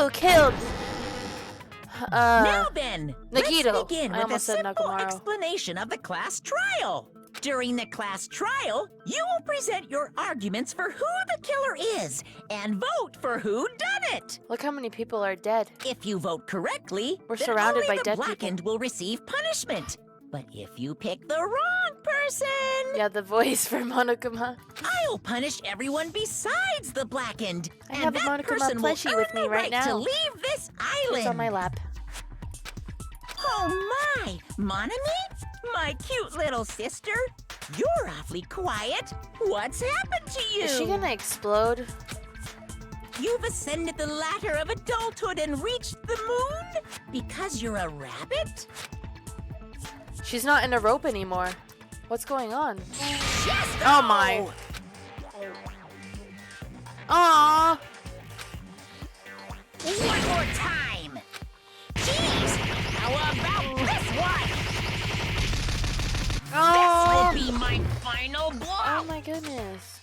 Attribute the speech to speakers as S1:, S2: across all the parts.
S1: You killed
S2: Now then,
S1: Nagito.
S2: let's begin
S1: I
S2: with a
S1: almost said
S2: simple
S1: Nakamaro.
S2: explanation of the class trial. During the class trial, you will present your arguments for who the killer is and vote for who done it.
S1: Look how many people are dead.
S2: If you vote correctly,
S1: We're
S2: then
S1: surrounded
S2: only
S1: by
S2: the
S1: dead people.
S2: blackened will receive punishment. But if you pick the wrong person,
S1: Yeah, the voice for Monokuma.
S2: I'll punish everyone besides the blackened.
S1: I
S2: and
S1: have a
S2: that
S1: Monokuma
S2: person will
S1: plushie with
S2: earn
S1: me
S2: the
S1: right now.
S2: to leave this island.
S1: It's on my lap.
S2: Oh my, Monami? My cute little sister? You're awfully quiet. What's happened to you?
S1: Is she gonna explode?
S2: You've ascended the ladder of adulthood and reached the moon? Because you're a rabbit?
S1: She's not in a rope anymore. What's going on?
S2: Just
S1: Oh my. Aww.
S2: One more time. Jeez, how about this one?
S1: Oh.
S2: This will be my final blow.
S1: Oh my goodness.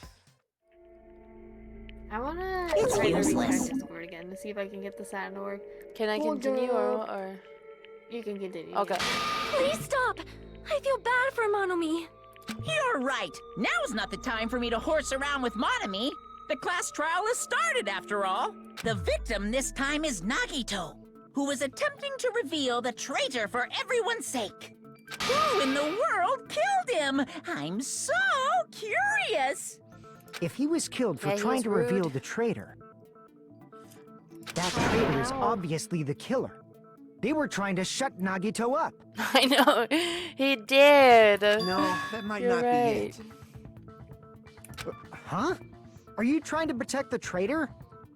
S3: I wanna
S2: It's
S3: try to
S2: useless.
S3: restart Discord again to see if I can get the sound to work.
S1: Can I continue or?
S3: You can continue.
S1: Okay.
S4: Please stop! I feel bad for Monomi.
S2: You're right. Now's not the time for me to horse around with Monami. The class trial has started, after all. The victim this time is Nagito, who was attempting to reveal the traitor for everyone's sake. Who in the world killed him? I'm so curious.
S5: If he was killed for
S1: Yeah, he
S5: trying
S1: was
S5: to reveal
S1: rude.
S5: the traitor, that traitor is obviously the killer. They were trying to shut Nagito up.
S1: I know. He did.
S6: No, that might
S1: You're
S6: not
S1: right.
S6: be it.
S5: Huh? Are you trying to protect the traitor?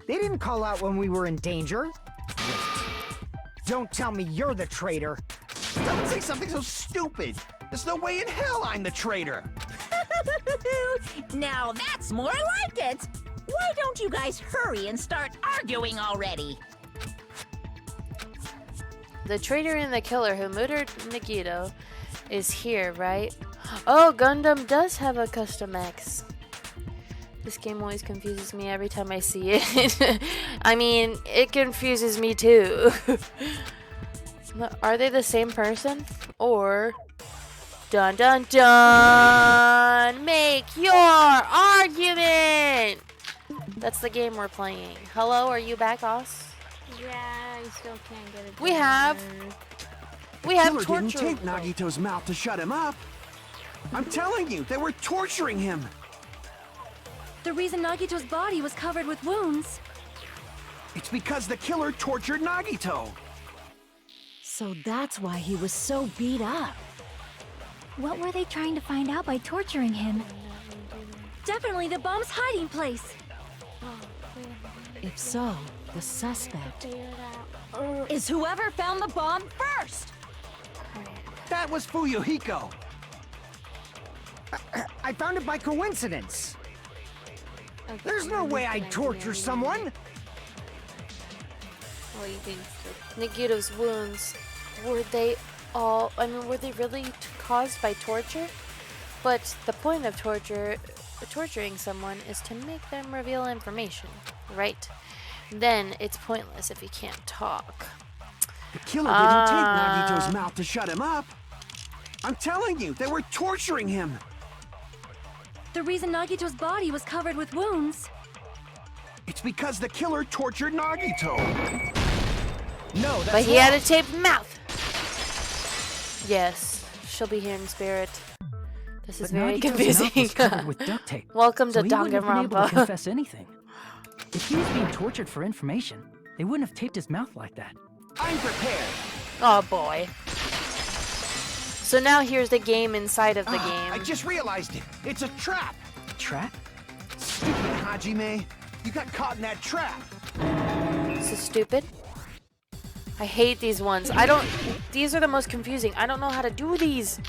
S5: They didn't call out when we were in danger. Wait. Don't tell me you're the traitor.
S6: Don't say something so stupid. There's no way in hell I'm the traitor.
S2: Now that's more like it. Why don't you guys hurry and start arguing already?
S1: The traitor and the killer who murdered Nagito is here, right? Oh, Gundam does have a custom X. This game always confuses me every time I see it. I mean, it confuses me too. Are they the same person? Or... Dun dun dun! Make your argument! That's the game we're playing. Hello, are you back, Oz?
S3: Yeah, I still can't get it.
S1: We have
S6: Killer
S1: torture.
S6: didn't tape Nagito's mouth to shut him up. I'm telling you, they were torturing him.
S4: The reason Nagito's body was covered with wounds.
S6: It's because the killer tortured Nagito.
S4: So that's why he was so beat up.
S7: What were they trying to find out by torturing him?
S4: Definitely the bomb's hiding place. If so, the suspect is whoever found the bomb first.
S6: That was Fuyuhiko.
S5: I found it by coincidence. There's no way I'd torture someone.
S3: Well, you think so.
S1: Nagito's wounds, were they all, I mean, were they really caused by torture? But the point of torturing someone is to make them reveal information, right? Then it's pointless if you can't talk.
S6: The killer didn't tape Nagito's mouth to shut him up. I'm telling you, they were torturing him.
S4: The reason Nagito's body was covered with wounds.
S6: It's because the killer tortured Nagito.
S5: No, that's
S1: But he
S5: wrong.
S1: had a taped mouth! Yes, she'll be here in spirit. This is
S8: But
S1: very
S8: Nagito's mouth
S1: confusing.
S8: was covered with duct tape.
S1: Welcome
S8: So
S1: to
S8: he wouldn't have been able to
S1: Danganronpa.
S8: confess anything. If he was being tortured for information, they wouldn't have taped his mouth like that.
S6: I'm prepared.
S1: Oh boy. So now here's the game inside of the
S6: I
S1: game.
S6: just realized it. It's a trap.
S8: Trap?
S6: Stupid Hajime. You got caught in that trap.
S1: This is stupid. I hate these ones. These are the most confusing. I don't know how to do these.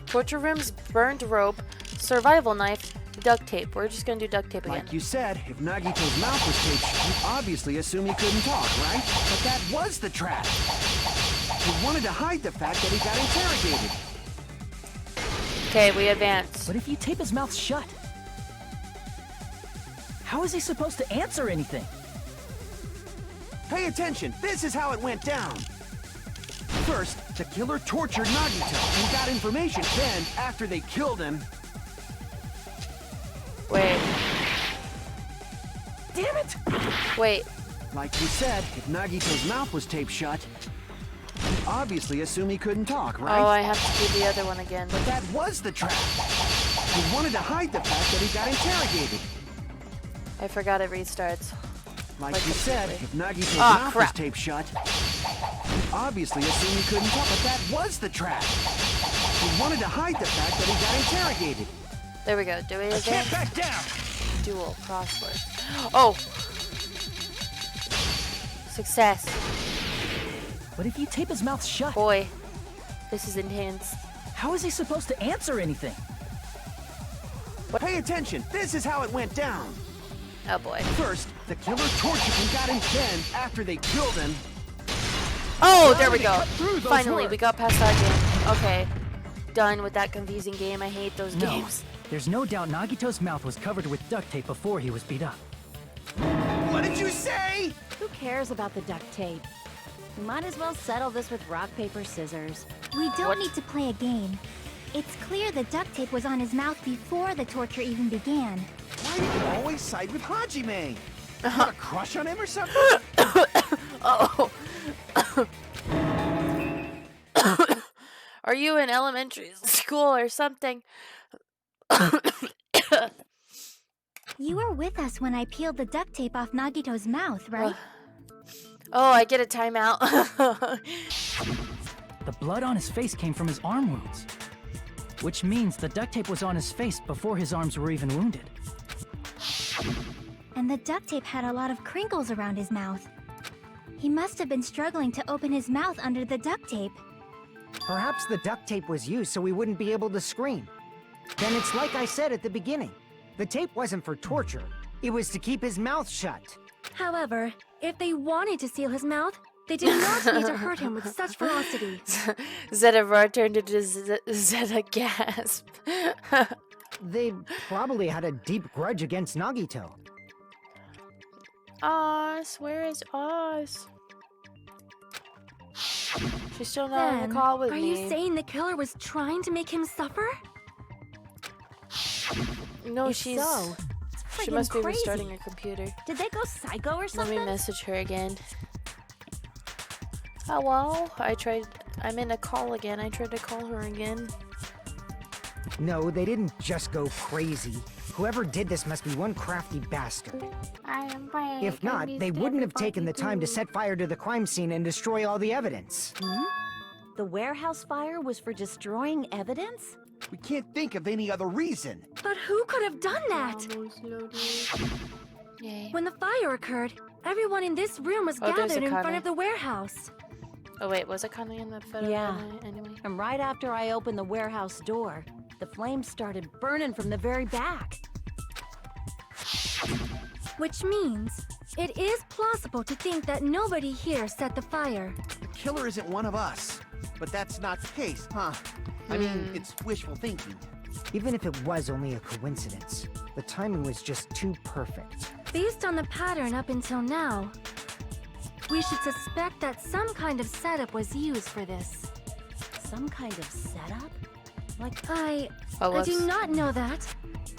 S1: Torture rooms, burned rope, survival knife, duct tape. We're just gonna do duct tape again.
S6: Like you said, if Nagito's mouth was taped, you obviously assume he couldn't talk, right? But that was the trap. He wanted to hide the fact that he got interrogated.
S1: Okay, we advance.
S8: But if you tape his mouth shut, how is he supposed to answer anything?
S6: Pay attention, this is how it went down. First, the killer tortured Nagito and got information. Then, after they killed him...
S1: Wait.
S6: Damn it!
S1: Wait.
S6: Like you said, if Nagito's mouth was taped shut, you obviously assume he couldn't talk, right?
S1: Oh, I have to do the other one again.
S6: But that was the trap. He wanted to hide the fact that he got interrogated.
S1: I forgot it restarts.
S6: Like
S1: Like
S6: you said,
S1: completely.
S6: if Nagito's
S1: Ah,
S6: mouth
S1: crap.
S6: was taped shut, he obviously assumed he couldn't talk, but that was the trap. He wanted to hide the fact that he got interrogated.
S1: There we go. Do it again.
S6: Can't back down!
S1: Dual crossword. Oh! Success.
S8: But if you tape his mouth shut,
S1: Boy, this is intense.
S8: how is he supposed to answer anything?
S6: Pay attention, this is how it went down.
S1: Oh boy.
S6: First, the killer tortured him, got him. Then, after they killed him,
S1: Oh, there we go.
S6: cut through those
S1: Finally, we
S6: words.
S1: got past that game. Okay. Done with that confusing game. I hate those
S8: No.
S1: games.
S8: There's no doubt Nagito's mouth was covered with duct tape before he was beat up.
S6: what did you say?
S4: Who cares about the duct tape? We might as well settle this with rock, paper, scissors.
S7: We don't
S1: What?
S7: need to play a game. It's clear the duct tape was on his mouth before the torture even began.
S6: Why do you always side with Hajime? You got a crush on him or something?
S1: Oh. Are you in elementary school or something?
S7: You were with us when I peeled the duct tape off Nagito's mouth, right?
S1: Oh, I get a timeout.
S8: The blood on his face came from his arm wounds, which means the duct tape was on his face before his arms were even wounded.
S7: And the duct tape had a lot of crinkles around his mouth. He must have been struggling to open his mouth under the duct tape.
S5: Perhaps the duct tape was used so we wouldn't be able to scream. Then it's like I said at the beginning. The tape wasn't for torture. It was to keep his mouth shut.
S4: However, if they wanted to seal his mouth, they did not need to hurt him with such ferocity.
S1: Zetavar turned into Zeta Gasp.
S5: They probably had a deep grudge against Nagito.
S1: Oz, where is Oz? She's still not on
S4: Then,
S1: the call with
S4: are
S1: me.
S4: you saying the killer was trying to make him suffer?
S1: No,
S4: If
S1: she's.
S4: so, it's
S1: She
S4: friggin'
S1: must be
S4: crazy.
S1: restarting her computer.
S4: Did they go psycho or
S1: Let
S4: something?
S1: me message her again. Hello? I'm in a call again. I tried to call her again.
S5: No, they didn't just go crazy. Whoever did this must be one crafty bastard.
S3: I am brave.
S5: If not, they wouldn't have taken the time to set fire to the crime scene and destroy all the evidence.
S9: The warehouse fire was for destroying evidence?
S6: We can't think of any other reason.
S4: But who could have done that?
S3: Almost loaded.
S1: Yay.
S4: When the fire occurred, everyone in this room was
S1: Oh, there's
S4: gathered in front
S1: Akane.
S4: of the warehouse.
S1: Oh wait, was it kind of in the photo?
S9: Yeah.
S1: Anyway.
S9: And right after I opened the warehouse door, the flames started burning from the very back.
S4: Which means it is plausible to think that nobody here set the fire.
S6: The killer isn't one of us. But that's not the case, huh? I mean, it's wishful thinking.
S5: Even if it was only a coincidence, the timing was just too perfect.
S4: Based on the pattern up until now, we should suspect that some kind of setup was used for this.
S9: Some kind of setup? Like,
S4: I
S1: Oh,
S4: do
S1: whoops.
S4: not know that,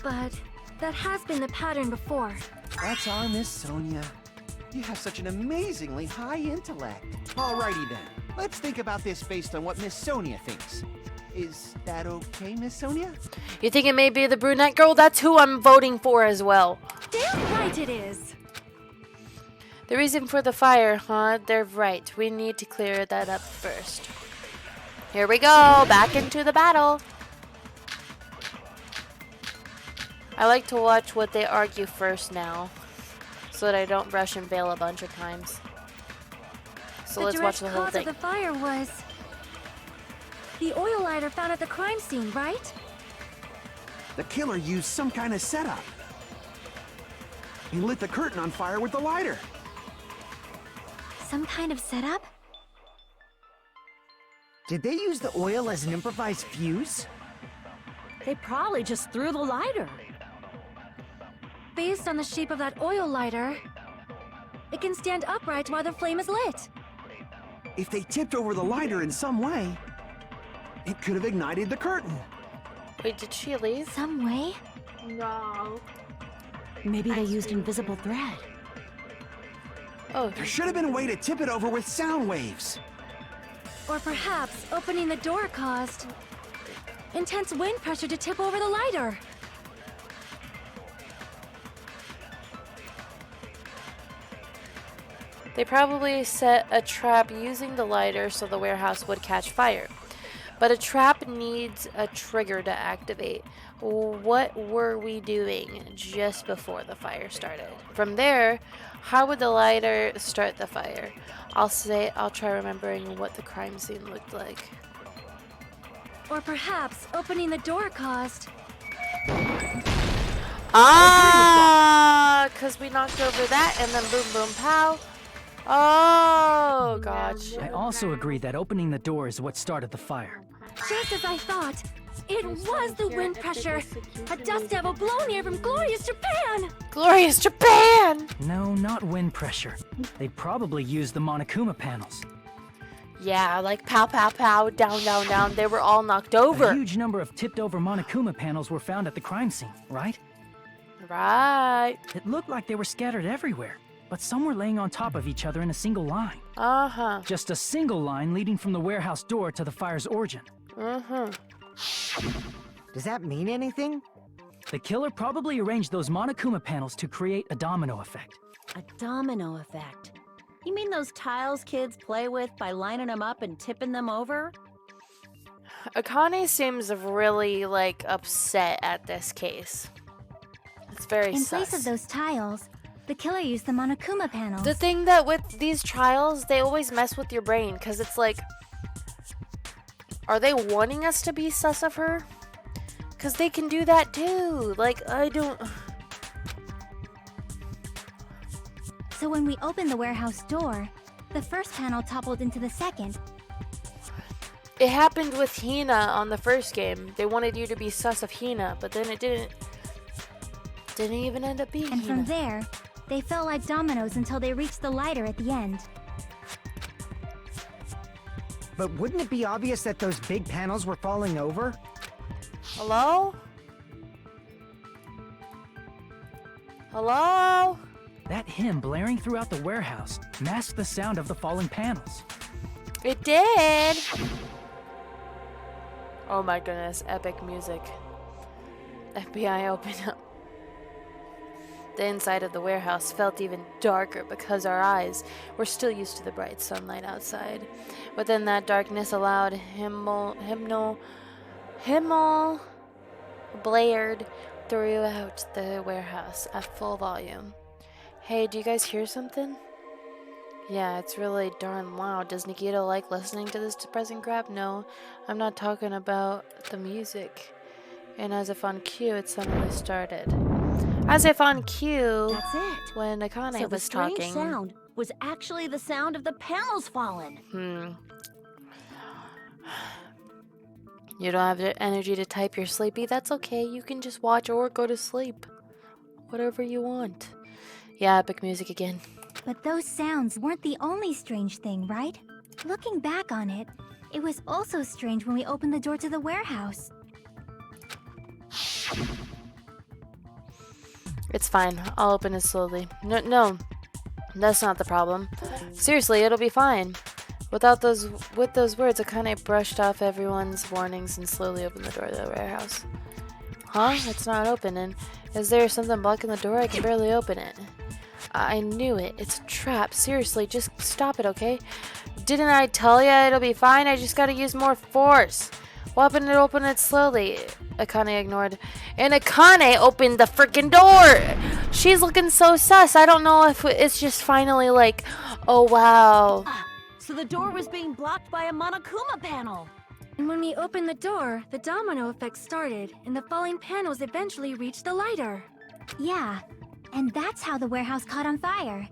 S4: but that has been the pattern before.
S6: That's our Miss Sonia. You have such an amazingly high intellect. Alrighty then. Let's think about this based on what Miss Sonia thinks. Is that okay, Miss Sonia?
S1: You think it may be the brunette girl? That's who I'm voting for as well.
S4: Damn right it is!
S1: The reason for the fire, huh? They're right. We need to clear that up first. Here we go. Back into the battle. I like to watch what they argue first now, so that I don't brush and bail a bunch of times. So let's watch the whole
S4: cause
S1: thing.
S4: of the fire was the oil lighter found at the crime scene, right?
S6: The killer used some kind of setup. He lit the curtain on fire with the lighter.
S7: Some kind of setup?
S5: Did they use the oil as an improvised fuse?
S9: they probably just threw the lighter.
S4: Based on the shape of that oil lighter, it can stand upright while the flame is lit.
S6: If they tipped over the lighter in some way, it could have ignited the curtain.
S1: Wait, did she leave?
S7: Some way?
S3: No.
S9: Maybe they used invisible thread.
S1: Oh,
S6: There should have been a way to tip it over with sound waves.
S4: Or perhaps opening the door caused intense wind pressure to tip over the lighter.
S1: they probably set a trap using the lighter so the warehouse would catch fire. But a trap needs a trigger to activate. What were we doing just before the fire started? From there, how would the lighter start the fire? I'll try remembering what the crime scene looked like.
S4: Or perhaps opening the door caused
S1: Because we knocked over that and then boom, boom, pow. Oh, gotcha.
S8: I also agree that opening the door is what started the fire.
S4: just as I thought. It was the wind pressure. A dust devil blown here from glorious Japan.
S1: Glorious Japan!
S8: No, not wind pressure. They probably used the Monokuma panels.
S1: Yeah, like pow, pow, pow, down, down, down. They were all knocked
S8: A
S1: over.
S8: huge number of tipped-over Monokuma panels were found at the crime scene, right?
S1: Right.
S8: It looked like they were scattered everywhere, but some were laying on top of each other in a single line.
S1: Uh-huh.
S8: Just a single line leading from the warehouse door to the fire's origin.
S1: Uh-huh.
S5: Does that mean anything?
S8: The killer probably arranged those Monokuma panels to create a domino effect.
S9: A domino effect. You mean those tiles kids play with by lining them up and tipping them over?
S1: Akane seems really, like, upset at this case. It's very
S7: In
S1: sus.
S7: place of those tiles, the killer used the Monokuma panels.
S1: The thing that with these trials, they always mess with your brain, because it's like, are they wanting us to be sus of her? Because they can do that too. Like, I don't...
S7: So when we opened the warehouse door, the first panel toppled into the second.
S1: It happened with Hina on the first game. They wanted you to be sus of Hina, but then it didn't even end up being
S7: And
S1: Hina.
S7: from there, they felt like dominoes until they reached the lighter at the end.
S5: But wouldn't it be obvious that those big panels were falling over?
S1: Hello? Hello?
S8: That hymn blaring throughout the warehouse masked the sound of the falling panels.
S1: It did! Oh my goodness, epic music. FBI open up. The inside of the warehouse felt even darker because our eyes were still used to the bright sunlight outside. Within that darkness, a loud hymnal blared throughout the warehouse at full volume. Hey, do you guys hear something? Yeah, it's really darn loud. Does Nikita like listening to this depressing crap? No, I'm not talking about the music. And as if on cue, it suddenly started. As if on cue,
S9: That's it.
S1: when Akane
S9: So the
S1: was
S9: strange
S1: talking.
S9: sound was actually the sound of the panels falling.
S1: You don't have the energy to type, you're sleepy. That's okay. You can just watch or go to sleep. Whatever you want. Yeah, epic music again.
S7: But those sounds weren't the only strange thing, right? Looking back on it, it was also strange when we opened the door to the warehouse.
S1: It's fine. I'll open it slowly. No, that's not the problem. Seriously, it'll be fine. With those words, Akane brushed off everyone's warnings and slowly opened the door to the warehouse. Huh? It's not opening. Is there something blocking the door? I can barely open it. I knew it. It's a trap. Seriously, just stop it, okay? Didn't I tell ya it'll be fine? I just gotta use more force. What happened to open it slowly? Akane ignored. And Akane opened the freaking door! She's looking so sus. I don't know if it's just finally like, oh wow.
S9: So the door was being blocked by a Monokuma panel.
S4: And when we opened the door, the domino effect started, and the falling panels eventually reached the lighter.
S7: Yeah, and that's how the warehouse caught on fire.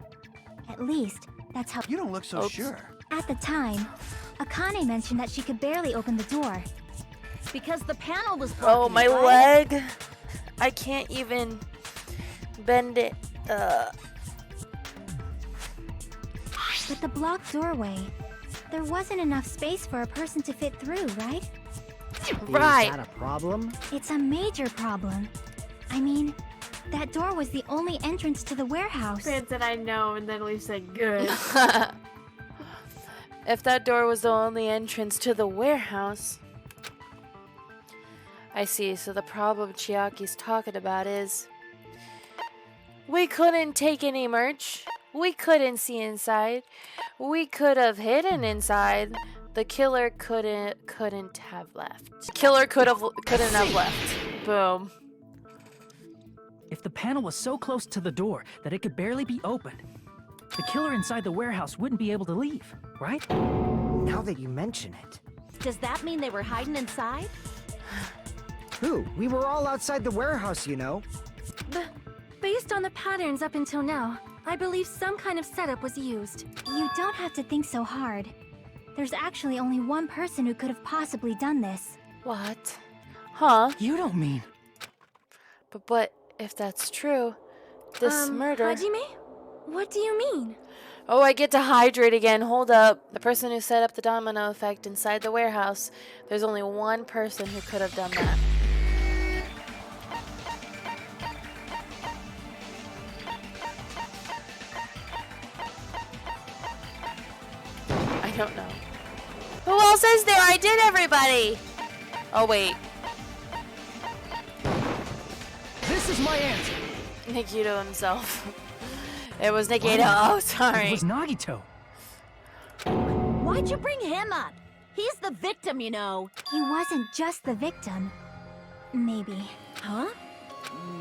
S7: At least, that's how...
S6: You don't look so
S1: Oops.
S6: sure.
S7: At the time, Akane mentioned that she could barely open the door.
S9: Because the panel was
S1: Oh,
S9: blocking
S1: my
S9: it, right?
S1: leg. I can't even bend it.
S7: But the blocked doorway, there wasn't enough space for a person to fit through, right?
S1: Right.
S5: Is that a problem?
S7: It's a major problem. I mean, that door was the only entrance to the warehouse.
S3: Fran said I know, and then we said good.
S1: If that door was the only entrance to the warehouse. I see, so the problem Chiaki's talking about is we couldn't take any merch. We couldn't see inside. We could have hidden inside. The killer couldn't have left. Killer couldn't have left. Boom.
S8: If the panel was so close to the door that it could barely be opened, the killer inside the warehouse wouldn't be able to leave, right?
S5: Now that you mention it.
S9: Does that mean they were hiding inside?
S5: Who? We were all outside the warehouse, you know.
S4: Based on the patterns up until now, I believe some kind of setup was used.
S7: You don't have to think so hard. There's actually only one person who could have possibly done this.
S1: What? Huh?
S8: You don't mean...
S1: But if that's true, this murder...
S4: Hajime? What do you mean?
S1: Oh, I get to hydrate again. Hold up. The person who set up the domino effect inside the warehouse, there's only one person who could have done that. I don't know. Who else is there? I did everybody! Oh, wait.
S8: This is my answer!
S1: Nikito himself. It was Nikito. Oh, sorry.
S8: It was Nagito.
S9: Why'd you bring him up? He's the victim, you know.
S7: He wasn't just the victim. Maybe.
S9: Huh?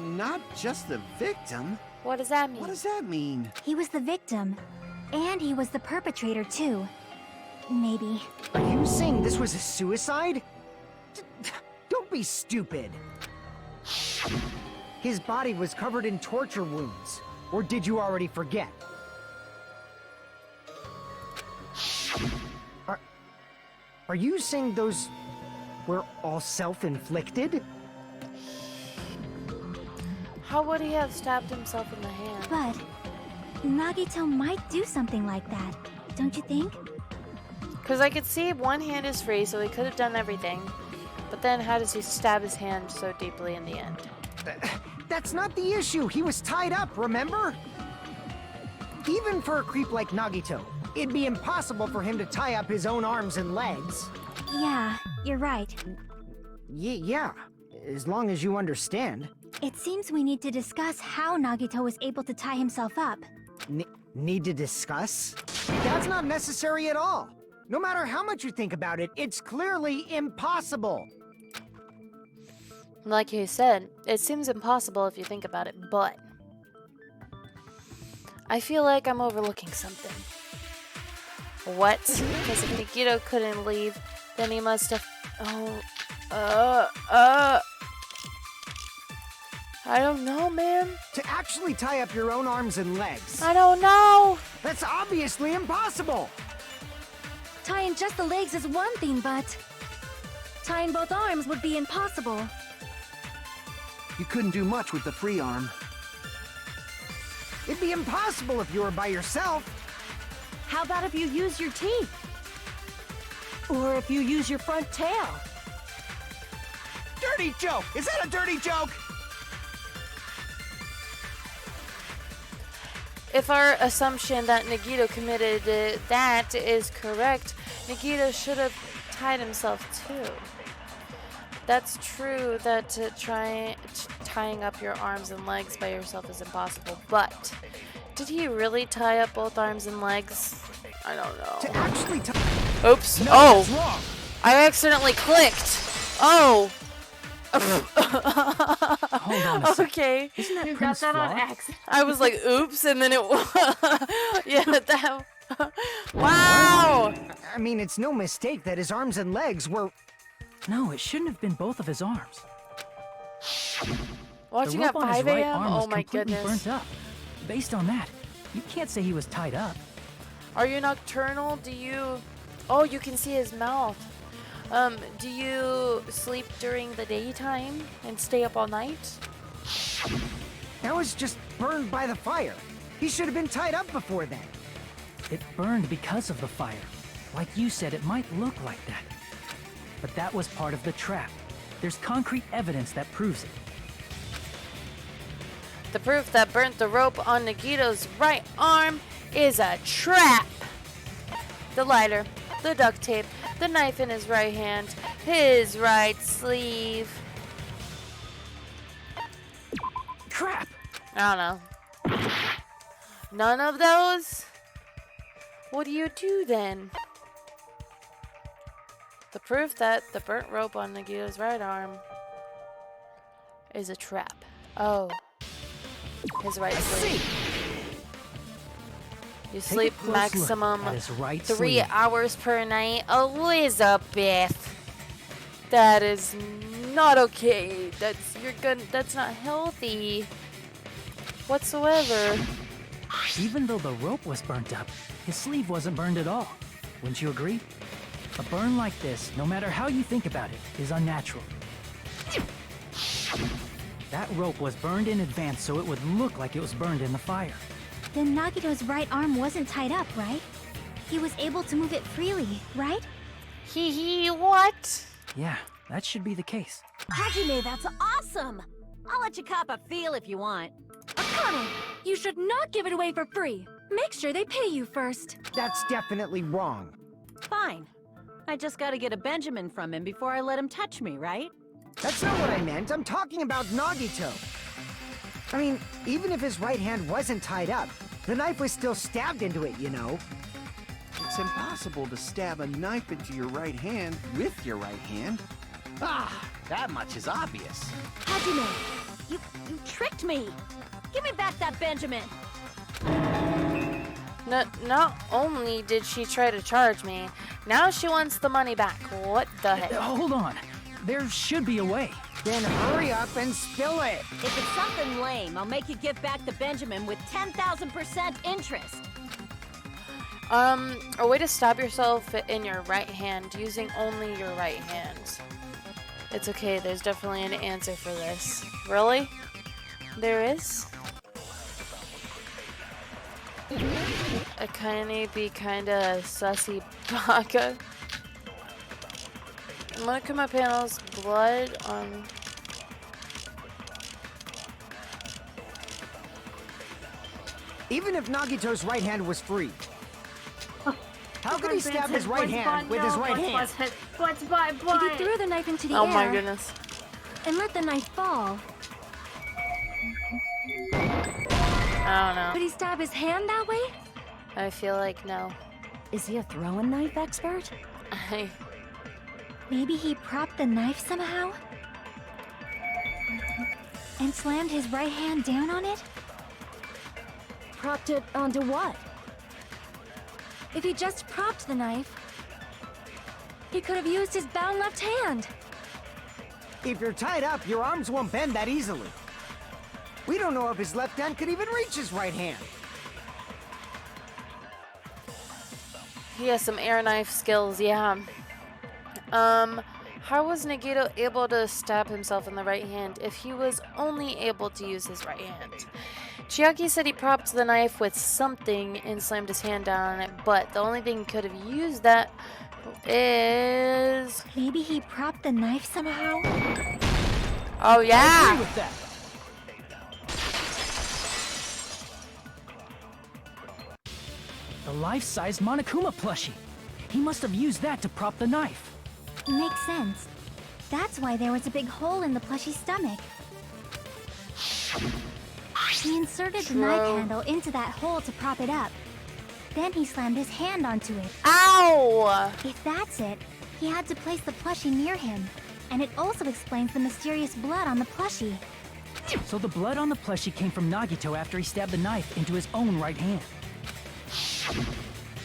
S6: Not just the victim.
S1: What does that mean?
S6: What does that mean?
S7: He was the victim. And he was the perpetrator, too. Maybe.
S5: Are you saying this was a suicide? Don't be stupid. His body was covered in torture wounds. Or did you already forget? Are you saying those were all self-inflicted?
S1: How would he have stabbed himself in the hand?
S7: But Nagito might do something like that, don't you think?
S1: Because I could see one hand is free, so he could have done everything. But then how does he stab his hand so deeply in the end?
S5: That's not the issue. He was tied up, remember? Even for a creep like Nagito, it'd be impossible for him to tie up his own arms and legs.
S7: Yeah, you're right.
S5: Yeah, as long as you understand.
S7: It seems we need to discuss how Nagito was able to tie himself up.
S5: Need to discuss? That's not necessary at all. No matter how much you think about it, it's clearly impossible.
S1: Like you said, it seems impossible if you think about it, but I feel like I'm overlooking something. What? Because if Nagito couldn't leave, then he must have... I don't know, man.
S5: To actually tie up your own arms and legs.
S1: I don't know.
S5: That's obviously impossible.
S4: Tying just the legs is one thing, but tying both arms would be impossible.
S6: You couldn't do much with the free arm.
S5: It'd be impossible if you were by yourself.
S9: How about if you use your teeth? Or if you use your front tail?
S6: Dirty joke! Is that a dirty joke?
S1: If our assumption that Nagito committed that is correct, Nagito should have tied himself too. That's true that tying up your arms and legs by yourself is impossible, but did he really tie up both arms and legs? I don't know.
S5: To actually
S1: Oops.
S5: No,
S1: oh!
S5: that's wrong.
S1: I accidentally clicked. Oh!
S8: Hold on a second.
S1: Okay.
S8: Isn't that
S3: You got
S8: Prince
S3: that on
S8: Flawed?
S3: accident.
S1: I was like, oops, and then it yeah, that wow!
S5: I mean, it's no mistake that his arms and legs were...
S8: No, it shouldn't have been both of his arms.
S1: Watching
S8: the
S1: at
S8: rope on his
S1: 5
S8: right
S1: a.m.?
S8: arm was
S1: Oh my
S8: completely
S1: goodness.
S8: burnt up. Based on that, you can't say he was tied up.
S1: Are you nocturnal? Do you... Oh, you can see his mouth. Do you sleep during the daytime and stay up all night?
S5: That was just burned by the fire. He should have been tied up before then.
S8: It burned because of the fire. Like you said, it might look like that. But that was part of the trap. There's concrete evidence that proves it.
S1: The proof that burnt the rope on Nagito's right arm is a trap. The lighter, the duct tape, the knife in his right hand, his right sleeve.
S8: Crap!
S1: I don't know. None of those? What do you do then? The proof that the burnt rope on Nagito's right arm is a trap. Oh. His right sleeve. You sleep
S8: Take a close look
S1: maximum
S8: at his right
S1: 3
S8: sleeve.
S1: hours per night. Elizabeth. That is not okay. That's not healthy whatsoever.
S8: Even though the rope was burnt up, his sleeve wasn't burned at all. Wouldn't you agree? A burn like this, no matter how you think about it, is unnatural. That rope was burned in advance so it would look like it was burned in the fire.
S7: Then Nagito's right arm wasn't tied up, right? He was able to move it freely, right?
S1: What?
S8: Yeah, that should be the case.
S9: Hajime, that's awesome! I'll let you cop a feel if you want.
S4: Akane, you should not give it away for free. Make sure they pay you first.
S5: That's definitely wrong.
S9: Fine. I just gotta get a Benjamin from him before I let him touch me, right?
S5: That's not what I meant. I'm talking about Nagito. I mean, even if his right hand wasn't tied up, the knife was still stabbed into it, you know?
S6: It's impossible to stab a knife into your right hand with your right hand. Ah, that much is obvious.
S9: Hajime, you tricked me! Give me back that Benjamin!
S1: Not only did she try to charge me, now she wants the money back. What the heck?
S8: Hold on. There should be a way.
S5: Then hurry up and spill it.
S9: If it's something lame, I'll make you give back the Benjamin with 10,000% interest.
S1: A way to stab yourself in your right hand using only your right hand. It's okay, there's definitely an answer for this. Really? There is? Akane be kinda sussy baka. Monokuma panels, blood on...
S5: Even if Nagito's right hand was free, how could he stab his right hand with his right hand?
S4: If he threw the knife into the
S1: Oh
S4: air
S1: my goodness.
S4: and let the knife fall,
S1: I don't know.
S4: would he stab his hand that way?
S1: I feel like no.
S9: Is he a throwing knife expert?
S7: Maybe he propped the knife somehow? And slammed his right hand down on it?
S9: Propped it onto what?
S4: If he just propped the knife, he could have used his bound left hand.
S5: If you're tied up, your arms won't bend that easily. We don't know if his left hand could even reach his right hand.
S1: He has some air knife skills, yeah. How was Nagito able to stab himself in the right hand if he was only able to use his right hand? Chiaki said he propped the knife with something and slammed his hand down on it, but the only thing he could have used that is...
S7: Maybe he propped the knife somehow?
S1: Oh
S8: I
S1: yeah!
S8: agree with that. The life-size Monokuma plushie. He must have used that to prop the knife.
S7: Makes sense. That's why there was a big hole in the plushie's stomach. He inserted the knife
S1: True.
S7: handle into that hole to prop it up. Then he slammed his hand onto it.
S1: Ow!
S7: If that's it, he had to place the plushie near him. And it also explains the mysterious blood on the plushie.
S8: So the blood on the plushie came from Nagito after he stabbed the knife into his own right hand.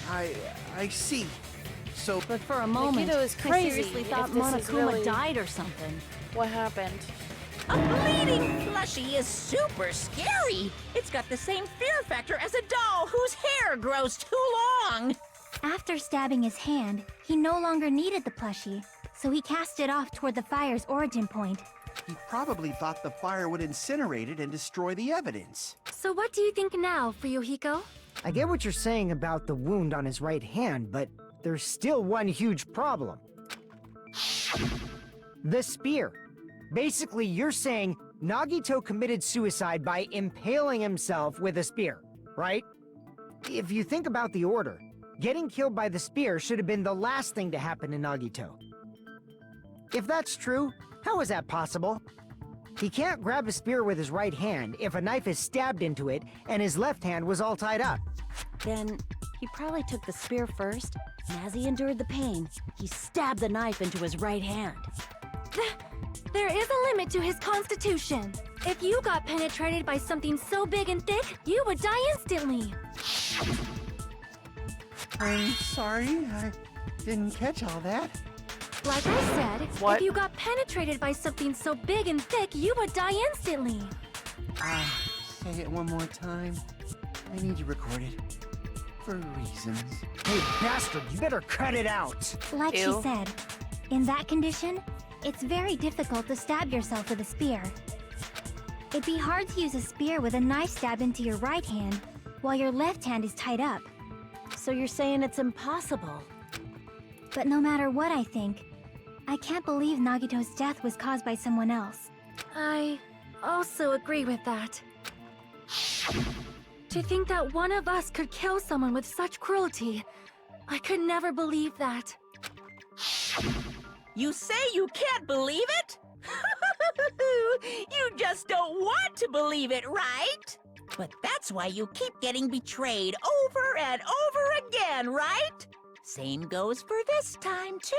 S6: I see. So
S9: But for a moment,
S1: is
S9: I
S1: crazy
S9: seriously
S1: if
S9: thought
S1: this is
S9: Monokuma
S1: really-
S9: died or something.
S1: What happened?
S2: A bleeding plushie is super scary. It's got the same fear factor as a doll whose hair grows too long.
S7: After stabbing his hand, he no longer needed the plushie, so he cast it off toward the fire's origin point.
S6: he probably thought the fire would incinerate it and destroy the evidence.
S4: So what do you think now, Fuyuhiko?
S5: I get what you're saying about the wound on his right hand, but there's still one huge problem. The spear. Basically, you're saying Nagito committed suicide by impaling himself with a spear, right? If you think about the order, getting killed by the spear should have been the last thing to happen to Nagito. If that's true, how is that possible? He can't grab a spear with his right hand if a knife is stabbed into it and his left hand was all tied up.
S9: Then he probably took the spear first, and as he endured the pain, he stabbed the knife into his right hand.
S4: There is a limit to his constitution. If you got penetrated by something so big and thick, you would die instantly.
S6: I'm sorry, I didn't catch all that.
S4: Like I said,
S1: What?
S4: if you got penetrated by something so big and thick, you would die instantly.
S6: Say it one more time. I need to record it. For reasons.
S5: Hey, bastard, you better cut it out!
S7: Like
S1: Ew.
S7: she said, in that condition, it's very difficult to stab yourself with a spear. It'd be hard to use a spear with a knife stabbed into your right hand while your left hand is tied up.
S9: So you're saying it's impossible?
S7: But no matter what I think, I can't believe Nagito's death was caused by someone else.
S4: I also agree with that. To think that one of us could kill someone with such cruelty, I could never believe that.
S2: You say you can't believe it? You just don't want to believe it, right? But that's why you keep getting betrayed over and over again, right? Same goes for this time, too.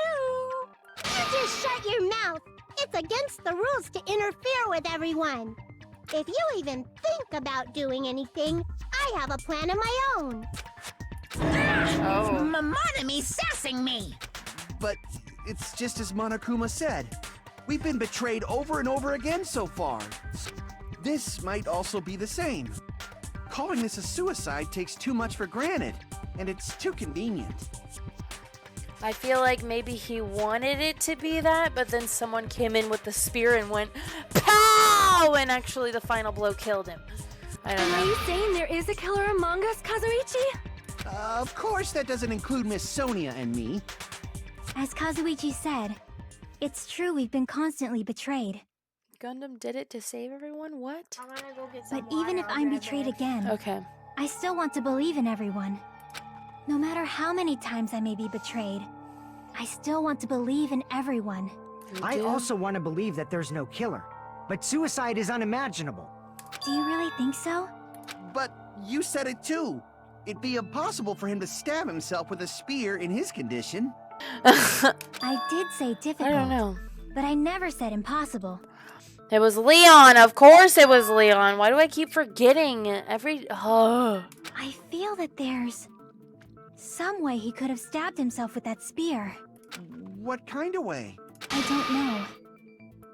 S10: You just shut your mouth. It's against the rules to interfere with everyone. If you even think about doing anything, I have a plan of my own.
S1: Oh.
S2: Monami sassing me!
S6: But it's just as Monokuma said. We've been betrayed over and over again so far. This might also be the same. Calling this a suicide takes too much for granted, and it's too convenient.
S1: I feel like maybe he wanted it to be that, but then someone came in with the spear and went POW! And actually the final blow killed him. I don't
S4: Are
S1: know.
S4: you saying there is a killer among us, Kazuichi?
S6: Of course that doesn't include Miss Sonia and me.
S7: As Kazuichi said, it's true we've been constantly betrayed.
S1: Gundam did it to save everyone? What?
S3: I'm gonna go get some
S7: But even if
S3: water,
S7: I'm
S3: I'll be
S7: betrayed
S3: right back.
S7: again,
S1: Okay.
S7: I still want to believe in everyone. No matter how many times I may be betrayed, I still want to believe in everyone.
S1: You
S5: I
S1: do?
S5: also want to believe that there's no killer, but suicide is unimaginable.
S7: Do you really think so?
S6: But you said it too. It'd be impossible for him to stab himself with a spear in his condition.
S7: I did say difficult.
S1: I don't know.
S7: But I never said impossible.
S1: It was Leon. Of course it was Leon. Why do I keep forgetting every... Oh.
S7: I feel that there's some way he could have stabbed himself with that spear.
S6: What kind of way?
S7: I don't know.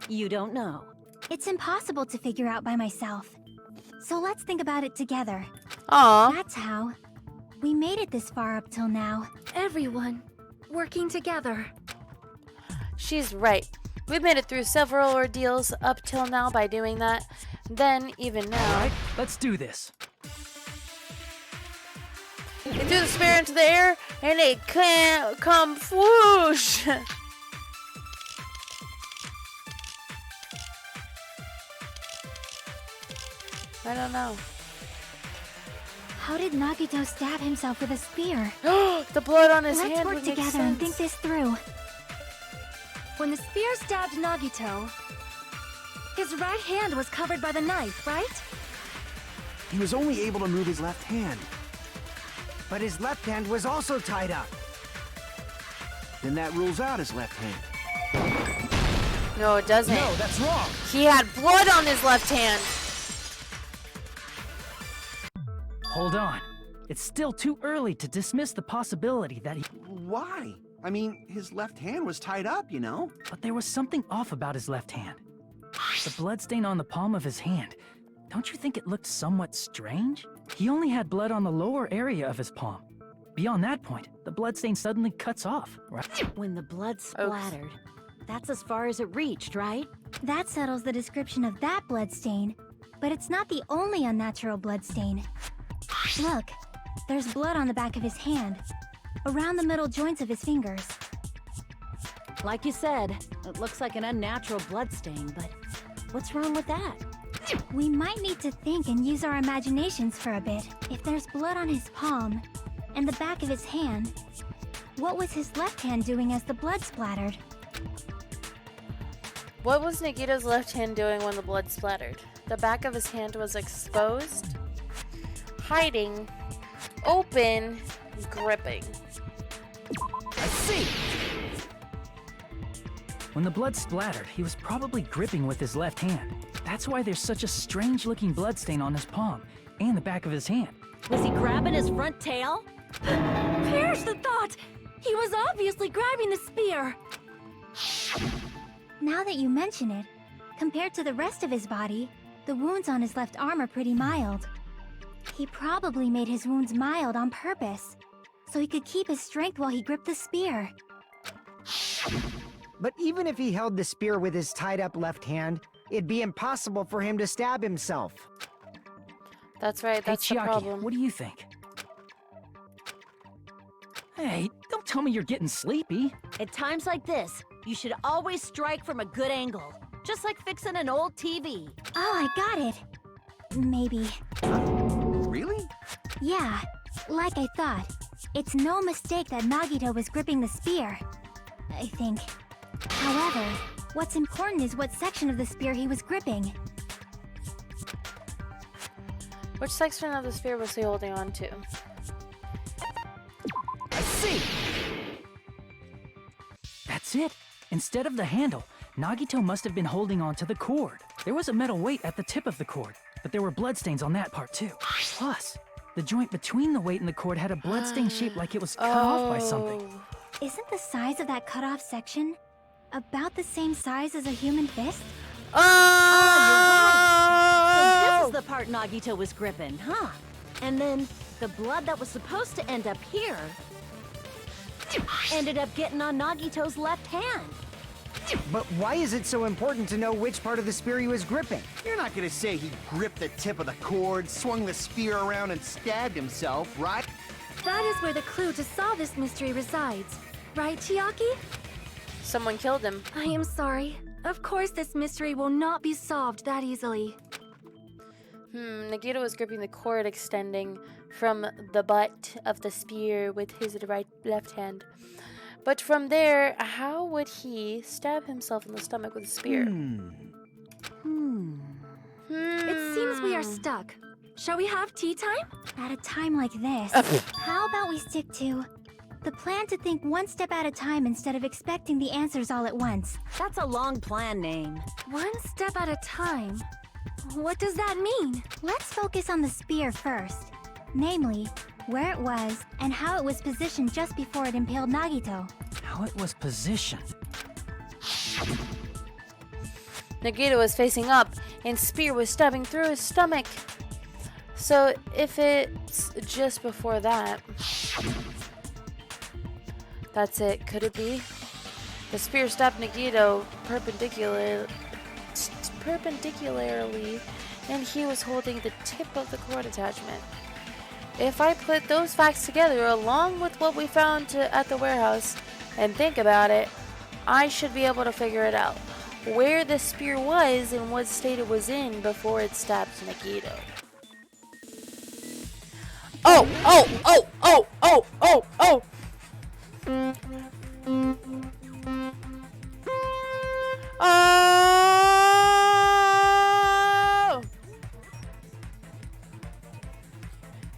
S9: You don't know.
S7: It's impossible to figure out by myself. So let's think about it together.
S1: Aw.
S7: That's how we made it this far up till now.
S4: Everyone working together.
S1: She's right. We've made it through several ordeals up till now by doing that. Then, even now...
S8: Alright, let's do this.
S1: He threw the spear into the air, and it can't come whoosh! I don't know.
S7: How did Nagito stab himself with a spear?
S1: The blood on his
S7: Let's
S1: hand
S7: work
S1: would make
S7: together and think
S1: sense.
S7: this through.
S4: When the spear stabbed Nagito, his right hand was covered by the knife, right?
S6: He was only able to move his left hand.
S5: But his left hand was also tied up.
S6: Then that rules out his left hand.
S1: No, it doesn't.
S5: No, that's wrong.
S1: He had blood on his left hand.
S8: Hold on. It's still too early to dismiss the possibility that he...
S6: Why? I mean, his left hand was tied up, you know?
S8: But there was something off about his left hand. The bloodstain on the palm of his hand. Don't you think it looked somewhat strange? He only had blood on the lower area of his palm. Beyond that point, the bloodstain suddenly cuts off, right?
S9: When the blood splattered, that's as far as it reached, right?
S7: That settles the description of that bloodstain, but it's not the only unnatural bloodstain. Look, there's blood on the back of his hand, around the middle joints of his fingers.
S9: Like you said, it looks like an unnatural bloodstain, but what's wrong with that?
S7: We might need to think and use our imaginations for a bit. If there's blood on his palm and the back of his hand, what was his left hand doing as the blood splattered?
S1: What was Nagito's left hand doing when the blood splattered? The back of his hand was exposed, hiding, open, gripping.
S8: I see! When the blood splattered, he was probably gripping with his left hand. That's why there's such a strange-looking bloodstain on his palm and the back of his hand.
S9: Was he grabbing his front tail?
S4: Perish the thought! He was obviously grabbing the spear!
S7: Now that you mention it, compared to the rest of his body, the wounds on his left arm are pretty mild. He probably made his wounds mild on purpose, so he could keep his strength while he gripped the spear.
S5: But even if he held the spear with his tied-up left hand, it'd be impossible for him to stab himself.
S1: That's right, that's
S8: hey,
S1: the
S8: Chiaki,
S1: problem.
S8: what do you think? Hey, don't tell me you're getting sleepy.
S9: At times like this, you should always strike from a good angle. Just like fixing an old TV.
S7: Oh, I got it. Maybe.
S6: Really?
S7: Yeah, like I thought. It's no mistake that Nagito was gripping the spear, I think. However, what's important is what section of the spear he was gripping.
S1: Which section of the spear was he holding on to?
S8: I see! That's it. Instead of the handle, Nagito must have been holding on to the cord. There was a metal weight at the tip of the cord, but there were bloodstains on that part too. Plus, the joint between the weight and the cord had a bloodstain shaped like it was cut off by something.
S7: Isn't the size of that cut-off section about the same size as a human fist?
S9: So this is the part Nagito was gripping, huh? And then the blood that was supposed to end up here ended up getting on Nagito's left hand.
S5: But why is it so important to know which part of the spear he was gripping?
S6: You're not gonna say he gripped the tip of the cord, swung the spear around, and stabbed himself, right?
S4: That is where the clue to solve this mystery resides. Right, Chiaki?
S1: Someone killed him.
S4: I am sorry. Of course this mystery will not be solved that easily.
S1: Nagito was gripping the cord extending from the butt of the spear with his left hand. But from there, how would he stab himself in the stomach with a spear?
S4: It seems we are stuck. Shall we have tea time?
S7: At a time like this, how about we stick to the plan to think one step at a time instead of expecting the answers all at once?
S9: That's a long plan name.
S4: One step at a time. What does that mean?
S7: Let's focus on the spear first. Namely, where it was and how it was positioned just before it impaled Nagito.
S8: How it was positioned.
S1: Nagito was facing up, and spear was stabbing through his stomach. So if it's just before that, that's it. Could it be? The spear stabbed Nagito perpendicularly, and he was holding the tip of the cord attachment. If I put those facts together along with what we found at the warehouse and think about it, I should be able to figure it out. Where the spear was and what state it was in before it stabbed Nagito. Oh!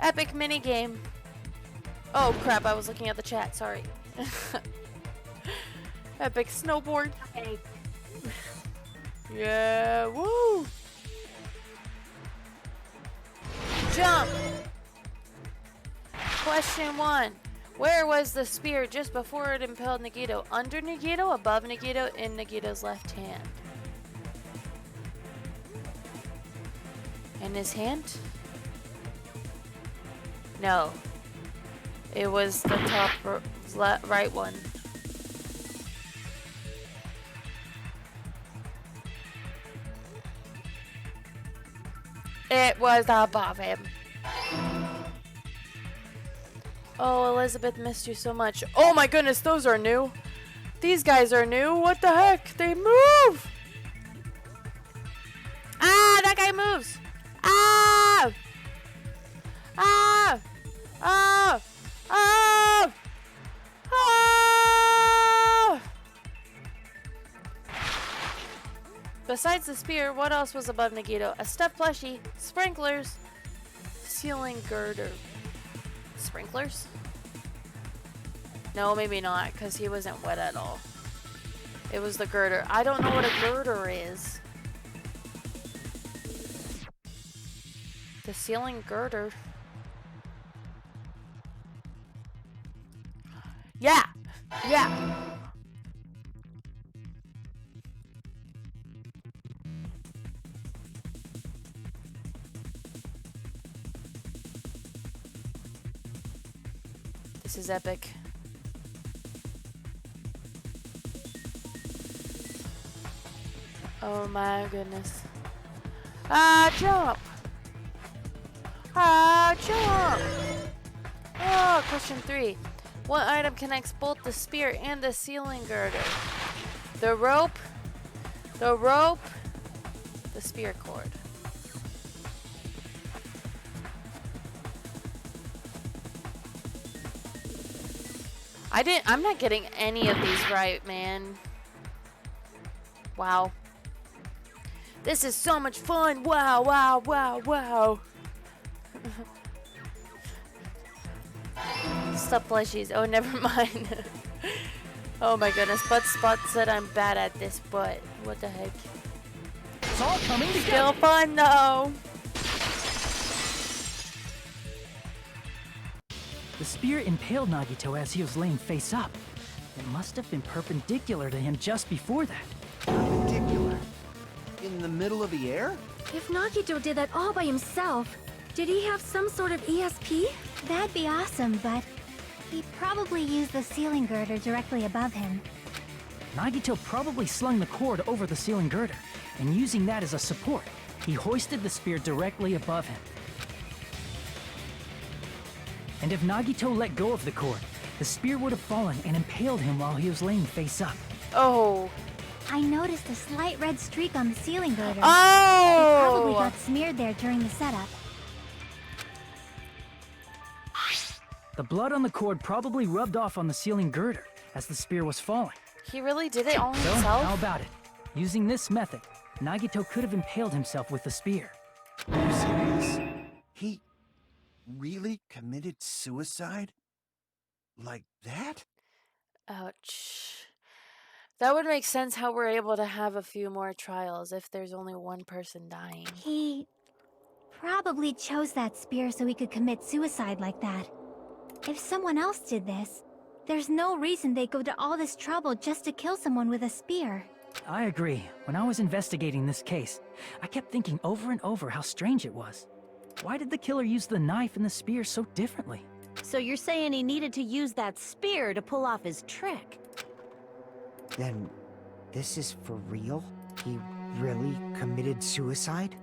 S1: Epic minigame. Oh crap, I was looking at the chat, sorry. Epic snowboard. Yeah, woo! Jump! Question 1. Where was the spear just before it impaled Nagito? Under Nagito, above Nagito, in Nagito's left hand? In his hand? No. It was the top right one. It was above him. Oh, Elizabeth missed you so much. Oh my goodness, those are new. These guys are new. What the heck? They move. Ah, that guy moves. Ah! Ah! Ah! Ah! Ah! Besides the spear, what else was above Nagito? A stuffed plushie, sprinklers, ceiling girder. Sprinklers? No, maybe not, because he wasn't wet at all. It was the girder. I don't know what a girder is. The ceiling girder. Yeah! Yeah! This is epic. Oh my goodness. Ah, jump! Ah, jump! Oh, question 3. What item connects both the spear and the ceiling girder? The rope, the spear cord. I'm not getting any of these right, man. Wow. This is so much fun. Wow, wow, wow, wow. Stop plushies. Oh, never mind. Oh my goodness. Butt Spot said I'm bad at this, but what the heck?
S8: It's all coming together.
S1: Still fun though.
S8: The spear impaled Nagito as he was laying face up. It must have been perpendicular to him just before that.
S6: Perpendicular? In the middle of the air?
S4: If Nagito did that all by himself, did he have some sort of ESP?
S7: That'd be awesome, but he probably used the ceiling girder directly above him.
S8: Nagito probably slung the cord over the ceiling girder, and using that as a support, he hoisted the spear directly above him. And if Nagito let go of the cord, the spear would have fallen and impaled him while he was laying face up.
S1: Oh.
S7: I noticed a slight red streak on the ceiling girder.
S1: Oh!
S7: It probably got smeared there during the setup.
S8: The blood on the cord probably rubbed off on the ceiling girder as the spear was falling.
S1: He really did it all
S8: So,
S1: himself?
S8: how about it? Using this method, Nagito could have impaled himself with the spear.
S6: Are you serious? He really committed suicide? Like that?
S1: Ouch. That would make sense how we're able to have a few more trials if there's only one person dying.
S7: He probably chose that spear so he could commit suicide like that. If someone else did this, there's no reason they'd go to all this trouble just to kill someone with a spear.
S8: I agree. When I was investigating this case, I kept thinking over and over how strange it was. Why did the killer use the knife and the spear so differently?
S9: So you're saying he needed to use that spear to pull off his trick?
S5: Then, this is for real? He really committed suicide?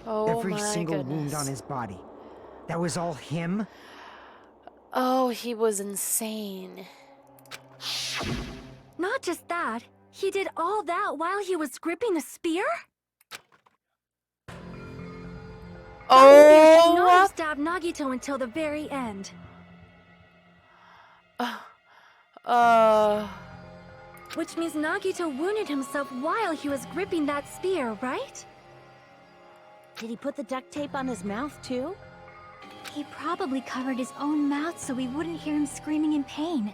S1: Oh
S5: Every
S1: my
S5: single
S1: goodness.
S5: wound on his body. That was all him?
S1: Oh, he was insane.
S4: Not just that, he did all that while he was gripping the spear?
S1: Oh!
S4: Not have stabbed Nagito until the very end. Which means Nagito wounded himself while he was gripping that spear, right?
S9: Did he put the duct tape on his mouth too?
S7: He probably covered his own mouth so we wouldn't hear him screaming in pain.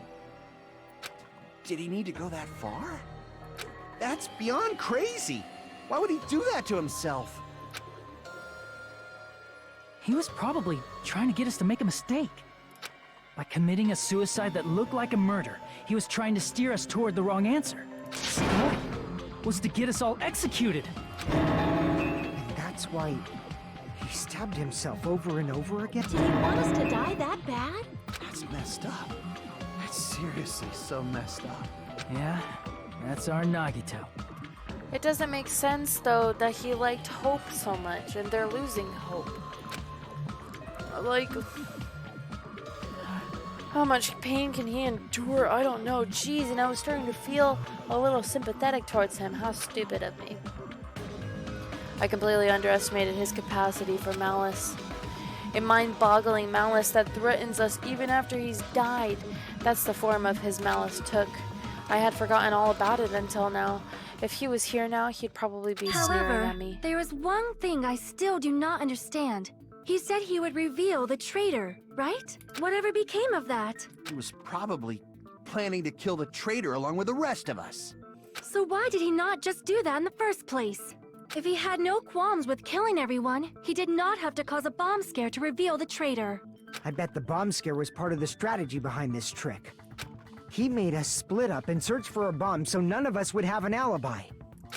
S6: Did he need to go that far? That's beyond crazy. Why would he do that to himself?
S8: He was probably trying to get us to make a mistake. By committing a suicide that looked like a murder, he was trying to steer us toward the wrong answer. His goal was to get us all executed.
S5: And that's why he stabbed himself over and over again?
S9: Did he want us to die that bad?
S6: That's messed up. That's seriously so messed up.
S8: Yeah, that's our Nagito.
S1: It doesn't make sense, though, that he liked hope so much, and they're losing hope. Like, How much pain can he endure? I don't know. Jeez, and I was starting to feel a little sympathetic towards him. How stupid of me. I completely underestimated his capacity for malice. A mind-boggling malice that threatens us even after he's died. That's the form of his malice took. I had forgotten all about it until now. If he was here now, he'd probably be sneering at me.
S4: There is one thing I still do not understand. He said he would reveal the traitor, right? Whatever became of that?
S6: He was probably planning to kill the traitor along with the rest of us.
S4: So why did he not just do that in the first place? If he had no qualms with killing everyone, he did not have to cause a bomb scare to reveal the traitor.
S5: I bet the bomb scare was part of the strategy behind this trick. He made us split up and search for a bomb so none of us would have an alibi.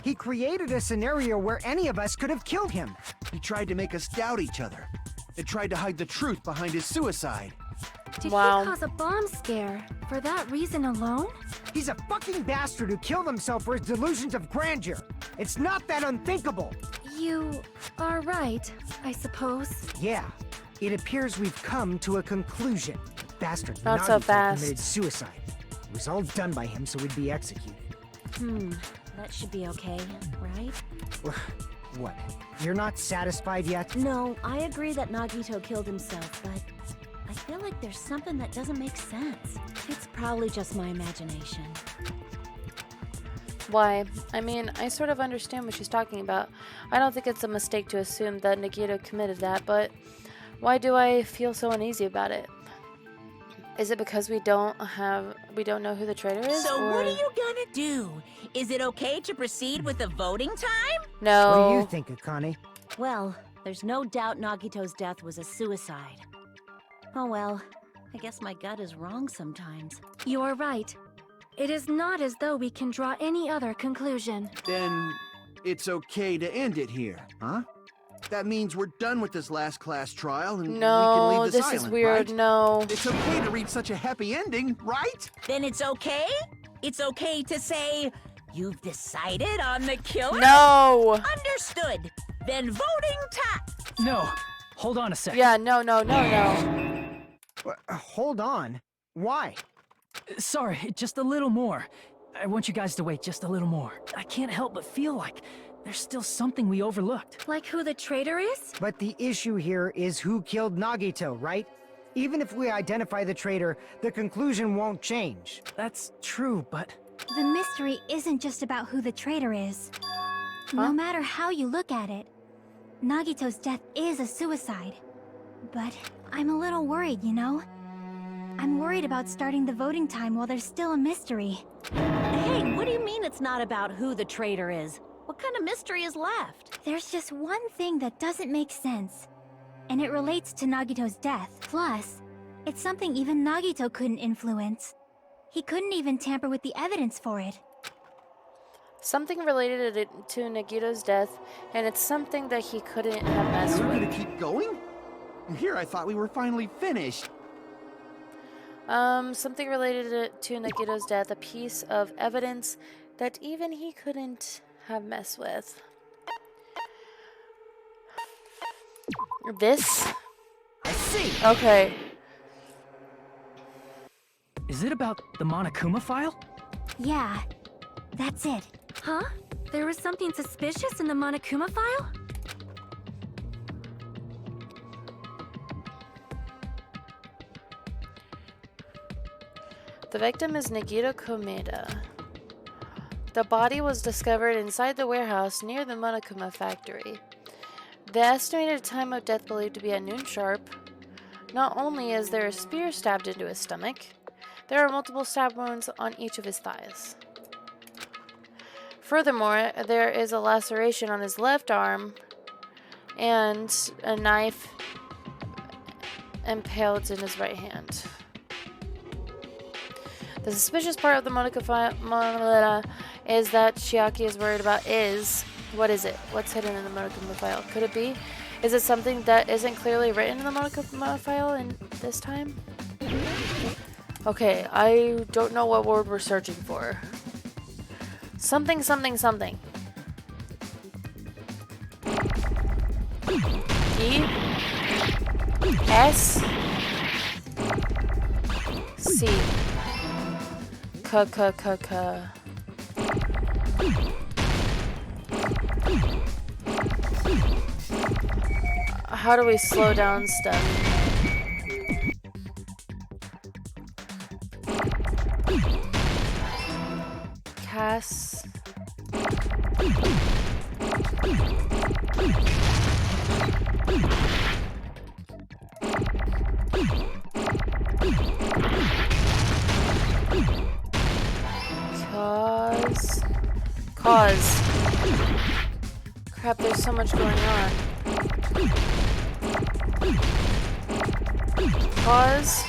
S5: He created a scenario where any of us could have killed him.
S6: He tried to make us doubt each other. And tried to hide the truth behind his suicide.
S4: Did
S1: Wow.
S4: he cause a bomb scare for that reason alone?
S5: He's a fucking bastard who killed himself for his delusions of grandeur. It's not that unthinkable.
S4: You are right, I suppose.
S5: Yeah, it appears we've come to a conclusion. Bastard
S1: Not so
S5: Nagito
S1: fast.
S5: committed suicide. It was all done by him so we'd be executed.
S9: That should be okay, right?
S5: What? You're not satisfied yet?
S9: No, I agree that Nagito killed himself, but I feel like there's something that doesn't make sense. It's probably just my imagination.
S1: Why? I mean, I sort of understand what she's talking about. I don't think it's a mistake to assume that Nagito committed that, but why do I feel so uneasy about it? Is it because we don't know who the traitor is?
S2: So
S1: or...
S2: what are you gonna do? Is it okay to proceed with the voting time?
S1: No.
S5: What do you think, Akane?
S9: Well, there's no doubt Nagito's death was a suicide. Oh well, I guess my gut is wrong sometimes.
S4: You are right. It is not as though we can draw any other conclusion.
S6: Then it's okay to end it here, huh? That means we're done with this last class trial and we can
S1: No,
S6: leave this
S1: this is
S6: island,
S1: weird.
S6: right?
S1: No.
S6: It's okay to reach such a happy ending, right?
S2: Then it's okay? It's okay to say, you've decided on the killer?
S1: No.
S2: Understood. Then voting time.
S8: No, hold on a sec.
S1: Yeah, no.
S5: Hold on. Why?
S8: Sorry, just a little more. I want you guys to wait just a little more. I can't help but feel like there's still something we overlooked.
S4: Like who the traitor is?
S5: But the issue here is who killed Nagito, right? Even if we identify the traitor, the conclusion won't change.
S8: That's true, but
S7: The mystery isn't just about who the traitor is. No matter how you look at it, Nagito's death is a suicide. But I'm a little worried, you know? I'm worried about starting the voting time while there's still a mystery.
S9: Hey, what do you mean it's not about who the traitor is? What kind of mystery is left?
S7: There's just one thing that doesn't make sense, and it relates to Nagito's death. Plus, it's something even Nagito couldn't influence. He couldn't even tamper with the evidence for it.
S1: Something related to Nagito's death, and it's something that he couldn't have messed
S6: We're
S1: with.
S6: gonna keep going? Here, I thought we were finally finished.
S1: Something related to Nagito's death, a piece of evidence that even he couldn't have messed with. This?
S5: I see.
S1: Okay.
S8: is it about the Monokuma file?
S7: Yeah, that's it.
S4: Huh? There was something suspicious in the Monokuma file?
S1: The victim is Nagito Komeda. The body was discovered inside the warehouse near the Monokuma factory. The estimated time of death believed to be at noon sharp. Not only is there a spear stabbed into his stomach, there are multiple stab wounds on each of his thighs. Furthermore, there is a laceration on his left arm and a knife impaled in his right hand. The suspicious part of the Monokuma is that Chiaki is worried about what is it? What's hidden in the Monokuma file? Could it be? Is it something that isn't clearly written in the Monokuma file in this time? Okay, I don't know what word we're searching for. Something. E S see. Ka. How do we slow down stuff? Cass. Cause. Crap, there's so much going on. Cause.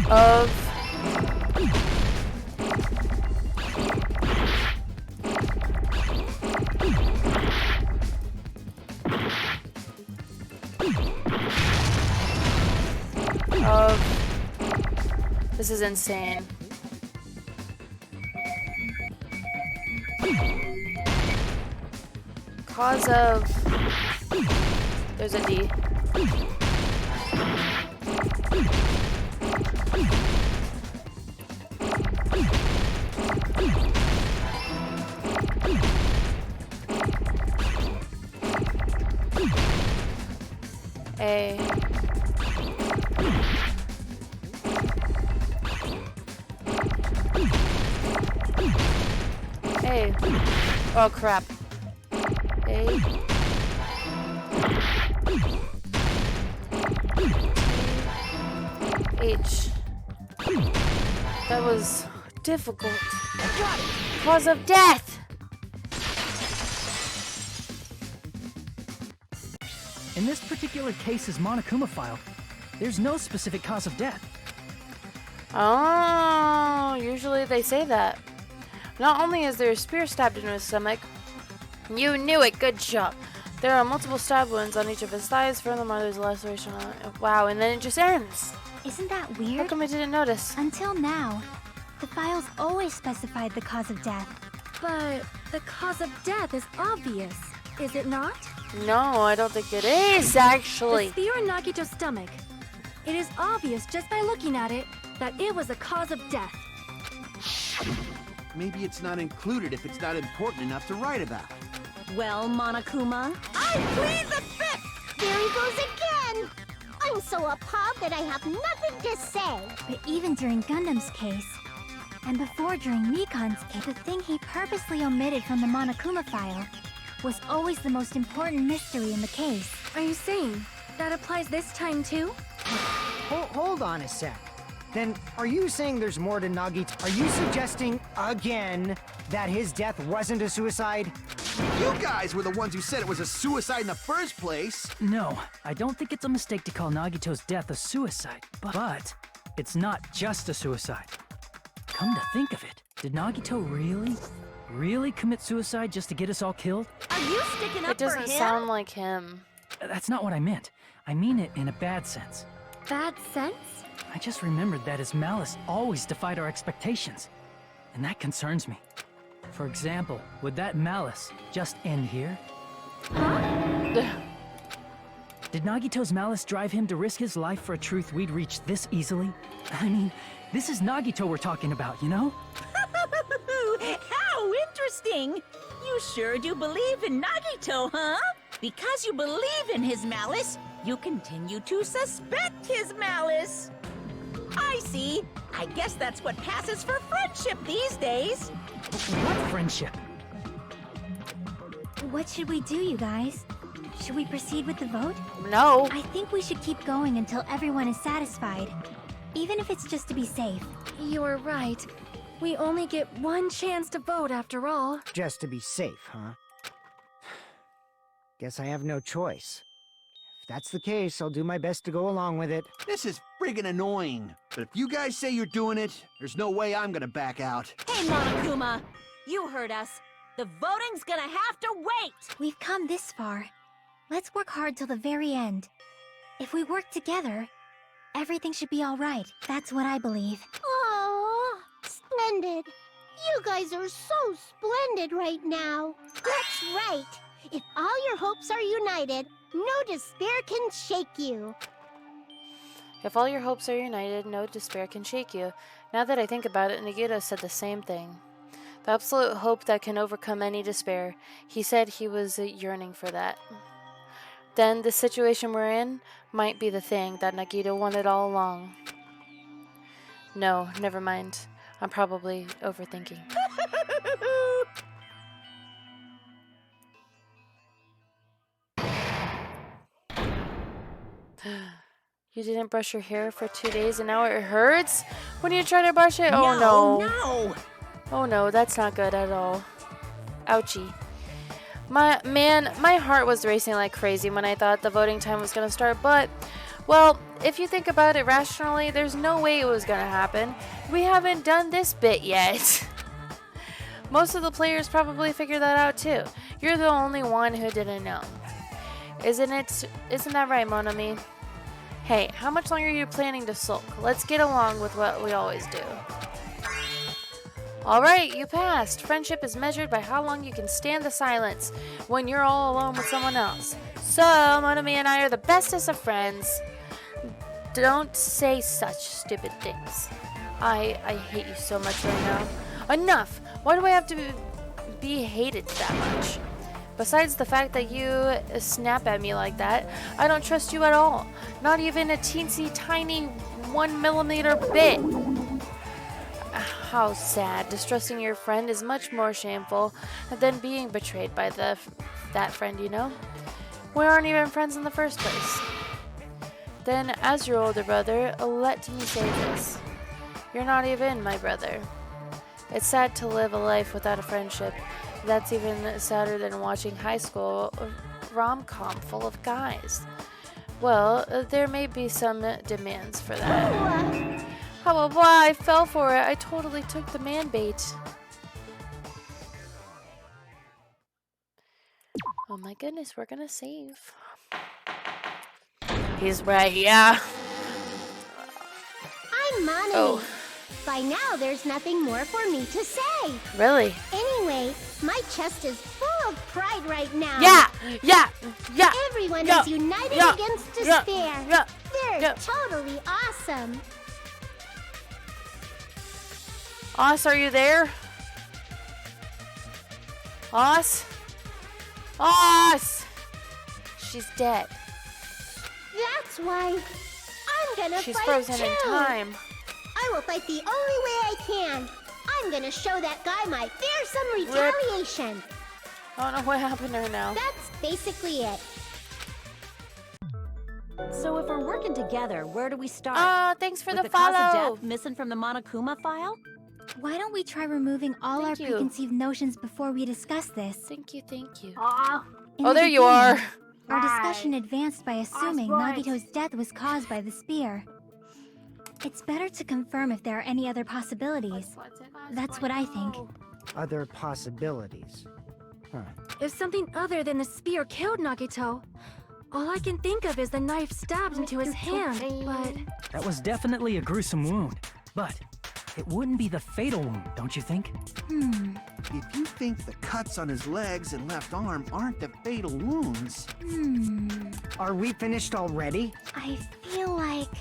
S1: Of. This is insane. Cause of. There's a D. A. A. Oh crap. A. H. That was difficult. Cause of death!
S8: In this particular case's Monokuma file, there's no specific cause of death.
S1: Oh, usually they say that. Not only is there a spear stabbed into his stomach, you knew it, good job. There are multiple stab wounds on each of his thighs, furthermore there's a laceration on it. Wow, and then it just ends.
S7: Isn't that
S1: How
S7: weird?
S1: come I didn't notice?
S7: Until now, the files always specified the cause of death.
S4: But the cause of death is obvious, is it not?
S1: No, I don't think it is,
S4: The
S1: actually.
S4: spear in Nagito's stomach. It is obvious just by looking at it that it was a cause of death.
S6: Maybe it's not included if it's not important enough to write about.
S9: Well, Monokuma,
S2: I plead the fifth!
S10: There he goes again! I'm so appalled that I have nothing to say.
S7: But even during Gundam's case, and before during Mikan's case, the thing he purposely omitted from the Monokuma file was always the most important mystery in the case.
S4: Are you saying that applies this time too?
S5: Hold on a sec. Then, are you saying there's more to Nagito? Are you suggesting, again, that his death wasn't a suicide?
S6: You guys were the ones who said it was a suicide in the first place.
S8: No, I don't think it's a mistake to call Nagito's death a suicide, but it's not just a suicide. Come to think of it, did Nagito really commit suicide just to get us all killed?
S9: are you sticking
S1: It
S9: up for
S1: doesn't
S9: him?
S1: sound like him.
S8: That's not what I meant. I mean it in a bad sense.
S4: Bad sense?
S8: I just remembered that his malice always defied our expectations, and that concerns me. For example, would that malice just end here? Did Nagito's malice drive him to risk his life for a truth we'd reach this easily? I mean, this is Nagito we're talking about, you know?
S2: How interesting! You sure do believe in Nagito, huh? Because you believe in his malice, you continue to suspect his malice. I see. I guess that's what passes for friendship these days.
S8: What friendship?
S7: What should we do, you guys? Should we proceed with the vote?
S1: No.
S7: I think we should keep going until everyone is satisfied, even if it's just to be safe.
S4: You're right. We only get one chance to vote after all.
S5: Just to be safe, huh? Guess I have no choice. If that's the case, I'll do my best to go along with it.
S6: This is friggin' annoying. But if you guys say you're doing it, there's no way I'm gonna back out.
S9: Hey, Monokuma, you heard us. The voting's gonna have to wait!
S7: We've come this far. Let's work hard till the very end. If we work together, everything should be all right. That's what I believe.
S10: Oh, splendid. You guys are so splendid right now. That's right. If all your hopes are united, no despair can shake you.
S1: If all your hopes are united, no despair can shake you. Now that I think about it, Nagito said the same thing. The absolute hope that can overcome any despair. He said he was yearning for that. Then the situation we're in might be the thing that Nagito wanted all along. No, never mind. I'm probably overthinking. You didn't brush your hair for 2 days and now it hurts? When you try to brush it? Oh no.
S2: No!
S1: Oh no, that's not good at all. Ouchie. My heart was racing like crazy when I thought the voting time was gonna start, but, well, if you think about it rationally, there's no way it was gonna happen. We haven't done this bit yet. Most of the players probably figured that out too. You're the only one who didn't know. Isn't that right, Monami? Hey, how much longer are you planning to sulk? Let's get along with what we always do. Alright, you passed. Friendship is measured by how long you can stand the silence when you're all alone with someone else. So, Monami and I are the bestest of friends. Don't say such stupid things. I hate you so much right now. Enough! Why do I have to be hated that much? Besides the fact that you snap at me like that, I don't trust you at all. Not even a teensy tiny 1mm bit. How sad. Distrusting your friend is much more shameful than being betrayed by that friend, you know? We aren't even friends in the first place. Then, as your older brother, let me say this. You're not even my brother. It's sad to live a life without a friendship. That's even sadder than watching high school rom-com full of guys. Well, there may be some demands for that. Oh, well, I fell for it. I totally took the man bait. Oh my goodness, we're gonna save. He's right, yeah.
S10: I'm Monami.
S1: Oh.
S10: By now, there's nothing more for me to say.
S1: Really?
S10: Anyway, my chest is full of pride right now.
S1: Yeah.
S10: Everyone
S1: Yeah.
S10: is united
S1: Yeah.
S10: against
S1: Yeah.
S10: despair.
S1: Yeah.
S10: They're
S1: Yeah.
S10: totally awesome.
S1: Oz, are you there? Oz? Oz! She's dead.
S10: That's why I'm gonna
S1: She's
S10: fight
S1: frozen
S10: too.
S1: in time.
S10: I will fight the only way I can. I'm gonna show that guy my fearsome retaliation.
S1: I don't know what happened to her now.
S10: That's basically it.
S9: So if we're working together, where do we start?
S1: Thanks for
S9: With
S1: the
S9: cause
S1: follow.
S9: of death missing from the Monokuma file?
S7: Why don't we try removing all
S1: Thank
S7: our
S1: you.
S7: preconceived notions before we discuss this?
S1: Thank you.
S3: Aw.
S7: In
S1: Oh,
S7: the
S1: there you are.
S7: beginning, Our discussion advanced by assuming
S3: right.
S7: Nagito's death was caused by the spear. It's better to confirm if there are any other possibilities. That's what I think.
S5: Other possibilities. Huh.
S4: If something other than the spear killed Nagito, all I can think of is the knife stabbed into his hand, but...
S8: That was definitely a gruesome wound, but it wouldn't be the fatal wound, don't you think?
S6: If you think the cuts on his legs and left arm aren't the fatal wounds,
S5: Are we finished already?
S7: I feel like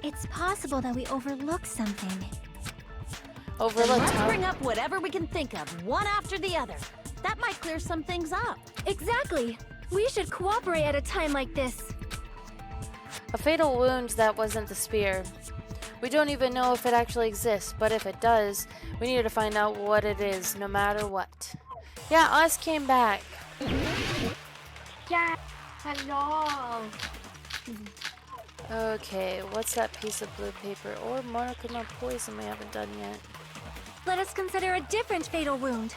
S7: it's possible that we overlooked something.
S1: Overlooked,
S9: Let's
S1: huh?
S9: bring up whatever we can think of, one after the other. That might clear some things up.
S4: Exactly! We should cooperate at a time like this.
S1: A fatal wound that wasn't the spear. We don't even know if it actually exists, but if it does, we need to find out what it is, no matter what. Yeah, us came back.
S3: Yeah. Hello.
S1: Okay, what's that piece of blue paper or Monokuma poison we haven't done yet?
S4: Let us consider a different fatal wound.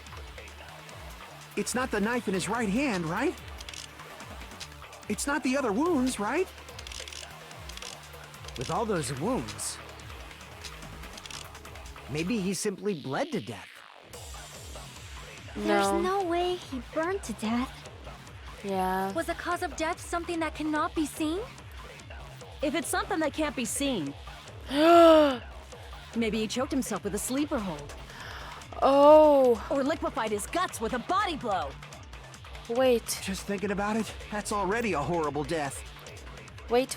S6: it's not the knife in his right hand, right? It's not the other wounds, right?
S5: With all those wounds, maybe he simply bled to death.
S7: There's no way he burned to death.
S1: Yeah.
S4: Was the cause of death something that cannot be seen?
S9: If it's something that can't be seen, maybe he choked himself with a sleeper hold.
S1: Oh,
S4: Or liquefied his guts with a body blow.
S1: wait.
S6: Just thinking about it, that's already a horrible death.
S1: Wait.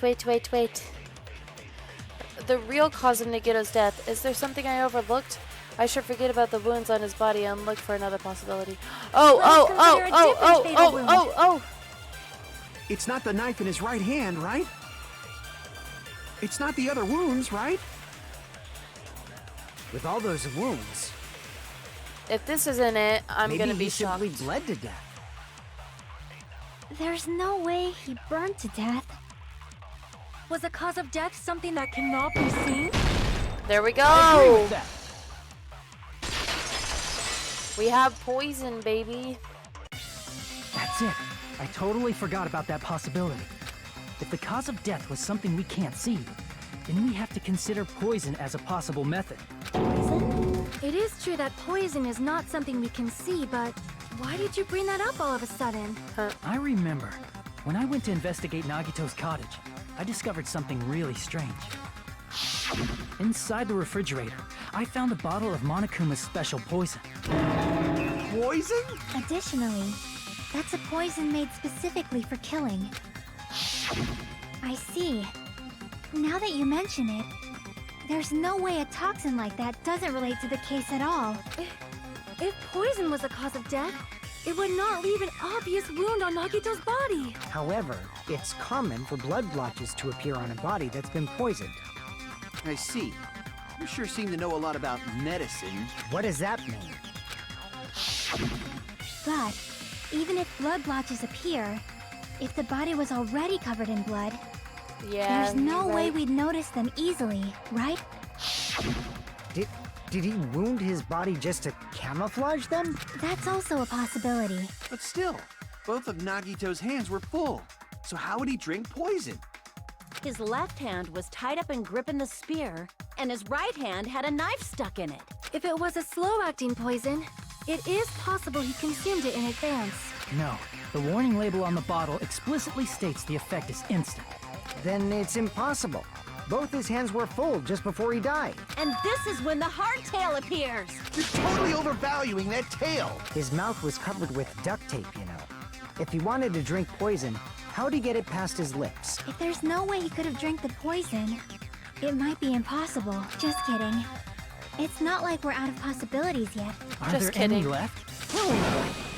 S1: The real cause of Nagito's death. Is there something I overlooked? I should forget about the wounds on his body and look for another possibility. Oh.
S6: It's not the knife in his right hand, right? It's not the other wounds, right?
S5: With all those wounds,
S1: If this isn't it, I'm
S5: maybe
S1: gonna
S5: he
S1: be shocked.
S5: simply bled to death.
S7: There's no way he burned to death.
S4: Was the cause of death something that cannot be seen?
S1: There we
S8: I agree
S1: go.
S8: with that.
S1: We have poison, baby.
S8: That's it. I totally forgot about that possibility. If the cause of death was something we can't see, then we have to consider poison as a possible method.
S4: It is true that poison is not something we can see, but why did you bring that up all of a sudden?
S8: I remember, when I went to investigate Nagito's cottage, I discovered something really strange. Inside the refrigerator, I found a bottle of Monokuma's special poison.
S6: Poison?
S7: Additionally, that's a poison made specifically for killing. I see. Now that you mention it, there's no way a toxin like that doesn't relate to the case at all.
S4: If poison was the cause of death, it would not leave an obvious wound on Nagito's body.
S5: However, it's common for blood blotches to appear on a body that's been poisoned.
S6: I see. You sure seem to know a lot about medicine.
S5: What does that mean?
S7: But even if blood blotches appear, if the body was already covered in blood,
S1: Yeah.
S7: there's no
S1: you're
S7: way
S1: right.
S7: we'd notice them easily, right?
S5: Did he wound his body just to camouflage them?
S7: That's also a possibility.
S6: But still, both of Nagito's hands were full. So how would he drink poison?
S9: His left hand was tied up and gripping the spear, and his right hand had a knife stuck in it.
S4: If it was a slow-acting poison, it is possible he consumed it in advance.
S8: No, the warning label on the bottle explicitly states the effect is instant.
S5: Then it's impossible. Both his hands were full just before he died.
S9: And this is when the hardtail appears.
S6: You're totally overvaluing that tail.
S5: His mouth was covered with duct tape, you know. If he wanted to drink poison, how'd he get it past his lips?
S7: If there's no way he could have drank the poison, it might be impossible. Just kidding. It's not like we're out of possibilities yet.
S8: Are
S1: Just
S8: there any
S1: kidding.
S8: left?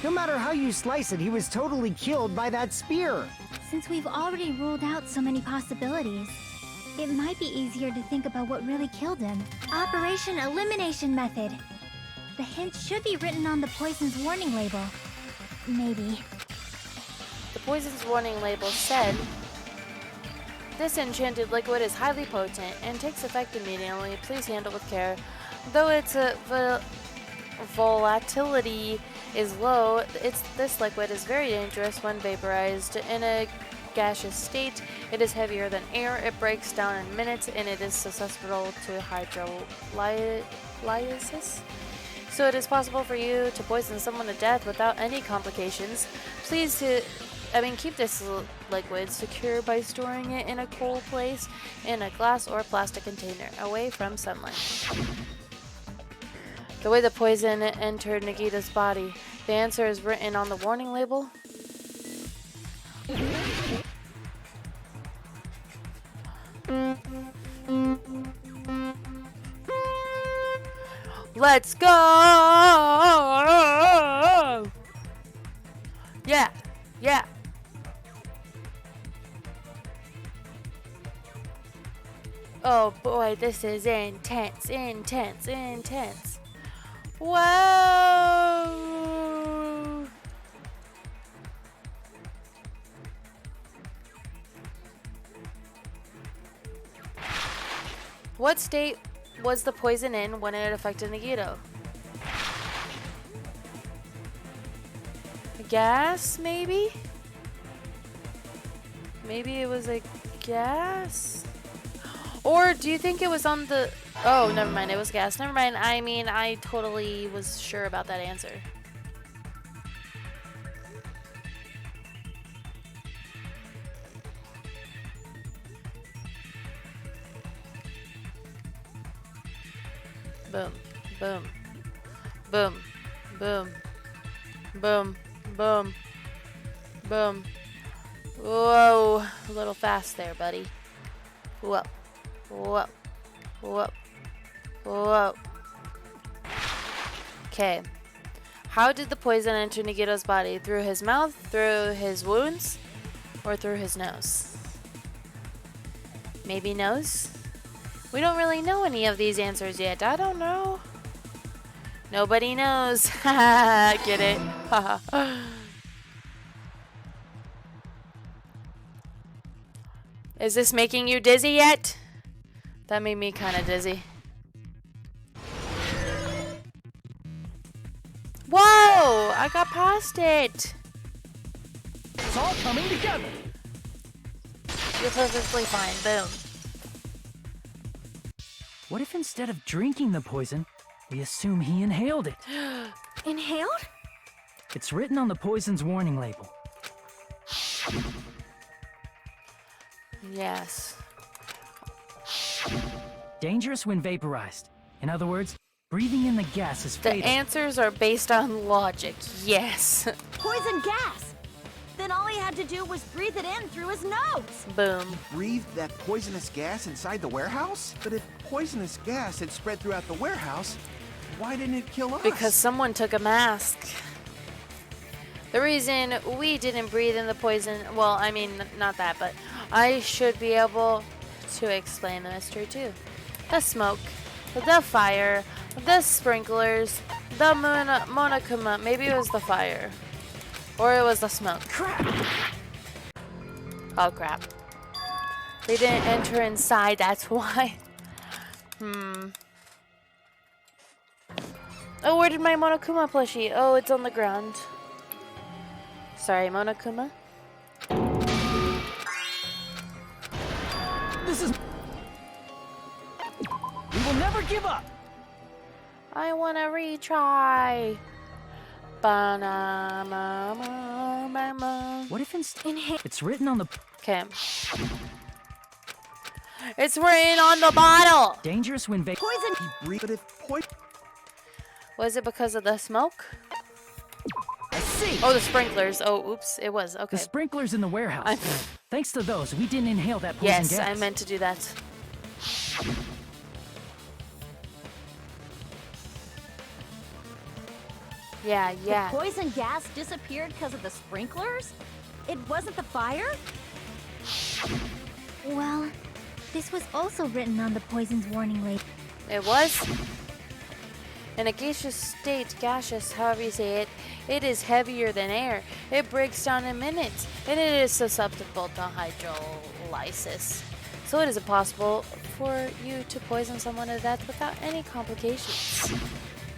S5: No matter how you slice it, he was totally killed by that spear.
S7: Since we've already ruled out so many possibilities, it might be easier to think about what really killed him. Operation Elimination Method. The hint should be written on the poison's warning label. Maybe.
S1: The poison's warning label said, "This enchanted liquid is highly potent and takes effect immediately. Please handle with care. Though its volatility is low, this liquid is very dangerous when vaporized. In a gaseous state, it is heavier than air, it breaks down in minutes, and it is susceptible to hydrolysis. So it is possible for you to poison someone to death without any complications. Please keep this liquid secure by storing it in a cool place in a glass or plastic container, away from sunlight." The way the poison entered Nagita's body. The answer is written on the warning label. Let's go! Yeah, yeah. Oh boy, this is intense, intense, intense. Whoa! What state was the poison in when it affected Nagito? Gas, maybe? Maybe it was a gas? Or do you think it was on the... Oh, never mind, it was gas. Never mind, I mean, I totally was sure about that answer. Boom, boom, Boom. Boom. Boom. Boom. Boom. Whoa. A little fast there, buddy. Whoa. Whoa. Whoa. Whoa. Okay. How did the poison enter Nagito's body? Through his mouth, through his wounds, or through his nose? Maybe nose? We don't really know any of these answers yet. I don't know. Nobody knows. Get it? Is this making you dizzy yet? That made me kind of dizzy. Whoa! I got past it.
S8: It's all coming together.
S1: You're perfectly fine. Boom.
S8: What if instead of drinking the poison, we assume he inhaled it?
S4: Inhaled?
S8: It's written on the poison's warning label.
S1: Yes.
S8: Dangerous when vaporized. In other words, breathing in the gas is
S1: The
S8: fatal.
S1: answers are based on logic. Yes.
S9: Poison gas! Then all he had to do was breathe it in through his nose.
S1: Boom.
S6: Breathed that poisonous gas inside the warehouse? But if poisonous gas had spread throughout the warehouse, why didn't it kill us?
S1: Because someone took a mask. The reason we didn't breathe in the poison, well, I mean, not that, but I should be able to explain the mystery too. The smoke, the fire, the sprinklers, the Monokuma. Maybe it was the fire. Or it was the smoke.
S8: Crap!
S1: Oh, crap. They didn't enter inside, that's why. Oh, where did my Monokuma plushie? Oh, it's on the ground. Sorry, Monokuma.
S8: This is... We will never give up!
S1: I wanna retry.
S8: What if instead... It's written on the...
S1: Okay. It's written on the bottle.
S8: Dangerous when
S9: Poison!
S6: He breathed, but if poison...
S1: Was it because of the smoke?
S8: I see!
S1: Oh, the sprinklers. Oh, oops. It was. Okay.
S8: The sprinklers in the warehouse.
S1: I'm-
S8: Thanks to those, we didn't inhale that poison
S1: Yes,
S8: gas.
S1: I meant to do that. Yeah, yeah.
S9: Poison gas disappeared because of the sprinklers? It wasn't the fire?
S7: Well, this was also written on the poison's warning label.
S1: It was. In a gaseous state, gaseous, however you say it, it is heavier than air. It breaks down in minutes, and it is susceptible to hydrolysis. So it is impossible for you to poison someone to death without any complications.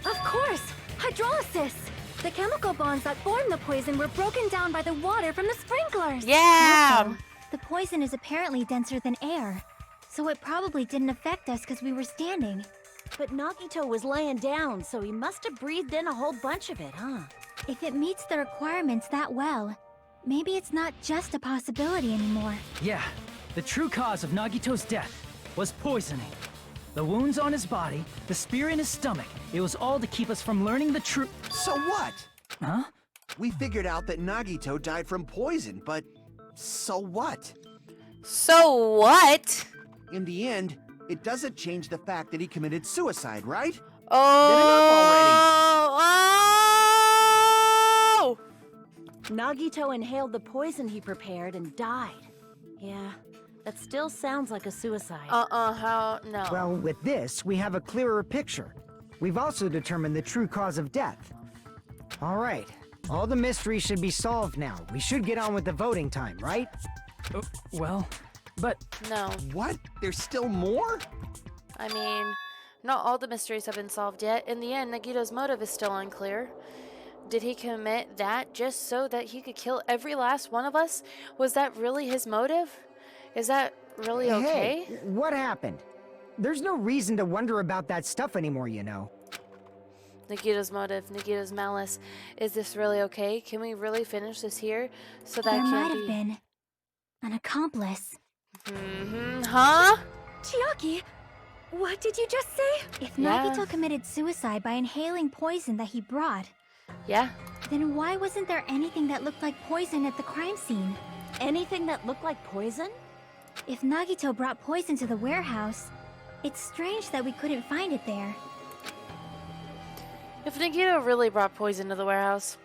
S4: Of course! Hydrolysis! The chemical bonds that form the poison were broken down by the water from the sprinklers.
S1: Yeah!
S7: Also, the poison is apparently denser than air, so it probably didn't affect us because we were standing.
S9: But Nagito was laying down, so he must have breathed in a whole bunch of it, huh?
S7: If it meets the requirements that well, maybe it's not just a possibility anymore.
S8: Yeah, the true cause of Nagito's death was poisoning. The wounds on his body, the spear in his stomach, it was all to keep us from learning the truth.
S6: So what?
S8: Huh?
S6: We figured out that Nagito died from poison, but so what?
S1: So what?
S6: In the end, it doesn't change the fact that he committed suicide, right?
S1: Oh!
S9: Nagito inhaled the poison he prepared and died. Yeah, that still sounds like a suicide.
S1: How? No.
S5: Well, with this, we have a clearer picture. We've also determined the true cause of death. All right, all the mysteries should be solved now. We should get on with the voting time, right?
S8: Well, but...
S1: No.
S6: What? There's still more?
S1: I mean, not all the mysteries have been solved yet. In the end, Nagito's motive is still unclear. Did he commit that just so that he could kill every last one of us? Was that really his motive? Is that really okay?
S5: Hey, what happened? There's no reason to wonder about that stuff anymore, you know.
S1: Nagito's motive, Nagito's malice. Is this really okay? Can we really finish this here? So that
S7: There
S1: can
S7: might
S1: be...
S7: have been an accomplice.
S1: Mm-hmm. Huh?
S4: Chiaki, What did you just say?
S7: If
S1: Yeah.
S7: Nagito committed suicide by inhaling poison that he brought,
S1: Yeah.
S7: then why wasn't there anything that looked like poison at the crime scene?
S9: Anything that looked like poison?
S7: If Nagito brought poison to the warehouse, it's strange that we couldn't find it there.
S1: If Nagito really brought poison to the warehouse,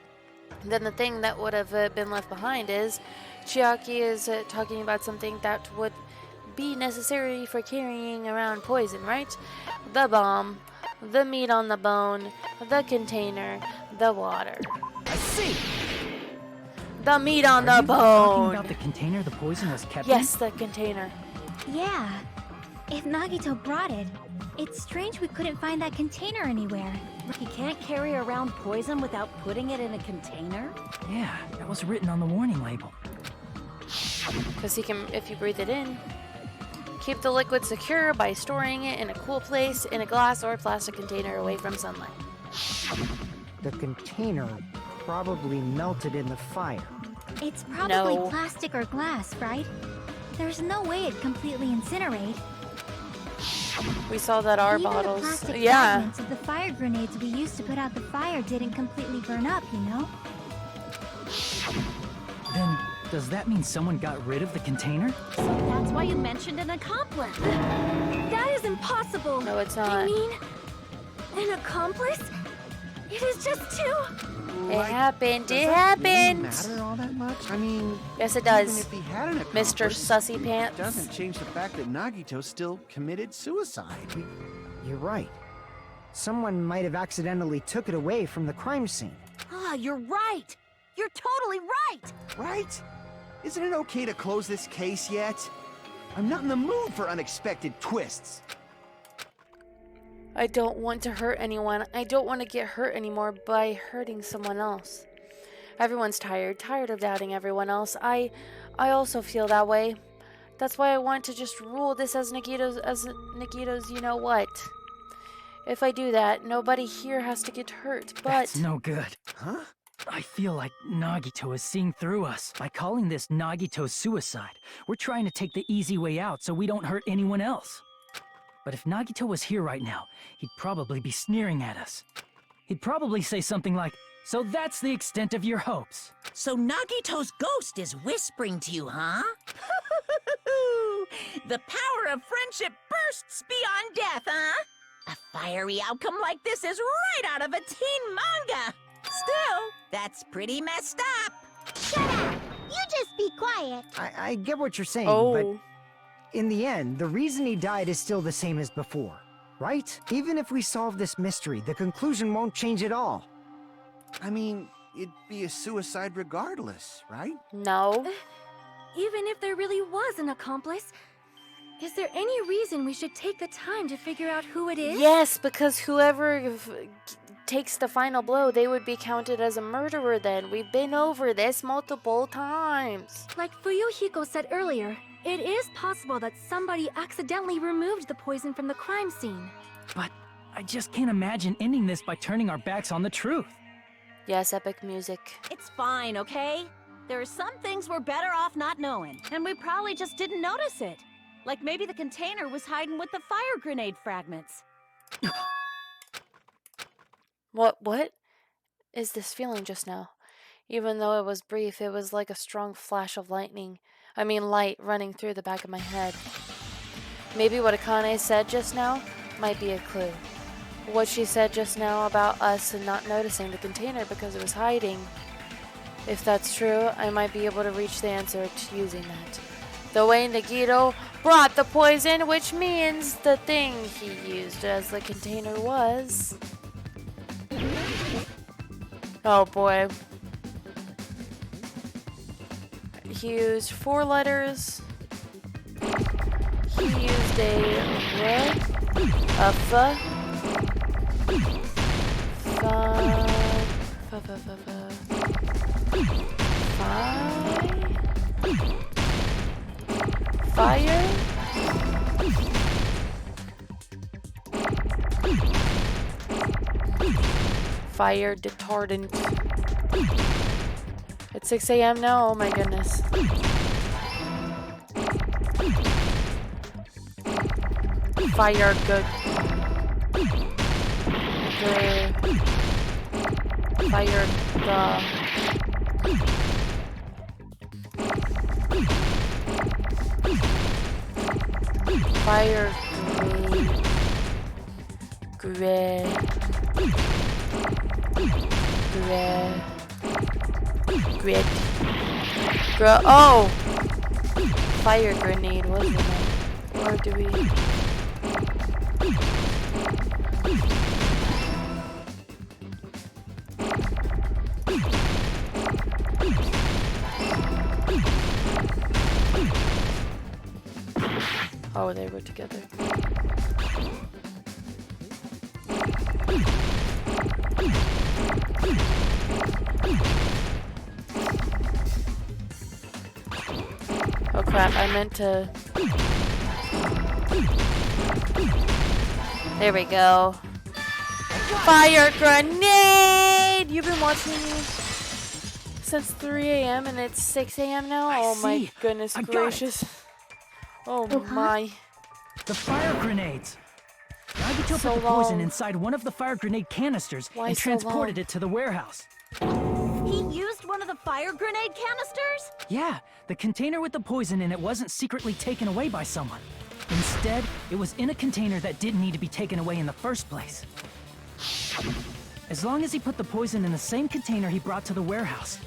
S1: then the thing that would have been left behind is Chiaki is talking about something that would be necessary for carrying around poison, right? The bomb, the meat on the bone, the container, the water.
S8: I see!
S1: The meat on
S8: Are
S1: the
S8: you talking
S1: bone!
S8: about the container the poison was kept
S1: Yes, the container.
S7: Yeah. If Nagito brought it, it's strange we couldn't find that container anywhere.
S9: He can't carry around poison without putting it in a container?
S8: in? Yeah, that was written on the warning label.
S1: Because he can, if you breathe it in, keep the liquid secure by storing it in a cool place in a glass or plastic container away from sunlight.
S5: The container probably melted in the fire.
S7: It's probably
S1: No.
S7: plastic or glass, right? There's no way it'd completely incinerate.
S1: We saw that our
S7: Even
S1: bottles.
S7: the plastic
S1: Yeah.
S7: fragments of the fire grenades we used to put out the fire didn't completely burn up, you know?
S8: Then, does that mean someone got rid of the container?
S9: So that's why you mentioned an accomplice.
S4: That is impossible.
S1: No, it's
S4: I
S1: not.
S4: mean, an accomplice? It is just two.
S1: It happened.
S6: Does
S1: It
S6: that really
S1: happened.
S6: matter all that much? I mean,
S1: Yes, it
S6: even
S1: does.
S6: if he had an
S1: Mr.
S6: accomplice,
S1: Sussy
S6: it
S1: Pants.
S6: doesn't change the fact that Nagito still committed suicide.
S5: You're right. Someone might have accidentally took it away from the crime scene.
S9: Ah, you're right. You're totally right.
S6: Right? Isn't it okay to close this case yet? I'm not in the mood for unexpected twists.
S1: I don't want to hurt anyone. I don't want to get hurt anymore by hurting someone else. Everyone's tired of doubting everyone else. I also feel that way. That's why I want to just rule this as Nikito's you know what. If I do that, nobody here has to get hurt, but
S8: That's no good.
S6: Huh?
S8: I feel like Nagito is seeing through us. By calling this Nagito's suicide, we're trying to take the easy way out so we don't hurt anyone else. But if Nagito was here right now, he'd probably be sneering at us. He'd probably say something like, "So that's the extent of your hopes."
S2: So Nagito's ghost is whispering to you, huh? The power of friendship bursts beyond death, huh? A fiery outcome like this is right out of a teen manga. Still, that's pretty messed up.
S10: Shut up! You just be quiet.
S5: I get what you're saying,
S1: oh,
S5: but in the end, the reason he died is still the same as before, right? Even if we solve this mystery, the conclusion won't change at all.
S6: I mean, it'd be a suicide regardless, right?
S1: no.
S4: Even if there really was an accomplice, is there any reason we should take the time to figure out who it is?
S1: Yes, because whoever takes the final blow, they would be counted as a murderer then. We've been over this multiple times.
S4: Like Fuyuhiko said earlier, it is possible that somebody accidentally removed the poison from the crime scene.
S8: But I just can't imagine ending this by turning our backs on the truth.
S1: Yes, epic music.
S9: It's fine, okay? There are some things we're better off not knowing, and we probably just didn't notice it. Like maybe the container was hiding with the fire grenade fragments.
S1: What is this feeling just now? Even though it was brief, it was like a strong flash of light running through the back of my head. Maybe what Akane said just now might be a clue. What she said just now about us and not noticing the container because it was hiding. If that's true, I might be able to reach the answer to using that. The way Nagito brought the poison, which means the thing he used as the container was... Oh boy. He used 4 letters. He used a F, fire. Fire retardant. It's 6 a.m. now. Oh my goodness. Fire good. Fire the. Fire grenade. Oh! Fire grenade, wasn't it? Or do we... Oh, they were together. Oh crap, I meant to... There we go. Fire grenade! You've been watching me since 3 a.m. and it's 6 a.m. now? Oh my goodness gracious. Oh my.
S8: The fire grenades! Nagito
S1: So
S8: put the poison
S1: long.
S8: inside one of the fire grenade canisters
S1: Why
S8: and
S1: so
S8: transported
S1: long?
S8: it to the warehouse.
S9: He used one of the fire grenade canisters?
S8: Yeah, the container with the poison in it wasn't secretly taken away by someone. Instead, it was in a container that didn't need to be taken away in the first place. As long as he put the poison in the same container he brought to the warehouse.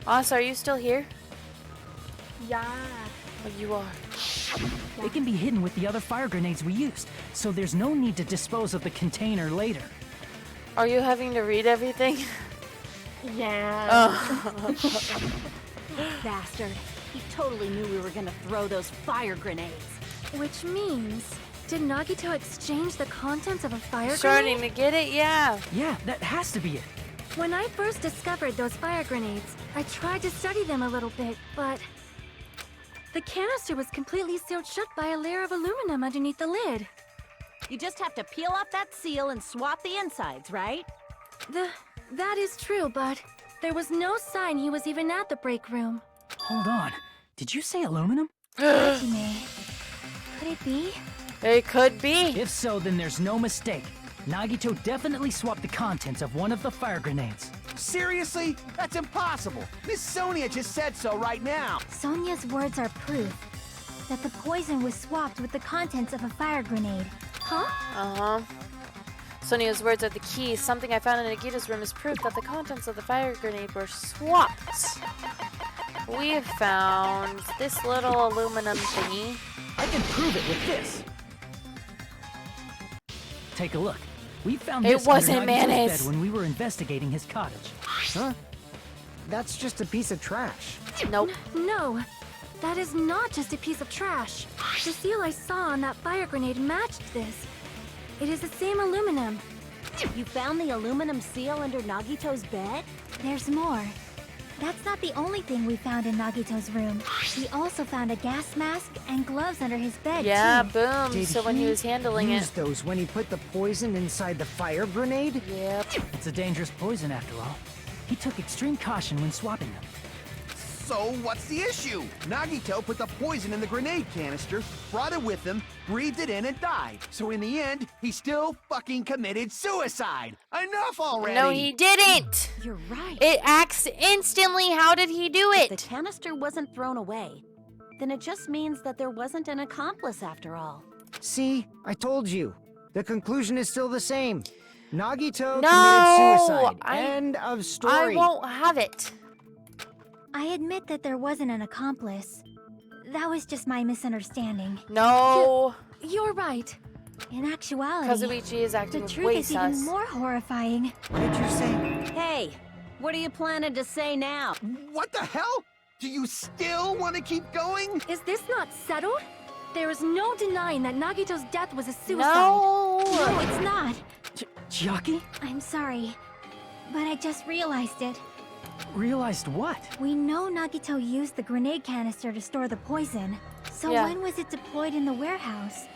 S1: Asa, are you still here?
S3: Yeah.
S1: Oh, you are.
S8: It can be hidden with the other fire grenades we used, so there's no need to dispose of the container later.
S1: Are you having to read everything?
S3: Yeah.
S1: Oh.
S9: Bastard. He totally knew we were gonna throw those fire grenades.
S4: Which means, did Nagito exchange the contents of a fire
S1: Starting
S4: grenade?
S1: to get it? Yeah.
S8: Yeah, that has to be it.
S4: When I first discovered those fire grenades, I tried to study them a little bit, but the canister was completely sealed shut by a layer of aluminum underneath the lid.
S9: You just have to peel off that seal and swap the insides, right?
S4: That is true, but there was no sign he was even at the break room.
S8: Hold on. Did you say aluminum?
S7: Hajime, could it be?
S1: It could be.
S8: If so, then there's no mistake. Nagito definitely swapped the contents of one of the fire grenades.
S6: Seriously? That's impossible. Miss Sonia just said so right now.
S7: Sonia's words are proof that the poison was swapped with the contents of a fire grenade.
S4: Huh?
S1: Uh-huh. Sonia's words are the key. Something I found in Nagito's room is proof that the contents of the fire grenade were swapped. We have found this little aluminum thingy.
S8: I can prove it with this. Take a look. We found
S1: It
S8: this
S1: wasn't
S8: under Nagito's
S1: mayonnaise.
S8: bed when we were investigating his cottage.
S5: Huh? That's just a piece of trash.
S1: Nope.
S4: No, that is not just a piece of trash. The seal I saw on that fire grenade matched this. It is the same aluminum.
S9: You found the aluminum seal under Nagito's bed?
S7: There's more. That's not the only thing we found in Nagito's room. We also found a gas mask and gloves under his bed,
S1: Yeah,
S7: too.
S1: boom.
S5: Did
S1: So when he was handling
S5: use
S1: it.
S5: those when he put the poison inside the fire grenade?
S1: Yep.
S8: It's a dangerous poison after all. He took extreme caution when swapping them.
S6: So what's the issue? Nagito put the poison in the grenade canister, brought it with him, breathed it in, and died. So in the end, he still fucking committed suicide. Enough already!
S1: No, he didn't.
S9: You're right.
S1: It acts instantly. How did he do
S9: If the
S1: it?
S9: canister wasn't thrown away, then it just means that there wasn't an accomplice after all.
S5: See, I told you. The conclusion is still the same. Nagito
S1: No,
S5: committed suicide.
S1: I-
S5: End of
S1: I
S5: story.
S1: won't have it.
S7: I admit that there wasn't an accomplice. That was just my misunderstanding.
S1: No.
S4: You're right.
S7: In actuality,
S1: Kazuichi is
S7: the
S1: acting
S7: truth
S1: way
S7: is
S1: sus.
S7: even more horrifying.
S5: What did you say?
S9: Hey, what are you planning to say now?
S6: What the hell? Do you still want to keep going?
S4: Is this not settled? There is no denying that Nagito's death was a suicide.
S1: No.
S7: No, it's not.
S8: Chiaki?
S7: I'm sorry, but I just realized it.
S8: Realized what?
S7: We know Nagito used the grenade canister to store the poison. So
S1: Yeah.
S7: when was it deployed in the warehouse?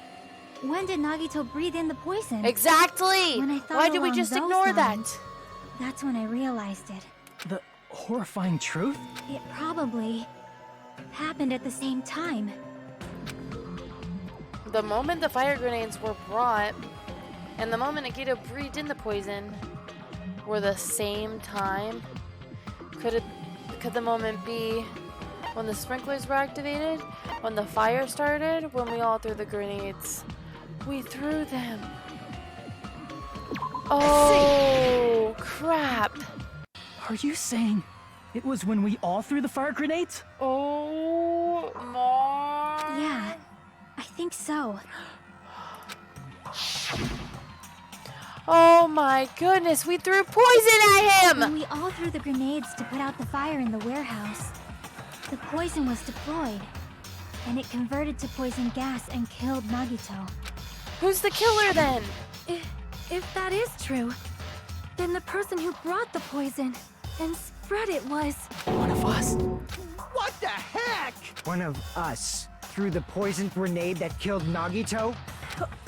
S7: When did Nagito breathe in the poison?
S1: Exactly.
S7: When I thought
S1: Why did we
S7: along
S1: just
S7: those
S1: ignore
S7: lines.
S1: that?
S7: That's when I realized it.
S8: The horrifying truth?
S7: It probably happened at the same time.
S1: the moment the fire grenades were brought and the moment Nagito breathed in the poison were the same time? Could the moment be when the sprinklers were activated? When the fire started? When we all threw the grenades? We threw them. Oh, crap.
S8: Are you saying it was when we all threw the fire grenades?
S1: Oh, Mom.
S7: Yeah, I think so.
S1: Oh my goodness, we threw poison at him!
S7: When we all threw the grenades to put out the fire in the warehouse, the poison was deployed, and it converted to poison gas and killed Nagito.
S1: Who's the killer then?
S4: If that is true, then the person who brought the poison and spread it was...
S8: One of us?
S6: What the heck?
S5: One of us threw the poison grenade that killed Nagito?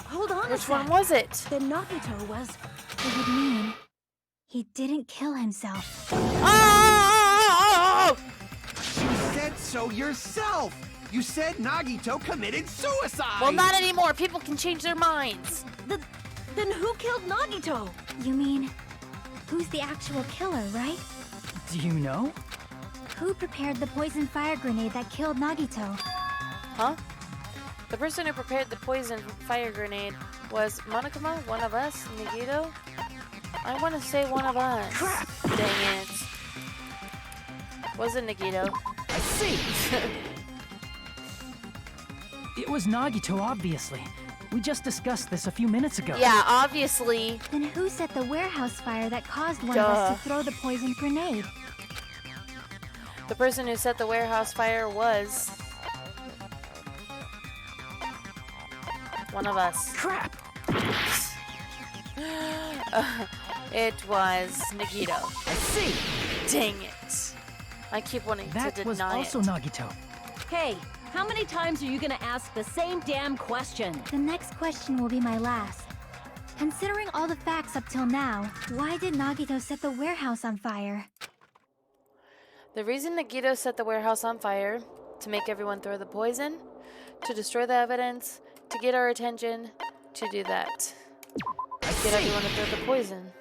S9: Hold on a
S1: Which
S9: sec.
S1: one was it?
S9: Then Nagito was...
S7: It would mean he didn't kill himself.
S1: Oh!
S6: You said so yourself. You said Nagito committed suicide.
S1: Well, not anymore. People can change their minds.
S9: Then who killed Nagito?
S7: You mean, who's the actual killer, right?
S8: Do you know?
S7: Who prepared the poison fire grenade that killed Nagito?
S1: Huh? The person who prepared the poison fire grenade was Monokuma, one of us, Nagito? I want to say one of us.
S8: Crap!
S1: Dang it. Wasn't Nagito.
S8: I see! It was Nagito, obviously. We just discussed this a few minutes ago.
S1: Yeah, obviously.
S7: Then who set the warehouse fire that caused one of us to throw the poison grenade?
S1: The person who set the warehouse fire was... one of us.
S8: Crap!
S1: It was Nagito.
S8: I see!
S1: Dang it. I keep wanting
S8: That
S1: to
S8: was
S1: deny
S8: also
S1: it.
S8: Nagito.
S9: Hey, how many times are you gonna ask the same damn question?
S7: The next question will be my last. Considering all the facts up till now, why did Nagito set the warehouse on fire?
S1: The reason Nagito set the warehouse on fire, to make everyone throw the poison, to destroy the evidence, to get our attention, to do that. Get everyone to throw the poison.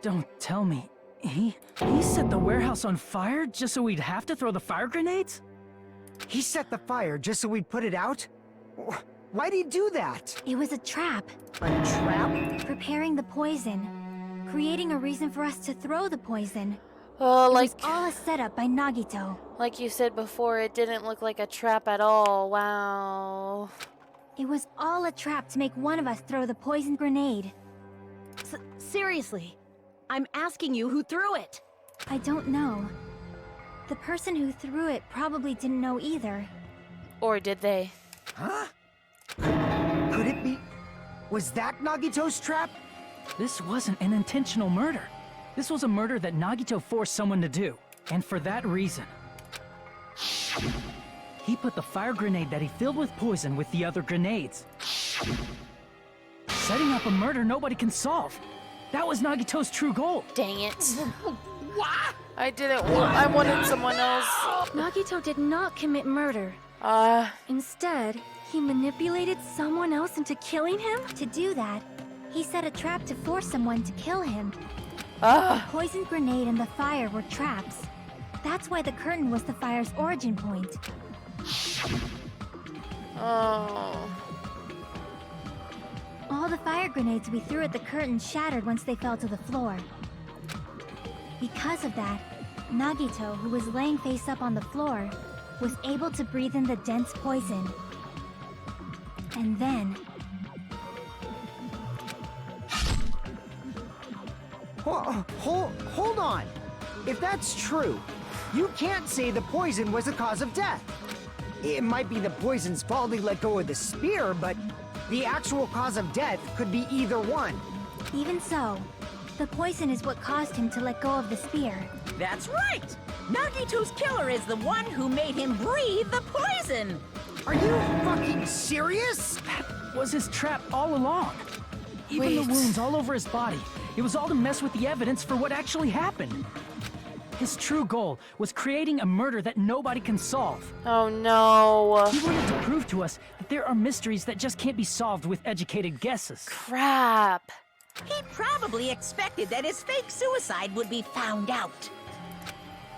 S8: Don't tell me. He set the warehouse on fire just so we'd have to throw the fire grenades?
S5: He set the fire just so we'd put it out? Why'd he do that?
S7: It was a trap.
S5: A trap?
S7: Preparing the poison. Creating a reason for us to throw the poison.
S1: Oh,
S7: It
S1: like
S7: was all a setup by Nagito.
S1: like you said before, it didn't look like a trap at all. Wow.
S7: It was all a trap to make one of us throw the poison grenade.
S9: Seriously, I'm asking you who threw it.
S7: I don't know. The person who threw it probably didn't know either.
S1: Or did they?
S6: Huh?
S5: Could it be? Was that Nagito's trap?
S8: This wasn't an intentional murder. This was a murder that Nagito forced someone to do. And for that reason, he put the fire grenade that he filled with poison with the other grenades. Setting up a murder nobody can solve. That was Nagito's true goal.
S1: Dang it.
S6: What?
S1: I didn't want. I wanted someone else.
S4: Nagito did not commit murder. Instead, he manipulated someone else into killing him?
S7: To do that, he set a trap to force someone to kill him.
S1: Ah.
S7: The poison grenade and the fire were traps. That's why the curtain was the fire's origin point.
S1: Oh.
S7: All the fire grenades we threw at the curtain shattered once they fell to the floor. Because of that, Nagito, who was laying face up on the floor, was able to breathe in the dense poison. And then...
S5: Hold on! If that's true, you can't say the poison was the cause of death. It might be the poison's fault he let go of the spear, but the actual cause of death could be either one.
S7: Even so, the poison is what caused him to let go of the spear.
S2: That's right! Nagito's killer is the one who made him breathe the poison!
S5: Are you fucking serious?
S8: That was his trap all along. Even the
S1: Wait.
S8: wounds all over his body. It was all to mess with the evidence for what actually happened. His true goal was creating a murder that nobody can solve.
S1: Oh no.
S8: He wanted to prove to us that there are mysteries that just can't be solved with educated guesses.
S1: Crap.
S2: He probably expected that his fake suicide would be found out.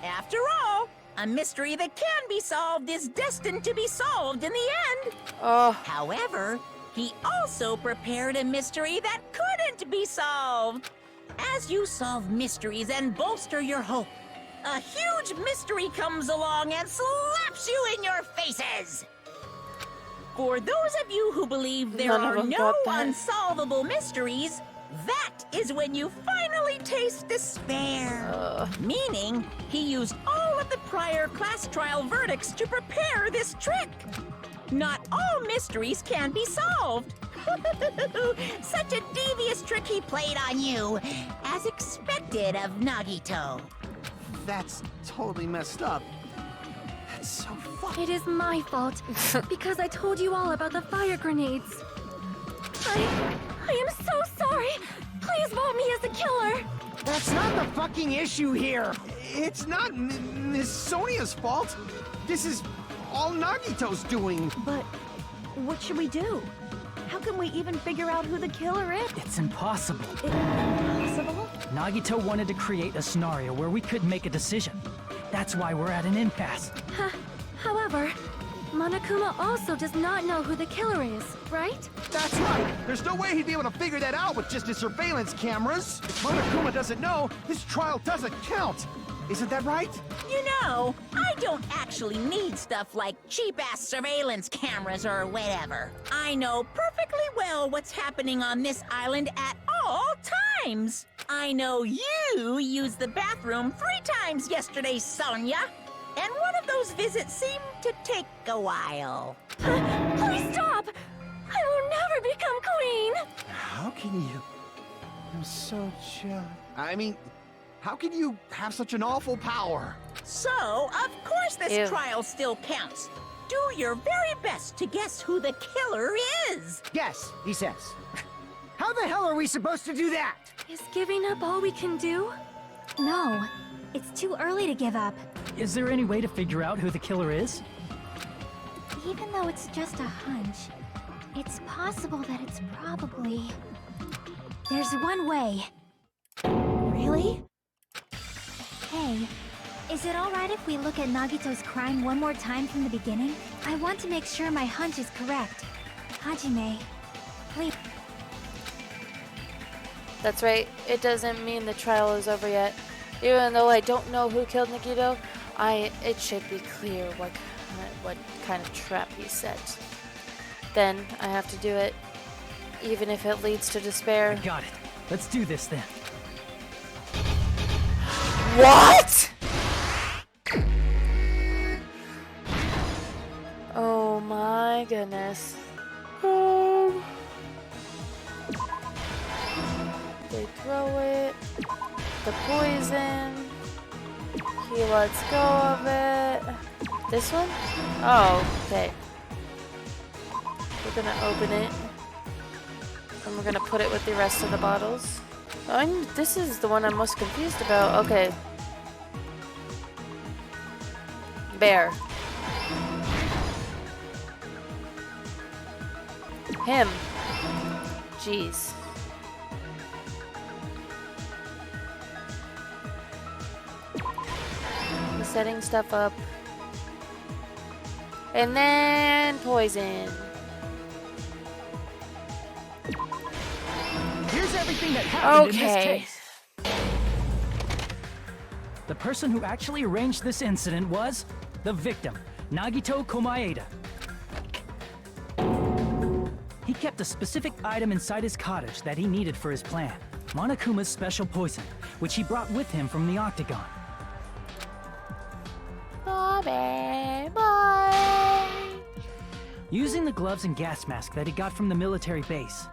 S2: After all, a mystery that can be solved is destined to be solved in the end.
S1: Oh.
S2: However, he also prepared a mystery that couldn't be solved. As you solve mysteries and bolster your hope, a huge mystery comes along and slaps you in your faces. For those of you who believe there
S1: None of
S2: are
S1: them
S2: no
S1: got that.
S2: unsolvable mysteries, that is when you finally taste despair. Meaning, he used all of the prior class trial verdicts to prepare this trick. Not all mysteries can be solved. Such a devious trick he played on you, as expected of Nagito.
S6: That's totally messed up. That's so fucking...
S4: It is my fault, because I told you all about the fire grenades. I am so sorry. Please vote me as the killer.
S5: That's not the fucking issue here.
S6: It's not Miss Sonia's fault. This is all Nagito's doing.
S9: But what should we do? How can we even figure out who the killer is?
S8: It's impossible.
S9: Impossible?
S8: Nagito wanted to create a scenario where we could make a decision. That's why we're at an impasse.
S4: However, Monokuma also does not know who the killer is, right?
S6: That's right. There's no way he'd be able to figure that out with just his surveillance cameras. If Monokuma doesn't know, his trial doesn't count. Isn't that right?
S2: You know, I don't actually need stuff like cheap-ass surveillance cameras or whatever. I know perfectly well what's happening on this island at all times. I know you used the bathroom 3 times yesterday, Sonia. And one of those visits seemed to take a while.
S4: Please stop! I will never become queen!
S6: How can you? I'm so jealous. I mean, how can you have such an awful power?
S2: So, of course this
S1: Ew.
S2: trial still counts. Do your very best to guess who the killer is.
S5: Yes, he says. How the hell are we supposed to do that?
S4: Is giving up all we can do?
S7: No, it's too early to give up.
S8: Is there any way to figure out who the killer is?
S7: Even though it's just a hunch, it's possible that it's probably... There's one way.
S9: Really?
S7: Hey, is it alright if we look at Nagito's crime one more time from the beginning? I want to make sure my hunch is correct. Hajime, please.
S1: That's right. It doesn't mean the trial is over yet. Even though I don't know who killed Nagito, it should be clear what kind of trap he set. Then I have to do it, even if it leads to despair.
S8: I got it. Let's do this then.
S1: What? Oh my goodness. They throw it. The poison. He lets go of it. This one? Oh, okay. We're gonna open it. And we're gonna put it with the rest of the bottles. This is the one I'm most confused about. Okay. Bear. Him. Jeez. He's setting stuff up. And then poison.
S8: Here's everything that happened in this
S1: Okay.
S8: case. The person who actually arranged this incident was the victim, Nagito Komaeda. He kept a specific item inside his cottage that he needed for his plan, Monokuma's special poison, which he brought with him from the Octagon.
S1: Bye, bye.
S8: Using the gloves and gas mask that he got from the military base,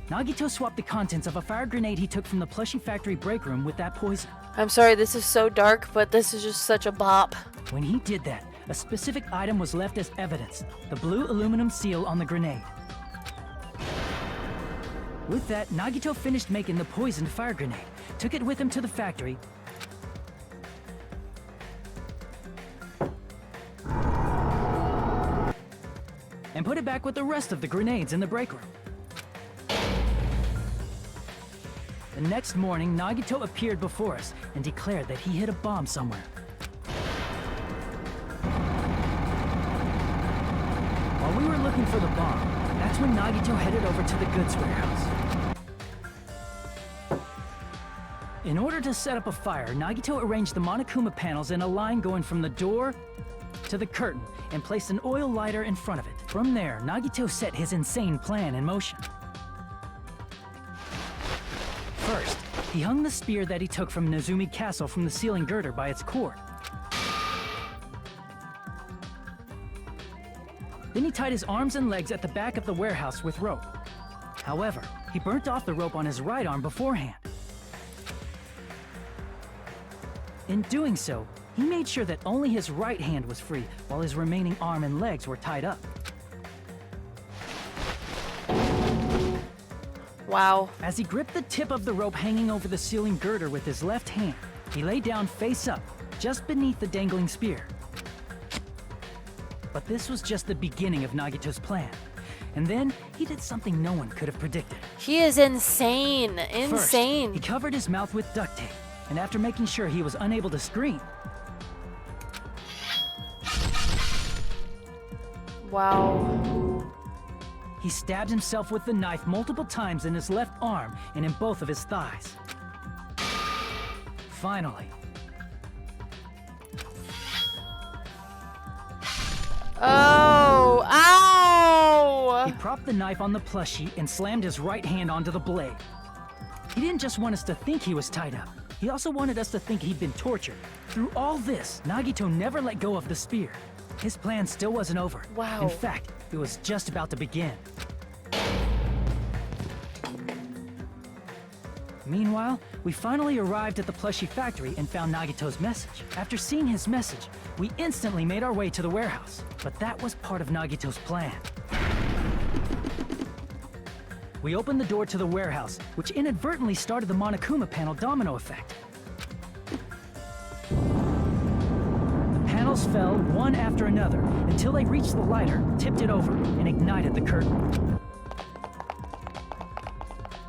S8: Nagito swapped the contents of a fire grenade he took from the plushie factory break room with that poison.
S1: I'm sorry, this is so dark, but this is just such a bop.
S8: When he did that, a specific item was left as evidence, the blue aluminum seal on the grenade. With that, Nagito finished making the poisoned fire grenade, took it with him to the factory, and put it back with the rest of the grenades in the break room. The next morning, Nagito appeared before us and declared that he hid a bomb somewhere. While we were looking for the bomb, that's when Nagito headed over to the goods warehouse. In order to set up a fire, Nagito arranged the Monokuma panels in a line going from the door to the curtain and placed an oil lighter in front of it. From there, Nagito set his insane plan in motion. First, he hung the spear that he took from Nezumi Castle from the ceiling girder by its cord. Then he tied his arms and legs at the back of the warehouse with rope. However, he burnt off the rope on his right arm beforehand. In doing so, he made sure that only his right hand was free, while his remaining arm and legs were tied up.
S1: Wow.
S8: As he gripped the tip of the rope hanging over the ceiling girder with his left hand, he lay down face up, just beneath the dangling spear. But this was just the beginning of Nagito's plan. And then, he did something no one could have predicted.
S1: He is insane. Insane.
S8: First, he covered his mouth with duct tape, and after making sure he was unable to scream,
S1: wow.
S8: he stabbed himself with the knife multiple times in his left arm and in both of his thighs. Finally,
S1: Oh! Ow!
S8: he propped the knife on the plushie and slammed his right hand onto the blade. He didn't just want us to think he was tied up. He also wanted us to think he'd been tortured. Through all this, Nagito never let go of the spear. His plan still wasn't over.
S1: Wow.
S8: In fact, it was just about to begin. Meanwhile, we finally arrived at the plushie factory and found Nagito's message. After seeing his message, we instantly made our way to the warehouse. But that was part of Nagito's plan. We opened the door to the warehouse, which inadvertently started the Monokuma panel domino effect. The panels fell one after another until they reached the lighter, tipped it over, and ignited the curtain.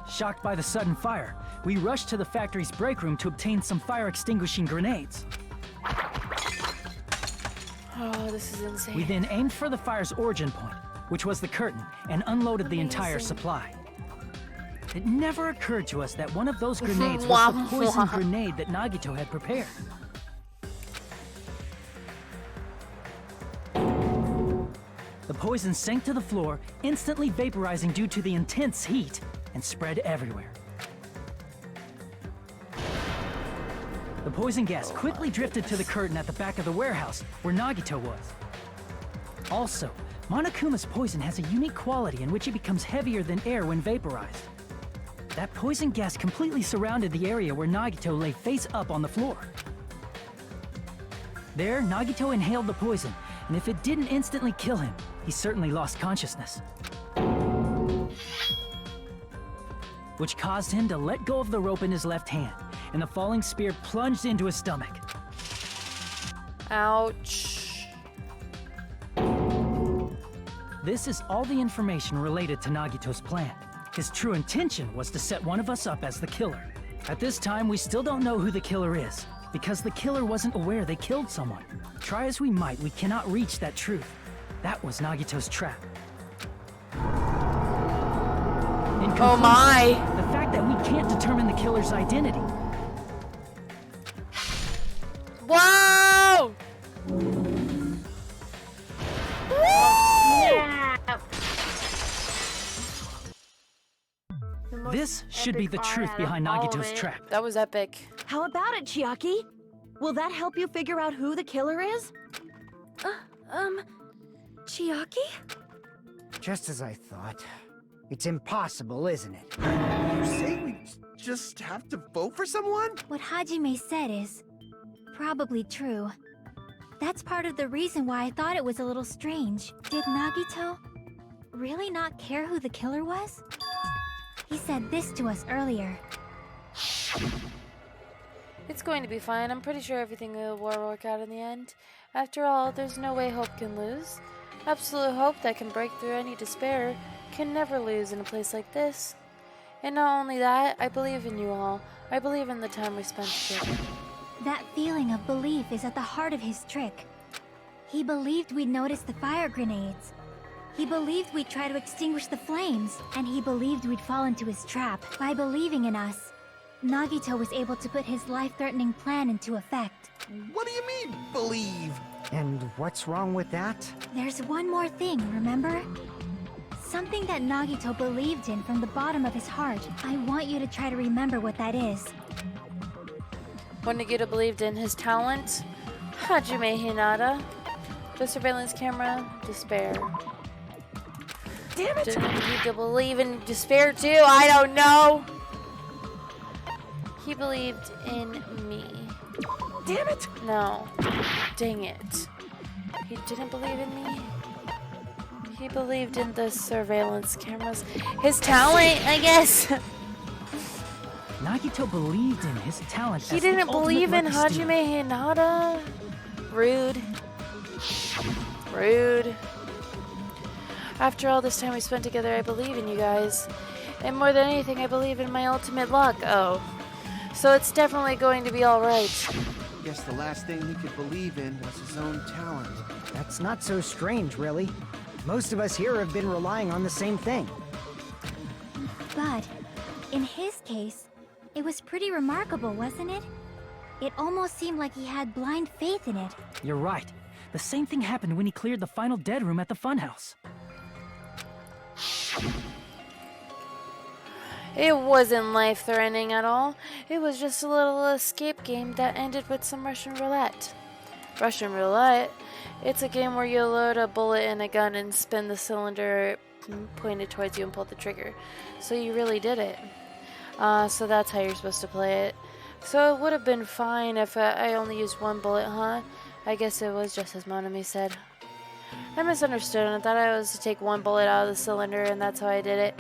S8: Shocked by the sudden fire, we rushed to the factory's break room to obtain some fire-extinguishing grenades.
S1: Oh, this is insane.
S8: We then aimed for the fire's origin point, which was the curtain, and unloaded the entire
S1: Amazing.
S8: supply. It never occurred to us that one of those grenades was the poison grenade that Nagito had prepared. The poison sank to the floor, instantly vaporizing due to the intense heat, and spread everywhere. The poison gas quickly drifted to the curtain at the back of the warehouse, where Nagito was. Also, Monokuma's poison has a unique quality in which it becomes heavier than air when vaporized. That poison gas completely surrounded the area where Nagito lay face up on the floor. There, Nagito inhaled the poison, and if it didn't instantly kill him, he certainly lost consciousness. Which caused him to let go of the rope in his left hand, and the falling spear plunged into his stomach.
S1: Ouch.
S8: This is all the information related to Nagito's plan. His true intention was to set one of us up as the killer. At this time, we still don't know who the killer is, because the killer wasn't aware they killed someone. Try as we might, we cannot reach that truth. That was Nagito's trap. In
S1: Oh
S8: conclusion,
S1: my.
S8: the fact that we can't determine the killer's identity.
S1: Wow!
S3: Yeah. The most
S8: This should be
S3: epic
S8: the
S3: art
S8: truth
S3: out of
S8: behind
S3: all of
S8: Nagito's
S3: it.
S8: trap.
S1: That was epic.
S9: How about it, Chiaki? Will that help you figure out who the killer is?
S4: Chiaki?
S5: Just as I thought. It's impossible, isn't it?
S6: You say we just have to vote for someone?
S7: What Hajime said is probably true. That's part of the reason why I thought it was a little strange. Did Nagito really not care who the killer was? He said this to us earlier.
S1: It's going to be fine. I'm pretty sure everything will work out in the end. After all, there's no way hope can lose. Absolute hope that can break through any despair can never lose in a place like this. And not only that, I believe in you all. I believe in the time we spent together.
S7: That feeling of belief is at the heart of his trick. He believed we'd notice the fire grenades. He believed we'd try to extinguish the flames, and he believed we'd fall into his trap. By believing in us, Nagito was able to put his life-threatening plan into effect.
S6: What do you mean, believe?
S5: And what's wrong with that?
S7: There's one more thing, remember? Something that Nagito believed in from the bottom of his heart. I want you to try to remember what that is.
S1: When Nagito believed in his talent, Hajime Hinata. The surveillance camera, despair.
S8: Damn it!
S1: Did Nagito believe in despair too? I don't know. He believed in me.
S8: Damn it!
S1: No. Dang it. He didn't believe in me. He believed in the surveillance cameras. His talent, I guess.
S8: Nagito believed in his talent.
S1: He
S8: as the
S1: didn't believe in
S8: ultimate lucky student.
S1: Hajime Hinata. Rude. Rude. After all this time we spent together, I believe in you guys. And more than anything, I believe in my ultimate luck. Oh. So it's definitely going to be alright.
S6: Guess the last thing he could believe in was his own talent.
S5: That's not so strange, really. Most of us here have been relying on the same thing.
S7: But, in his case, it was pretty remarkable, wasn't it? It almost seemed like he had blind faith in it.
S8: You're right. The same thing happened when he cleared the final dead room at the funhouse.
S1: It wasn't life-threatening at all. It was just a little escape game that ended with some Russian roulette. Russian roulette? It's a game where you load a bullet in a gun and spin the cylinder pointed towards you and pull the trigger. So you really did it. So that's how you're supposed to play it. So it would have been fine if I only used one bullet, huh? I guess it was just as Monami said. I misunderstood and I thought I was to take one bullet out of the cylinder and that's how I did it.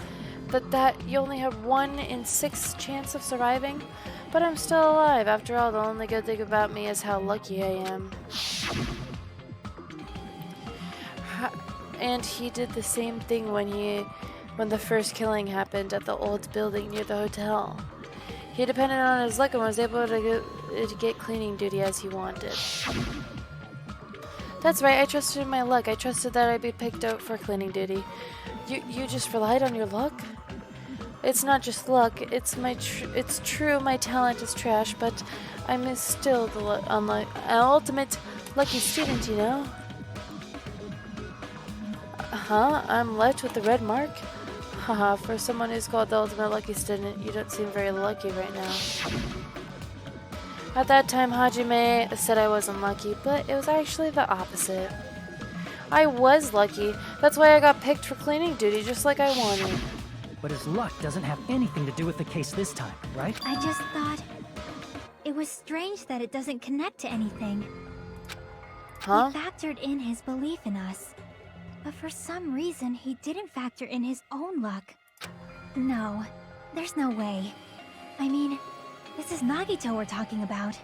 S1: But that you only have 1 in 6 chance of surviving. But I'm still alive. After all, the only good thing about me is how lucky I am. And he did the same thing when the first killing happened at the old building near the hotel. He depended on his luck and was able to get cleaning duty as he wanted. That's right, I trusted in my luck. I trusted that I'd be picked out for cleaning duty. You just relied on your luck? It's not just luck. It's true my talent is trash, but I'm still the ultimate lucky student, you know? Huh? I'm left with the red mark? Haha, for someone who's called the ultimate lucky student, you don't seem very lucky right now. At that time, Hajime said I wasn't lucky, but it was actually the opposite. I was lucky. That's why I got picked for cleaning duty, just like I wanted.
S8: But his luck doesn't have anything to do with the case this time, right?
S7: I just thought... it was strange that it doesn't connect to anything.
S1: Huh?
S7: He factored in his belief in us. But for some reason, he didn't factor in his own luck. No, there's no way. I mean, this is Nagito we're talking about.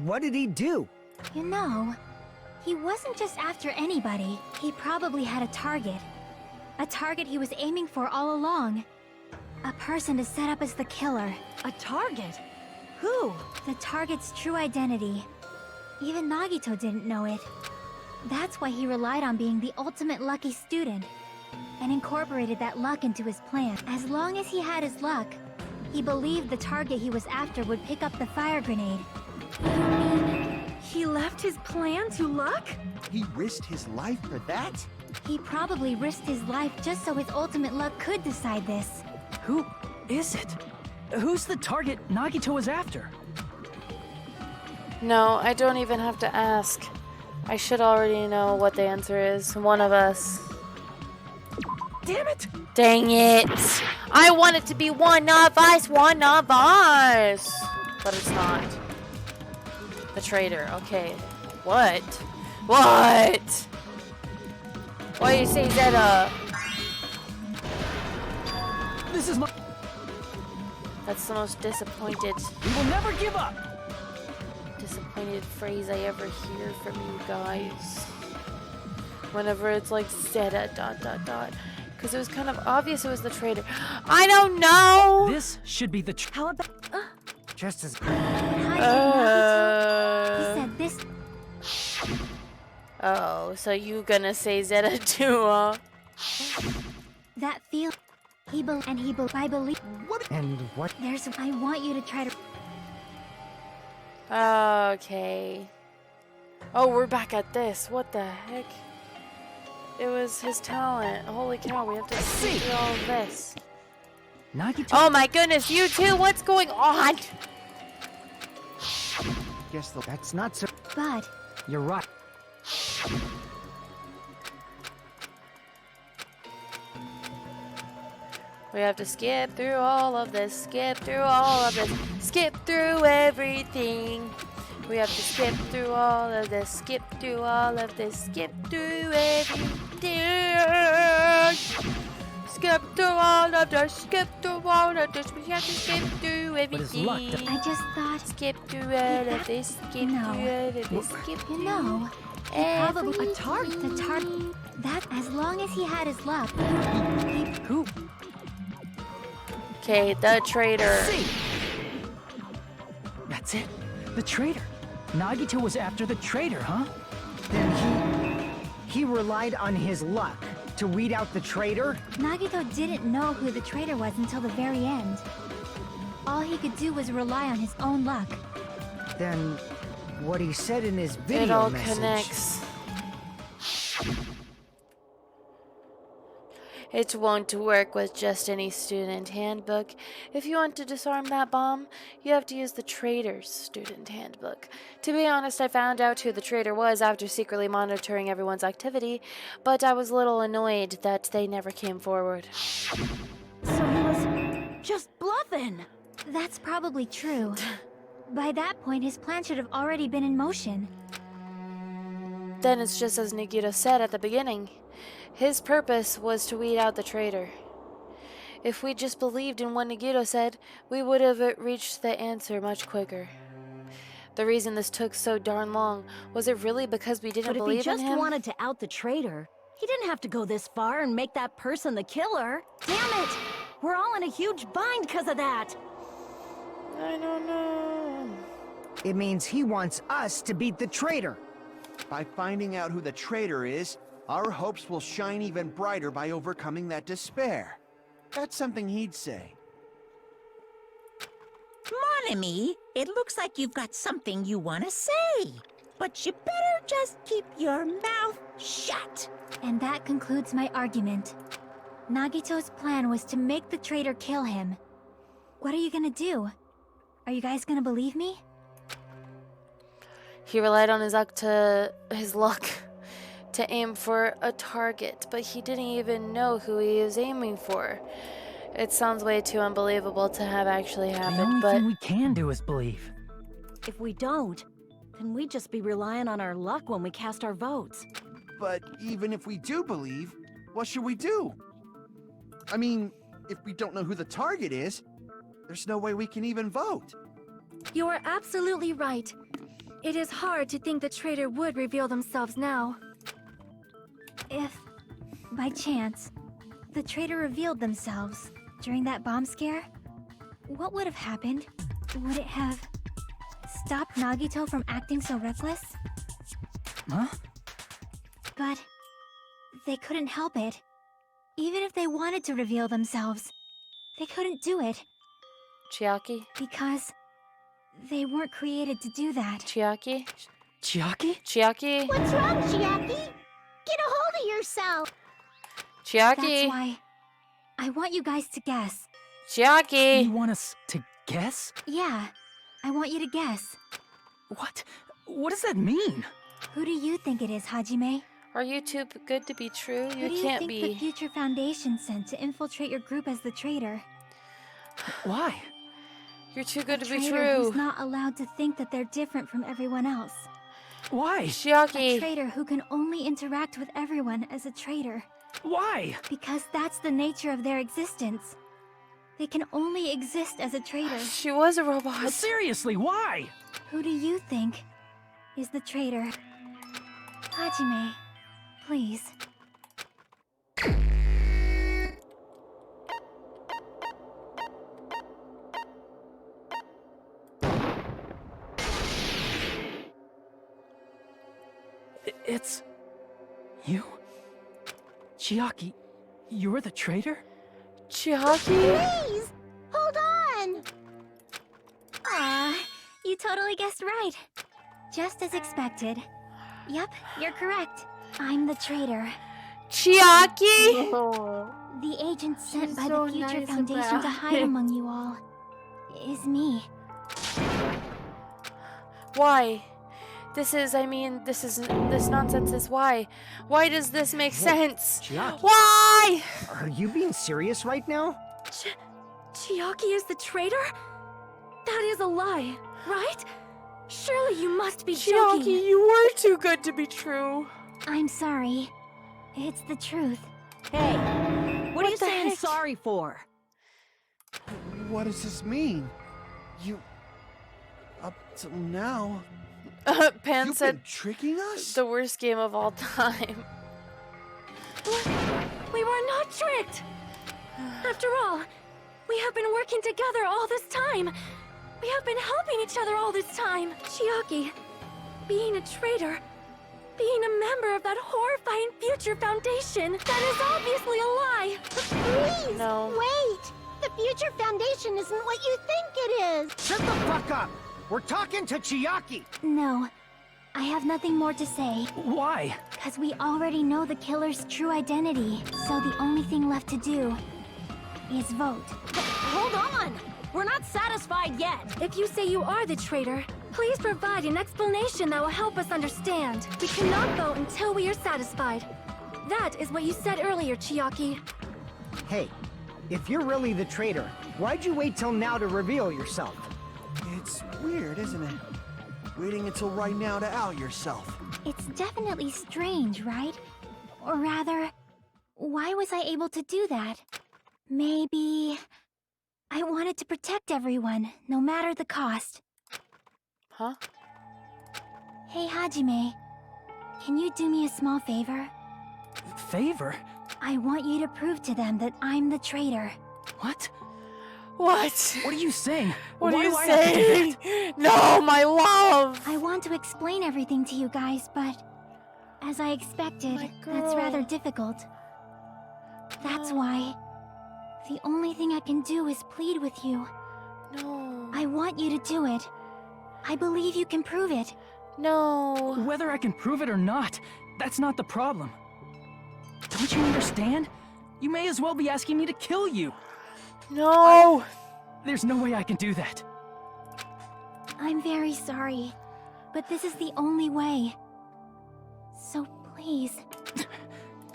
S5: What did he do?
S7: You know, he wasn't just after anybody. He probably had a target. A target he was aiming for all along. A person to set up as the killer.
S9: A target? Who?
S7: The target's true identity. Even Nagito didn't know it. That's why he relied on being the ultimate lucky student, and incorporated that luck into his plan. As long as he had his luck, he believed the target he was after would pick up the fire grenade.
S9: You mean he left his plan to luck?
S6: He risked his life for that?
S7: He probably risked his life just so his ultimate luck could decide this.
S8: Who is it? Who's the target Nagito was after?
S1: No, I don't even have to ask. I should already know what the answer is. One of us.
S8: Damn it!
S1: Dang it! I want it to be one of us! One of us! But it's not. The traitor. Okay. What? What? Why do you say Zeta?
S8: This is my...
S1: That's the most disappointed
S8: We will never give up!
S1: phrase I ever hear from you guys. Whenever it's like Zeta ... Because it was kind of obvious it was the traitor. I don't know!
S8: This should be the...
S4: How about...
S5: Just as
S7: Hi, Nagito. He said this.
S1: Oh, so you gonna say Zeta too, huh?
S7: That feel. I believe.
S5: and what?
S7: I want you to try to.
S1: Okay. Oh, we're back at this. What the heck? It was his talent. Holy cow, we have to see through all of this.
S8: Nagito...
S1: Oh my goodness, you two, what's going on?
S5: Guess that's not so.
S7: But
S5: You're right.
S1: We have to skip through all of this, skip through all of this, skip through everything. We have to skip through all of this, skip through all of this, skip through everything. Skip through all of this, skip through all of this. We have to skip through everything.
S7: I just thought.
S1: Skip through all of this, skip
S7: No.
S1: through all of this, skip
S7: You
S1: through
S7: know, probably a target. The target. That as long as he had his luck.
S8: Who?
S1: Okay, the traitor.
S8: That's it. The traitor. Nagito was after the traitor, huh?
S5: Then he relied on his luck to weed out the traitor?
S7: Nagito didn't know who the traitor was until the very end. All he could do was rely on his own luck.
S5: Then what he said in his video
S1: It all
S5: message.
S1: connects. It won't work with just any student handbook. If you want to disarm that bomb, you have to use the traitor's student handbook. To be honest, I found out who the traitor was after secretly monitoring everyone's activity, but I was a little annoyed that they never came forward.
S9: So he was just bluffing.
S7: That's probably true. By that point, his plan should have already been in motion.
S1: Then it's just as Nagito said at the beginning. His purpose was to weed out the traitor. If we just believed in what Nagito said, we would have reached the answer much quicker. The reason this took so darn long, was it really because we didn't
S9: But if he
S1: believe in
S9: just
S1: him?
S9: wanted to out the traitor, he didn't have to go this far and make that person the killer. Damn it! We're all in a huge bind because of that.
S1: I don't know.
S5: It means he wants us to beat the traitor.
S6: By finding out who the traitor is, our hopes will shine even brighter by overcoming that despair. That's something he'd say.
S2: Monami, it looks like you've got something you want to say. But you better just keep your mouth shut.
S7: And that concludes my argument. Nagito's plan was to make the traitor kill him. What are you gonna do? Are you guys gonna believe me?
S1: He relied on his luck to aim for a target, but he didn't even know who he was aiming for. It sounds way too unbelievable to have actually
S8: The
S1: happened,
S8: only
S1: but
S8: thing we can do is believe.
S9: If we don't, then we'd just be relying on our luck when we cast our votes.
S6: But even if we do believe, what should we do? I mean, if we don't know who the target is, there's no way we can even vote.
S4: You are absolutely right. It is hard to think the traitor would reveal themselves now.
S7: If, by chance, the traitor revealed themselves during that bomb scare, what would have happened? Would it have stopped Nagito from acting so reckless?
S8: Huh?
S7: But they couldn't help it. Even if they wanted to reveal themselves, they couldn't do it
S1: Chiaki?
S7: because they weren't created to do that.
S1: Chiaki?
S8: Chiaki?
S1: Chiaki?
S10: What's wrong, Chiaki? Get a hold of yourself.
S7: That's
S1: Chiaki?
S7: why I want you guys to guess.
S1: Chiaki?
S8: You want us to guess?
S7: Yeah, I want you to guess.
S8: What? What does that mean?
S7: Who do you think it is, Hajime?
S1: Are you too good to be true?
S7: Who
S1: You
S7: do you
S1: can't
S7: think the
S1: be.
S7: Future Foundation sent to infiltrate your group as the traitor?
S8: Why?
S1: You're too good
S7: A
S1: to be
S7: traitor
S1: true.
S7: who's not allowed to think that they're different from everyone else.
S8: Why?
S7: A
S1: Chiaki.
S7: traitor who can only interact with everyone as a traitor.
S8: Why?
S7: Because that's the nature of their existence. They can only exist as a traitor.
S1: She was a robot.
S8: Seriously, why?
S7: Who do you think is the traitor? Hajime, please.
S8: It's... you? Chiaki, you're the traitor?
S1: Chiaki?
S10: Please! Hold on!
S7: Ah, you totally guessed right. Just as expected. Yep, you're correct. I'm the traitor.
S1: Chiaki?
S3: Oh.
S7: The agent sent
S3: She's
S7: by
S3: so
S7: the Future
S3: nice
S7: Foundation
S3: about
S7: to hide
S3: it.
S7: among you all is me.
S1: Why? This nonsense is why? Why does this make sense?
S5: Chiaki,
S1: Why?
S5: are you being serious right now?
S4: Chiaki is the traitor? That is a lie, right? Surely you must be joking.
S1: Chiaki, you were too good to be true.
S7: I'm sorry. It's the truth.
S9: Hey, what are you
S1: the
S9: saying
S1: heck?
S9: sorry for?
S6: What does this mean? You... Up till now,
S1: Pan
S6: you've
S1: said
S6: been tricking us?
S1: the worst game of all time.
S4: We were not tricked. After all, we have been working together all this time. We have been helping each other all this time. Chiaki, being a traitor, being a member of that horrifying Future Foundation, that is obviously a lie.
S10: Please!
S1: No.
S10: Wait! The Future Foundation isn't what you think it is!
S5: Shut the fuck up! We're talking to Chiaki!
S7: No, I have nothing more to say.
S8: Why?
S7: Because we already know the killer's true identity. So the only thing left to do is vote.
S9: Hold on! We're not satisfied yet.
S4: If you say you are the traitor, please provide an explanation that will help us understand. We cannot vote until we are satisfied. That is what you said earlier, Chiaki.
S5: Hey, if you're really the traitor, why'd you wait till now to reveal yourself?
S6: It's weird, isn't it? Waiting until right now to out yourself.
S7: It's definitely strange, right? Or rather, why was I able to do that? Maybe... I wanted to protect everyone, no matter the cost.
S1: Huh?
S7: Hey, Hajime. Can you do me a small favor?
S8: Favor?
S7: I want you to prove to them that I'm the traitor.
S8: What?
S1: What?
S8: What are you saying?
S1: What
S8: Why
S1: are you
S8: do I have to do
S1: saying?
S8: that?
S1: No, my love!
S7: I want to explain everything to you guys, but... as I expected,
S1: My
S7: that's rather
S1: girl.
S7: difficult. That's
S1: No.
S7: why... the only thing I can do is plead with you.
S1: No.
S7: I want you to do it. I believe you can prove it.
S1: No.
S8: Whether I can prove it or not, that's not the problem. Don't you understand? You may as well be asking me to kill you.
S1: No.
S8: There's no way I can do that.
S7: I'm very sorry, but this is the only way. So please.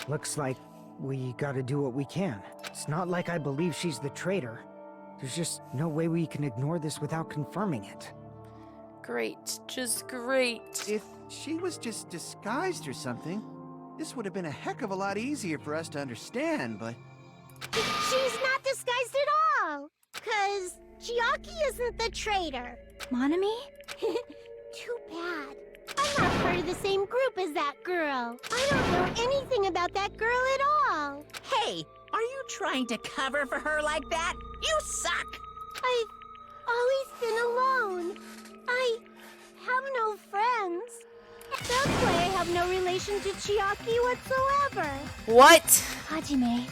S5: Looks like we gotta do what we can. It's not like I believe she's the traitor. There's just no way we can ignore this without confirming it.
S1: Great. Just great.
S6: If she was just disguised or something, this would have been a heck of a lot easier for us to understand, but...
S10: She's not disguised at all! 'Cause Chiaki isn't the traitor.
S7: Monami?
S10: Too bad. I'm not part of the same group as that girl. I don't know anything about that girl at all.
S2: Hey, are you trying to cover for her like that? You suck!
S10: I've always been alone. I have no friends. That's why I have no relation to Chiaki whatsoever.
S1: What?
S7: Hajime,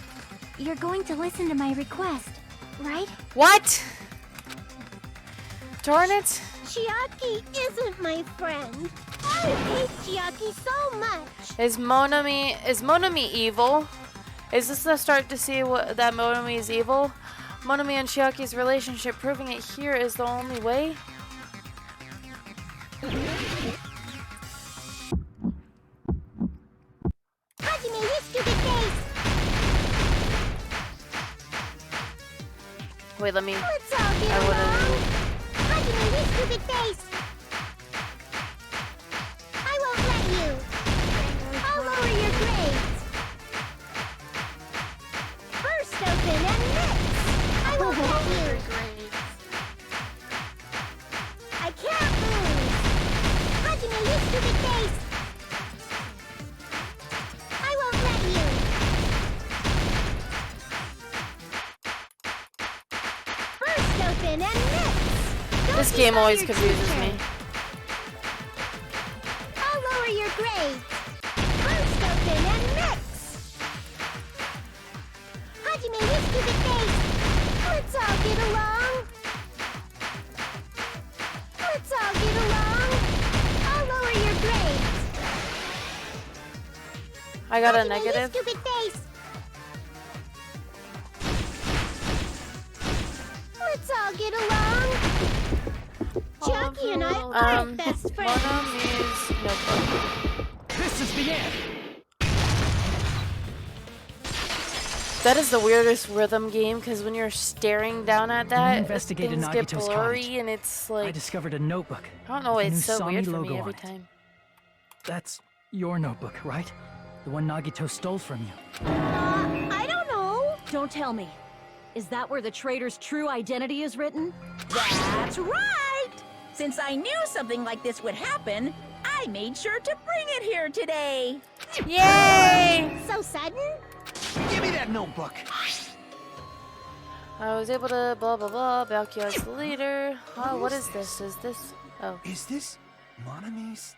S7: you're going to listen to my request, right?
S1: What? Darn it.
S10: Chiaki isn't my friend. I hate Chiaki so much.
S1: Is Monami evil? Is this the start to see that Monami is evil? Monami and Chiaki's relationship, proving it here is the only way?
S10: Hajime, you stupid face!
S1: Wait, let me...
S10: Let's all get
S1: I wanna-
S10: along. Hajime, you stupid face! I won't let you. I'll lower your grades. Burst open and mix. I won't let in and mix. Don't
S1: This
S10: you
S1: game
S10: know
S1: always
S10: your
S1: confuses
S10: teacher?
S1: me.
S10: I'll lower your grades. I'll step in and mix. Hajime, you stupid face. Let's all get along. Let's all get along. I'll lower your grades.
S1: I got a
S10: Hajime,
S1: negative.
S10: you stupid face. Let's all get along. Chucky and I aren't best friends.
S1: Monomi's notebook.
S8: This is the end!
S1: That is the weirdest rhythm game because when you're staring down at that,
S8: investigated
S1: things get
S8: Nagito's
S1: blurry
S8: cottage.
S1: and it's
S8: I
S1: like
S8: discovered a notebook.
S1: I don't know.
S8: with the
S1: It's
S8: new
S1: so weird
S8: Sami
S1: for
S8: logo
S1: me every
S8: on it.
S1: time.
S8: That's your notebook, right? The one Nagito stole from you.
S10: I don't know.
S9: Don't tell me. Is that where the traitor's true identity is written?
S2: That's right! Since I knew something like this would happen, I made sure to bring it here today.
S1: Yay!
S10: So sudden?
S6: Give me that notebook.
S1: I was able to blah blah blah. Byakuya's the leader. Oh, what is this? Is this? Oh,
S6: Is this Monami's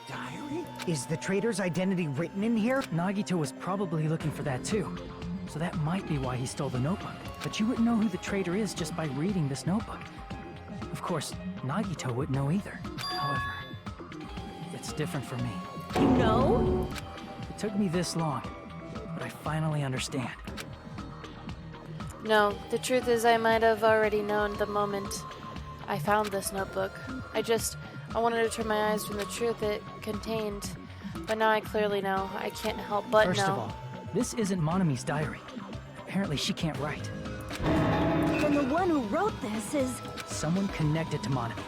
S6: diary?
S5: Is the traitor's identity written in here?
S8: Nagito was probably looking for that too. So that might be why he stole the notebook. But you wouldn't know who the traitor is just by reading this notebook. Of course, Nagito wouldn't know either. However, it's different for me.
S9: You know?
S8: It took me this long, but I finally understand.
S1: no. The truth is, I might have already known the moment I found this notebook. I wanted to turn my eyes from the truth it contained, but now I clearly know. I can't help but
S8: First
S1: know.
S8: of all, this isn't Monami's diary. Apparently she can't write.
S9: Then the one who wrote this is...
S8: Someone connected to Monami.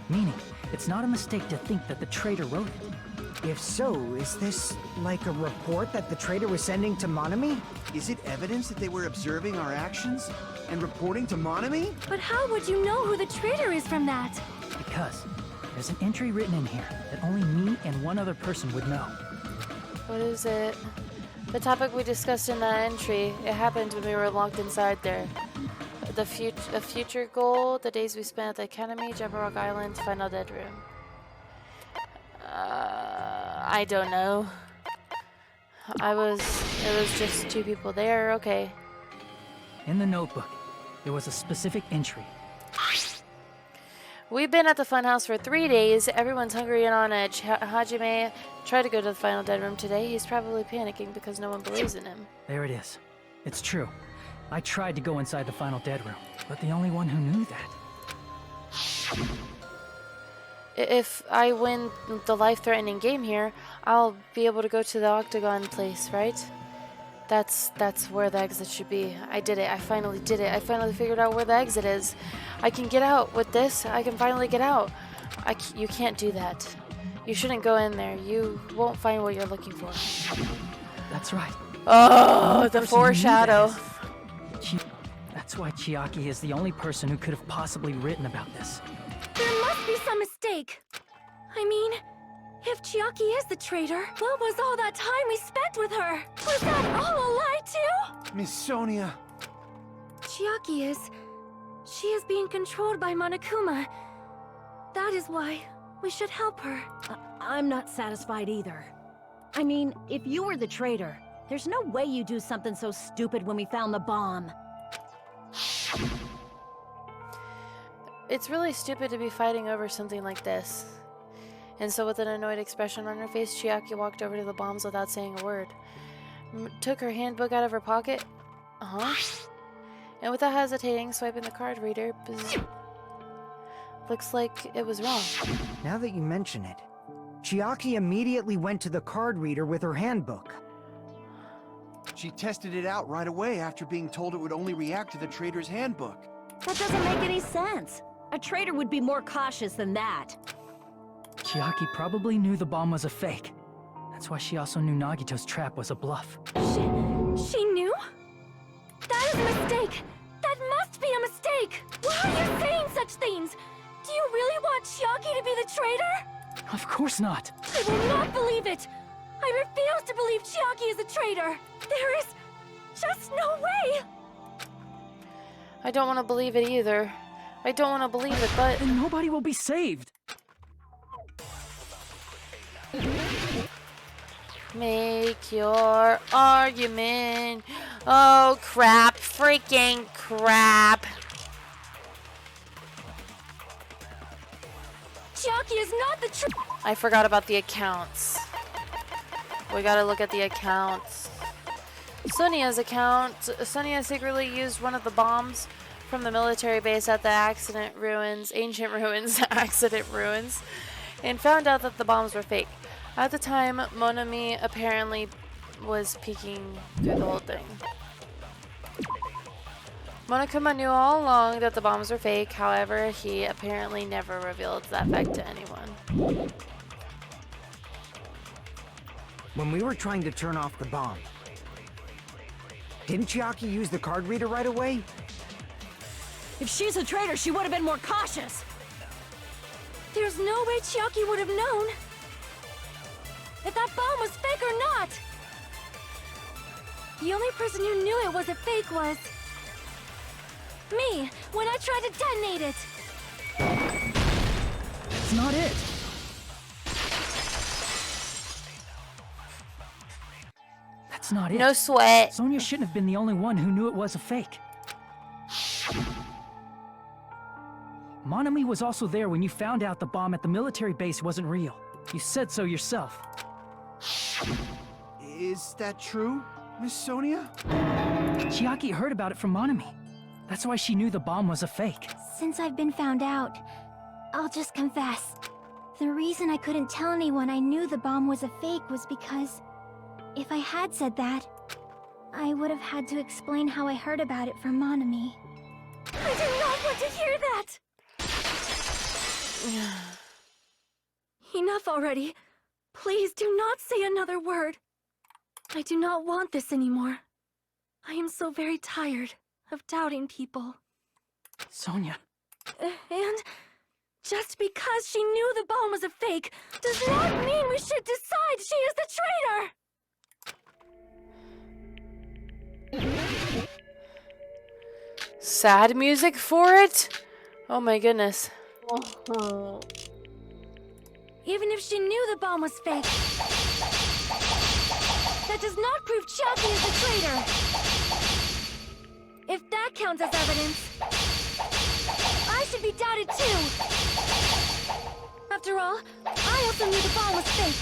S8: Meaning, it's not a mistake to think that the traitor wrote it.
S5: If so, is this like a report that the traitor was sending to Monami?
S6: Is it evidence that they were observing our actions and reporting to Monami?
S4: But how would you know who the traitor is from that?
S8: Because there's an entry written in here that only me and one other person would know.
S1: What is it? The topic we discussed in that entry. It happened when we were locked inside there. A future goal, the days we spent at the academy, Jabberwock Island, final dead room. I don't know. It was just two people there, okay.
S8: In the notebook, there was a specific entry.
S1: We've been at the funhouse for 3 days. Everyone's hungry and on edge. Hajime tried to go to the final dead room today. He's probably panicking because no one believes in him.
S8: There it is. It's true. I tried to go inside the final dead room, but the only one who knew that.
S1: If I win the life-threatening game here, I'll be able to go to the Octagon place, right? That's where the exit should be. I did it. I finally did it. I finally figured out where the exit is. I can get out with this. I can finally get out. You can't do that. You shouldn't go in there. You won't find what you're looking for.
S8: That's right.
S1: Oh, the
S8: person who knew
S1: foreshadow.
S8: that That's why Chiaki is the only person who could have possibly written about this.
S4: There must be some mistake. I mean, if Chiaki is the traitor, what was all that time we spent with her? Was that all a lie too?
S6: Miss Sonia.
S4: Chiaki is... She is being controlled by Monokuma. That is why we should help her.
S9: I'm not satisfied either. I mean, if you were the traitor, there's no way you do something so stupid when we found the bomb.
S1: It's really stupid to be fighting over something like this. And so with an annoyed expression on her face, Chiaki walked over to the bombs without saying a word. Took her handbook out of her pocket. And without hesitating, swiping the card reader. Bzz. Looks like it was wrong.
S5: Now that you mention it, Chiaki immediately went to the card reader with her handbook.
S6: She tested it out right away after being told it would only react to the traitor's handbook.
S9: That doesn't make any sense. A traitor would be more cautious than that.
S8: Chiaki probably knew the bomb was a fake. That's why she also knew Nagito's trap was a bluff.
S4: She knew? That is a mistake! That must be a mistake! Why are you saying such things? Do you really want Chiaki to be the traitor?
S8: Of course not.
S4: I will not believe it! I refuse to believe Chiaki is a traitor! There is just no way!
S1: I don't want to believe it either. I don't want to believe it, but
S8: Then nobody will be saved.
S1: make your argument. Oh, crap. Freaking crap.
S4: Chiaki is not the true.
S1: I forgot about the accounts. We gotta look at the accounts. Sonia's account. Sonia secretly used one of the bombs from the military base at the ancient ruins, accident ruins, and found out that the bombs were fake. At the time, Monami apparently was peeking through the whole thing. Monokuma knew all along that the bombs were fake, however, he apparently never revealed that fact to anyone.
S5: When we were trying to turn off the bomb, didn't Chiaki use the card reader right away?
S9: If she's a traitor, she would have been more cautious.
S4: There's no way Chiaki would have known if that bomb was fake or not. The only person who knew it was a fake was me, when I tried to detonate it.
S8: That's not it. That's not it.
S1: No sweat.
S8: Sonia shouldn't have been the only one who knew it was a fake. Monami was also there when you found out the bomb at the military base wasn't real. You said so yourself.
S6: Is that true, Miss Sonia?
S8: Chiaki heard about it from Monami. That's why she knew the bomb was a fake.
S7: Since I've been found out, I'll just confess. The reason I couldn't tell anyone I knew the bomb was a fake was because if I had said that, I would have had to explain how I heard about it from Monami.
S4: I do not want to hear that! Enough already. Please do not say another word. I do not want this anymore. I am so very tired of doubting people.
S8: Sonia.
S4: And just because she knew the bomb was a fake does not mean we should decide she is the traitor!
S1: Sad music for it? Oh my goodness.
S4: Even if she knew the bomb was fake, that does not prove Chiaki is the traitor. If that counts as evidence, I should be doubted too. After all, I also knew the bomb was fake.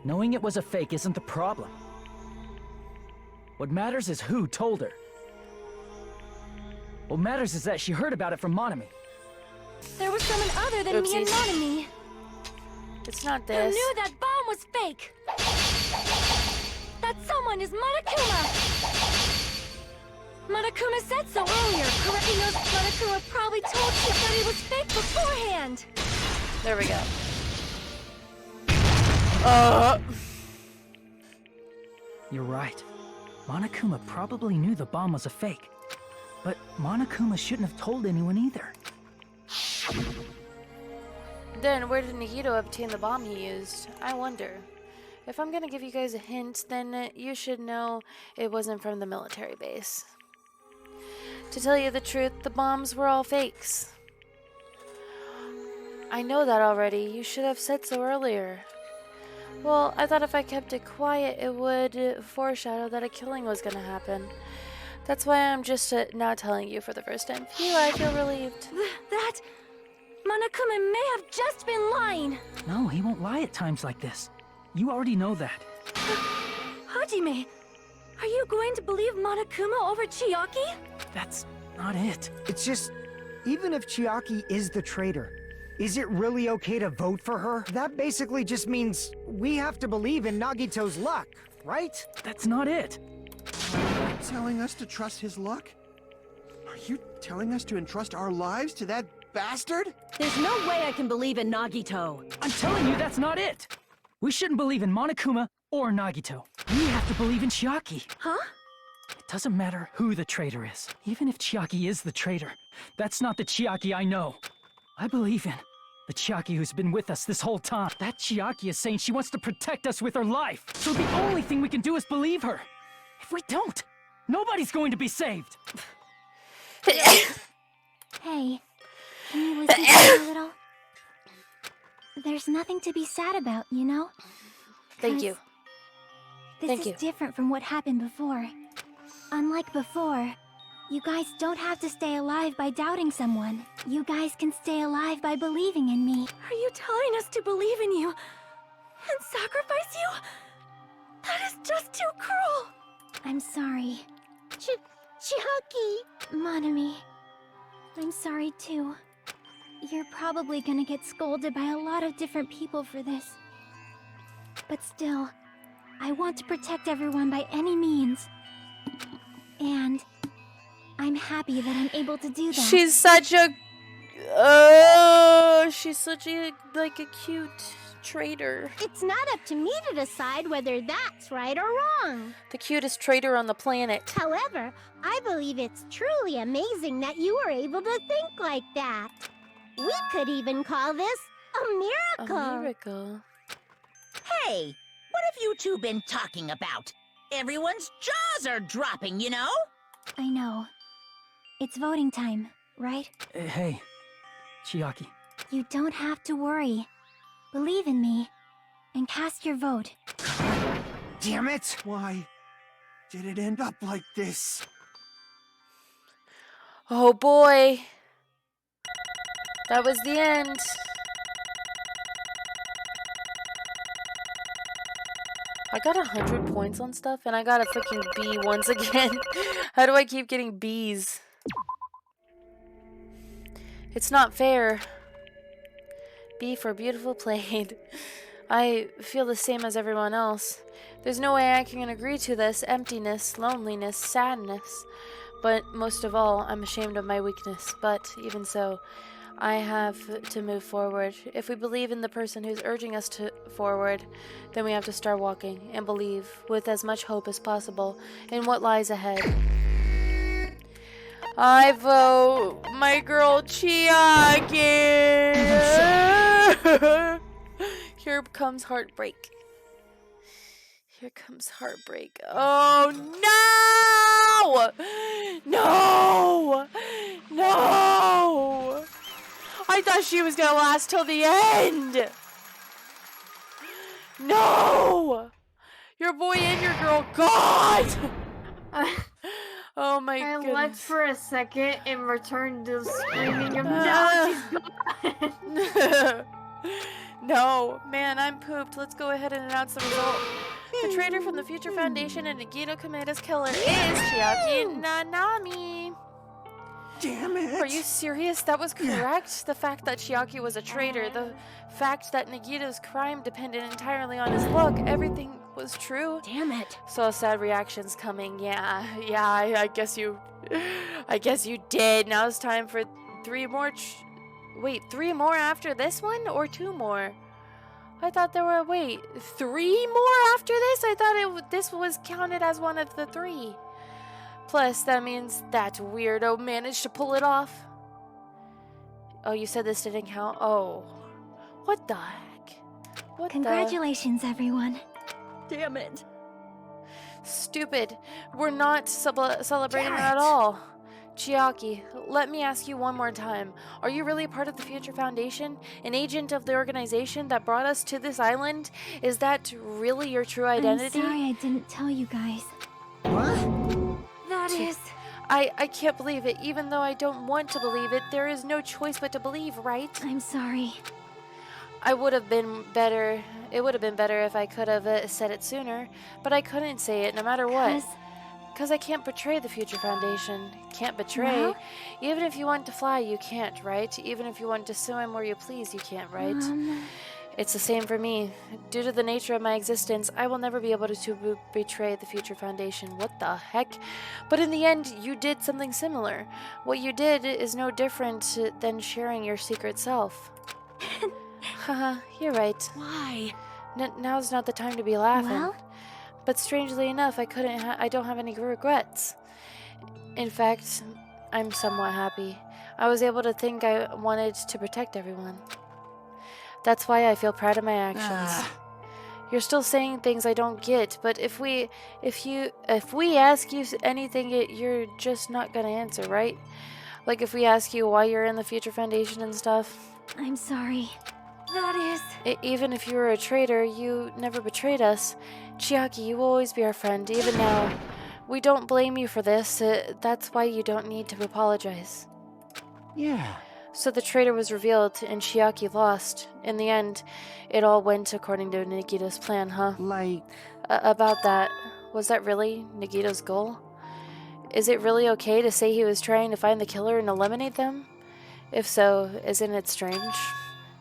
S8: Knowing it was a fake isn't the problem. What matters is who told her. What matters is that she heard about it from Monami.
S4: There was someone other than me and Monami
S1: It's not
S4: who
S1: this.
S4: knew that bomb was fake. That someone is Monokuma. Monokuma said so earlier. Correcting those, Monokuma probably told Chip that it was fake beforehand.
S1: There we go.
S8: You're right. Monokuma probably knew the bomb was a fake. But Monokuma shouldn't have told anyone either.
S1: Then where did Nagito obtain the bomb he used? I wonder. If I'm gonna give you guys a hint, then you should know it wasn't from the military base. To tell you the truth, the bombs were all fakes. I know that already. You should have said so earlier. Well, I thought if I kept it quiet, it would foreshadow that a killing was gonna happen. That's why I'm just now telling you for the first time. Phew, I feel relieved.
S4: That... Monokuma may have just been lying.
S8: No, he won't lie at times like this. You already know that.
S4: Hajime, are you going to believe Monokuma over Chiaki?
S8: That's not it.
S5: It's just, even if Chiaki is the traitor, is it really okay to vote for her? That basically just means we have to believe in Nagito's luck, right?
S8: That's not it.
S6: Telling us to trust his luck? Are you telling us to entrust our lives to that bastard?
S9: There's no way I can believe in Nagito.
S8: I'm telling you, that's not it. We shouldn't believe in Monokuma or Nagito. We have to believe in Chiaki.
S4: Huh?
S8: It doesn't matter who the traitor is. Even if Chiaki is the traitor, that's not the Chiaki I know. I believe in the Chiaki who's been with us this whole time. That Chiaki is saying she wants to protect us with her life. So the only thing we can do is believe her. If we don't, Nobody's going to be saved!
S7: Hey, can you listen to me a little? There's nothing to be sad about, you know?
S1: Thank you.
S7: 'Cause This
S1: Thank
S7: is
S1: you.
S7: different from what happened before. Unlike before, you guys don't have to stay alive by doubting someone. You guys can stay alive by believing in me.
S4: Are you telling us to believe in you and sacrifice you? That is just too cruel.
S7: I'm sorry.
S10: Chiaki!
S7: Monami, I'm sorry too. You're probably gonna get scolded by a lot of different people for this. But still, I want to protect everyone by any means. And I'm happy that I'm able to do that.
S1: She's such a... Oh, she's such a, like, a cute traitor.
S10: It's not up to me to decide whether that's right or wrong.
S1: The cutest traitor on the planet.
S10: However, I believe it's truly amazing that you were able to think like that. We could even call this a miracle.
S1: A miracle.
S2: Hey, what have you two been talking about? Everyone's jaws are dropping, you know?
S7: I know. It's voting time, right?
S8: Hey, Chiaki.
S7: You don't have to worry. Believe in me, and cast your vote.
S5: Damn it!
S6: Why did it end up like this?
S1: Oh boy. That was the end. I got 100 points on stuff and I got a freaking B once again. How do I keep getting Bs? It's not fair. B for beautiful played. I feel the same as everyone else. There's no way I can agree to this. Emptiness, loneliness, sadness. But most of all, I'm ashamed of my weakness. But even so, I have to move forward. If we believe in the person who's urging us to forward, then we have to start walking and believe with as much hope as possible in what lies ahead. I vote my girl Chiaki. Here comes heartbreak. Here comes heartbreak. Oh no! No! No! I thought she was gonna last till the end! No! Your boy and your girl, God! Oh my
S3: I
S1: goodness.
S3: left for a second and returned to screaming of no, she's gone.
S1: No, man, I'm pooped. Let's go ahead and announce the result. The traitor from the Future Foundation and Nagito Komeda's killer is Chiaki Nanami.
S6: Damn it!
S1: Are you serious? That was correct? The fact that Chiaki was a traitor, the fact that Nagito's crime depended entirely on his luck, everything was true.
S9: Damn it.
S1: So sad reactions coming. Yeah, I guess you did. Now it's time for 3 more. Wait, 3 more after this one or 2 more? I thought there were, 3 more after this? I thought this was counted as one of the 3. Plus, that means that weirdo managed to pull it off. Oh, you said this didn't count? Oh. What the heck? What
S7: Congratulations, everyone.
S9: Damn it.
S1: Stupid. We're not celebrating at all. Chiaki, let me ask you one more time. Are you really part of the Future Foundation? An agent of the organization that brought us to this island? Is that really your true identity?
S7: I'm sorry I didn't tell you guys.
S5: What?
S7: That is...
S1: I can't believe it. Even though I don't want to believe it, there is no choice but to believe, right?
S7: I'm sorry.
S1: It would have been better if I could have said it sooner, but I couldn't say it no matter what. Because I can't betray the Future Foundation. Can't betray.
S7: Well?
S1: Even if you want to fly, you can't, right? Even if you want to swim where you please, you can't, right? It's the same for me. Due to the nature of my existence, I will never be able to betray the Future Foundation. What the heck? But in the end, you did something similar. What you did is no different than sharing your secret self. Haha, you're right.
S9: Why?
S1: Now's not the time to be laughing.
S7: Well?
S1: But strangely enough, I don't have any regrets. In fact, I'm somewhat happy. I was able to think I wanted to protect everyone. That's why I feel proud of my actions. You're still saying things I don't get, but if we ask you anything, you're just not gonna answer, right? Like if we ask you why you're in the Future Foundation and stuff.
S7: I'm sorry. That is...
S1: Even if you were a traitor, you never betrayed us. Chiaki, you will always be our friend, even now. We don't blame you for this. That's why you don't need to apologize.
S5: Yeah.
S1: So the traitor was revealed, and Chiaki lost. In the end, it all went according to Nagito's plan, huh?
S5: Like...
S1: About that, was that really Nagito's goal? Is it really okay to say he was trying to find the killer and eliminate them? If so, isn't it strange?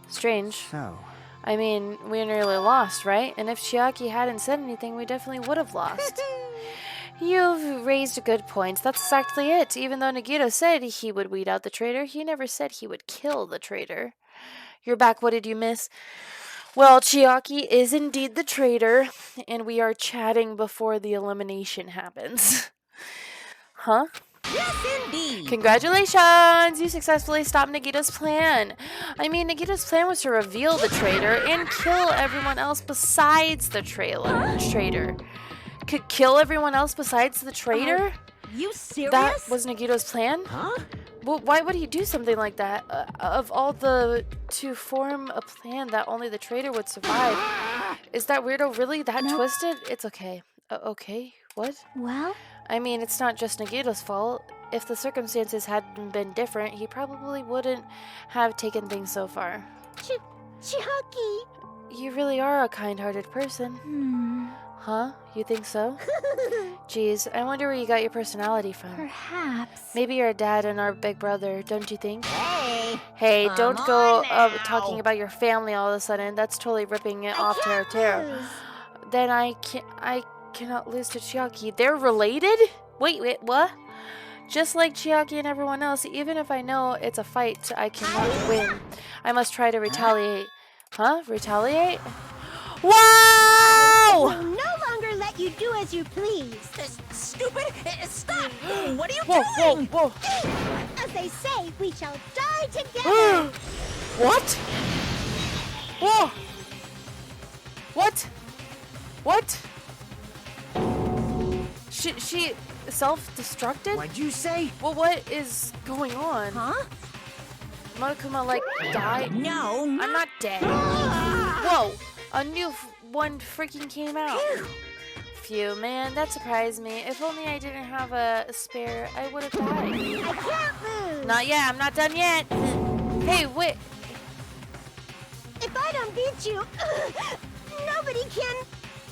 S1: Strange.
S5: So...
S1: I mean, we nearly lost, right? And if Chiaki hadn't said anything, we definitely would have lost. You've raised good points. That's exactly it. Even though Nagito said he would weed out the traitor, he never said he would kill the traitor. You're back. What did you miss? Well, Chiaki is indeed the traitor, and we are chatting before the elimination happens. Huh?
S2: Yes, indeed.
S1: Congratulations! You successfully stopped Nagito's plan. I mean, Nagito's plan was to reveal the traitor and kill everyone else besides the traitor. Could kill everyone else besides the traitor?
S9: You serious?
S1: That was Nagito's plan?
S2: Huh?
S1: Well, why would he do something like that? To form a plan that only the traitor would survive. Is that weirdo really that twisted? It's okay. Okay, what?
S7: Well?
S1: I mean, it's not just Nagito's fault. If the circumstances hadn't been different, he probably wouldn't have taken things so far.
S10: Chiaki.
S1: You really are a kind-hearted person. Huh? You think so? Jeez, I wonder where you got your personality from.
S7: Perhaps.
S1: Maybe your dad and our big brother, don't you think?
S2: Hey.
S1: Hey,
S2: Come
S1: don't go
S2: on now.
S1: talking about your family all of a sudden. That's totally ripping it off Taro. Then I cannot lose to Chiaki. They're related? Wait, what? Just like Chiaki and everyone else, even if I know it's a fight, I cannot win. I must try to retaliate. Huh? Retaliate? Wow!
S10: Will no longer let you do as you please.
S2: Stupid! Stop! What are you
S1: Whoa,
S2: doing?
S1: whoa.
S10: As they say, we shall die together.
S1: What? Whoa! What? She self-destructed?
S5: What'd you say?
S1: Well, what is going on?
S9: Huh?
S1: Monokuma, like, died?
S2: No,
S1: I'm not dead. Whoa! A new one freaking came out. Phew, man, that surprised me. If only I didn't have a spare, I would have died.
S10: I can't lose.
S1: Not yet, I'm not done yet. Hey, wait.
S10: If I don't beat you, nobody can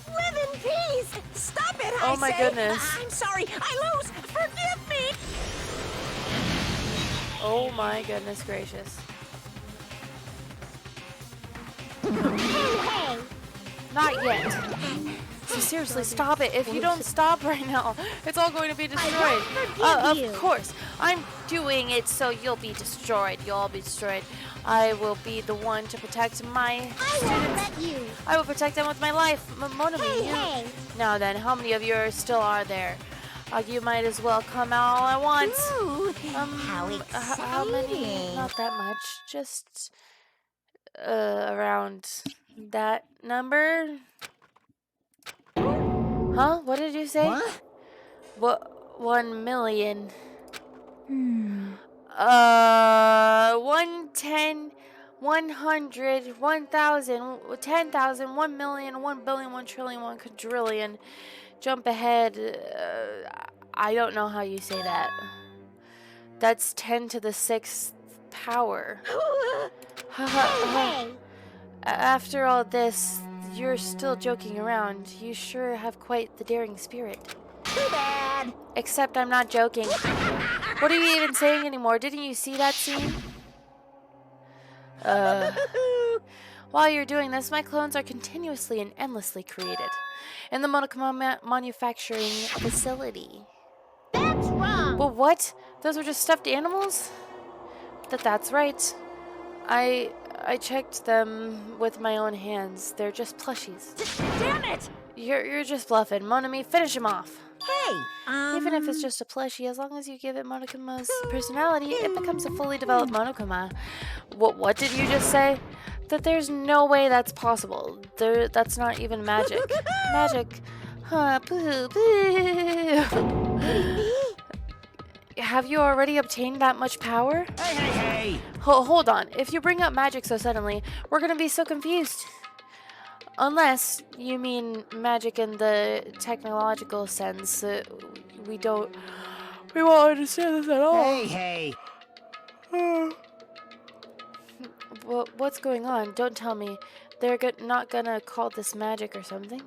S10: live in peace.
S2: Stop it,
S1: Oh
S2: I
S1: my
S2: say.
S1: goodness.
S2: I'm sorry. I lose. Forgive me.
S1: Oh my goodness gracious.
S10: Hey,
S1: Not yet. So seriously, stop it. If you don't stop right now, it's all going to be destroyed.
S10: forgive you.
S1: Of course. I'm doing it so you'll be destroyed. You'll all be destroyed. I will be the one to protect my
S10: I won't
S1: students.
S10: let you.
S1: I will protect them with my life. Monami, you.
S10: Hey.
S1: Now then, how many of you still are there? You might as well come out all at once.
S2: Ooh, how
S1: How many?
S2: exciting.
S1: Not that much. Just around that number. Huh? What did you say? What? 1 million. 110, 100, 1,000, 10,000, 1 million, 1 billion, 1 trillion, 1 quadrillion. Jump ahead. I don't know how you say that. That's 10 to the 6th power.
S10: Hey.
S1: After all this, you're still joking around. You sure have quite the daring spirit.
S2: Too bad.
S1: Except I'm not joking. What are you even saying anymore? Didn't you see that scene? While you're doing this, my clones are continuously and endlessly created in the Monokuma manufacturing facility.
S10: That's wrong.
S1: Well, what? Those were just stuffed animals? That's right. I checked them with my own hands. They're just plushies.
S9: Damn it!
S1: You're just bluffing. Monami, finish him off.
S2: Hey,
S1: Even if it's just a plushie, as long as you give it Monokuma's personality, it becomes a fully developed Monokuma. What did you just say? That there's no way that's possible. That's not even magic. Magic. Huh, boo, boo. Have you already obtained that much power?
S5: Hey!
S1: Hold on. If you bring up magic so suddenly, we're gonna be so confused. Unless you mean magic in the technological sense. We won't understand this at all.
S5: Hey!
S1: What's going on? Don't tell me. They're not gonna call this magic or something?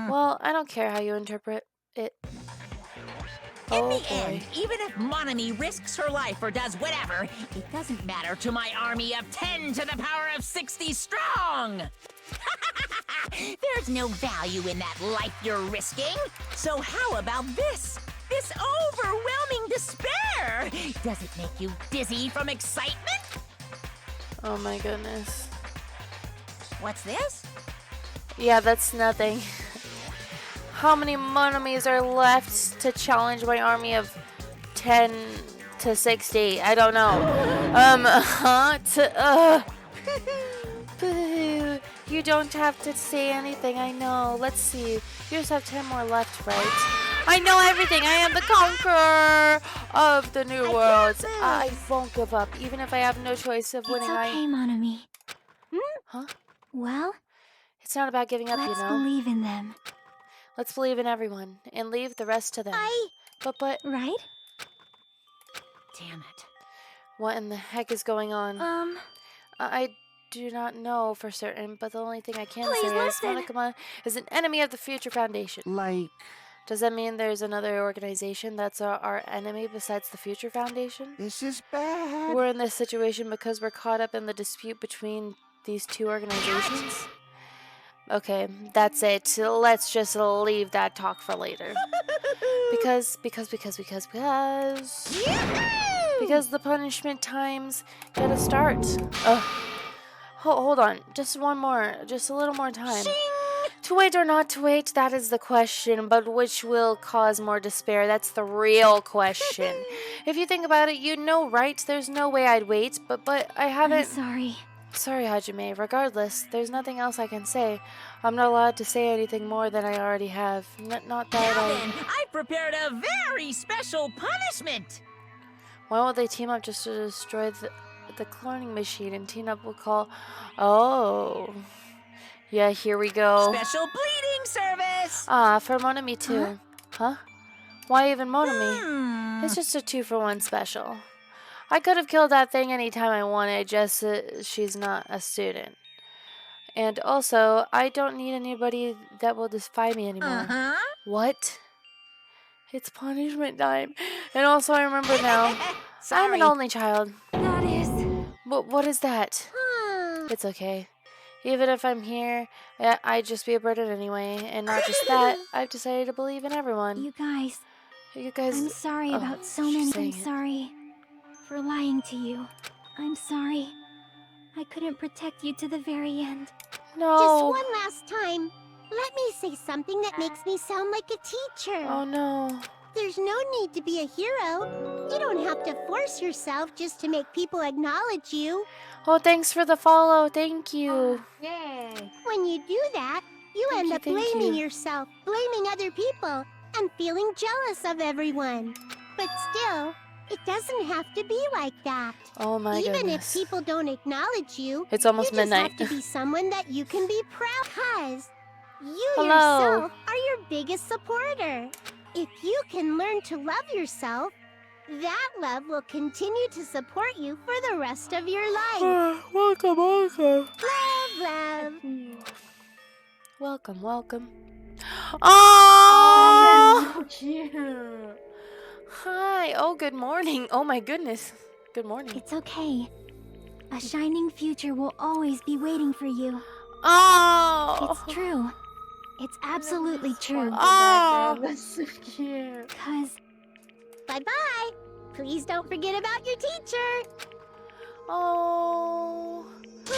S1: Well, I don't care how you interpret it.
S2: In the end, even if Monami risks her life or does whatever, it doesn't matter to my army of 10 to the power of 60 strong! There's no value in that life you're risking. So how about this? This overwhelming despair! Does it make you dizzy from excitement?
S1: Oh my goodness.
S2: What's this?
S1: Yeah, that's nothing. How many Monamis are left to challenge my army of 10 to 60? I don't know. Boo. You don't have to say anything, I know. Let's see. You just have 10 more left, right? I know everything. I am the conqueror of the new worlds. I won't give up, even if I have no choice of winning.
S7: It's okay, Monami.
S1: Huh?
S7: Well,
S1: It's not about giving up,
S7: let's
S1: you know.
S7: believe in them.
S1: Let's believe in everyone and leave the rest to them. But
S7: Right?
S2: Damn it.
S1: what in the heck is going on? I do not know for certain, but the only thing I can
S7: Please
S1: say
S7: listen.
S1: is Monokuma is an enemy of the Future Foundation.
S6: Like,
S1: Does that mean there's another organization that's our enemy besides the Future Foundation?
S6: this is bad.
S1: We're in this situation because we're caught up in the dispute between these two organizations? Okay, that's it. Let's just leave that talk for later. Because the punishment times gotta start. Hold on, just one more, just a little more time. To wait or not to wait, that is the question, but which will cause more despair? That's the real question. If you think about it, you know, right? There's no way I'd wait, but I
S7: I'm
S1: haven't.
S7: sorry.
S1: Sorry, Hajime. Regardless, there's nothing else I can say. I'm not allowed to say anything more than I already have. Not that
S2: Now then, I prepared a very special punishment!
S1: Why won't they team up just to destroy the cloning machine and team up will call... Oh. Yeah, here we go.
S2: Special bleeding service!
S1: For Monami too. Huh? Why even Monami? It's just a 2-for-1 special. I could have killed that thing anytime I wanted, just she's not a student. And also, I don't need anybody that will defy me anymore. What? It's punishment time. And also, I remember now, I'm an only child.
S4: That is...
S1: What is that? It's okay. Even if I'm here, I'd just be a burden anyway. And not just that, I've decided to believe in everyone.
S7: You guys,
S1: You guys...
S7: I'm sorry
S1: Oh,
S7: about so
S1: she's
S7: many. I'm
S1: saying it.
S7: sorry for lying to you. I'm sorry. I couldn't protect you to the very end.
S1: No.
S10: Just one last time. Let me say something that makes me sound like a teacher.
S1: Oh no.
S10: There's no need to be a hero. You don't have to force yourself just to make people acknowledge you.
S1: Oh, thanks for the follow. Thank you.
S3: Yay.
S10: When you do that, you
S1: Thank
S10: end
S1: you,
S10: up
S1: thank
S10: blaming
S1: you.
S10: yourself, blaming other people, and feeling jealous of everyone. But still, it doesn't have to be like that.
S1: Oh my
S10: Even
S1: goodness.
S10: if people don't acknowledge you,
S1: It's almost
S10: you just
S1: midnight.
S10: have to be someone that you can be proud of. You
S1: Hello.
S10: yourself are your biggest supporter. If you can learn to love yourself, that love will continue to support you for the rest of your life.
S1: Welcome.
S10: Love, love.
S1: Welcome. Oh!
S3: So cute.
S1: Hi. Oh, good morning. Oh my goodness. Good morning.
S7: It's okay. A shining future will always be waiting for you.
S1: Oh!
S7: It's true. It's absolutely true.
S1: Oh!
S3: That's so cute.
S7: 'Cause
S10: Bye-bye. Please don't forget about your teacher.
S1: Oh!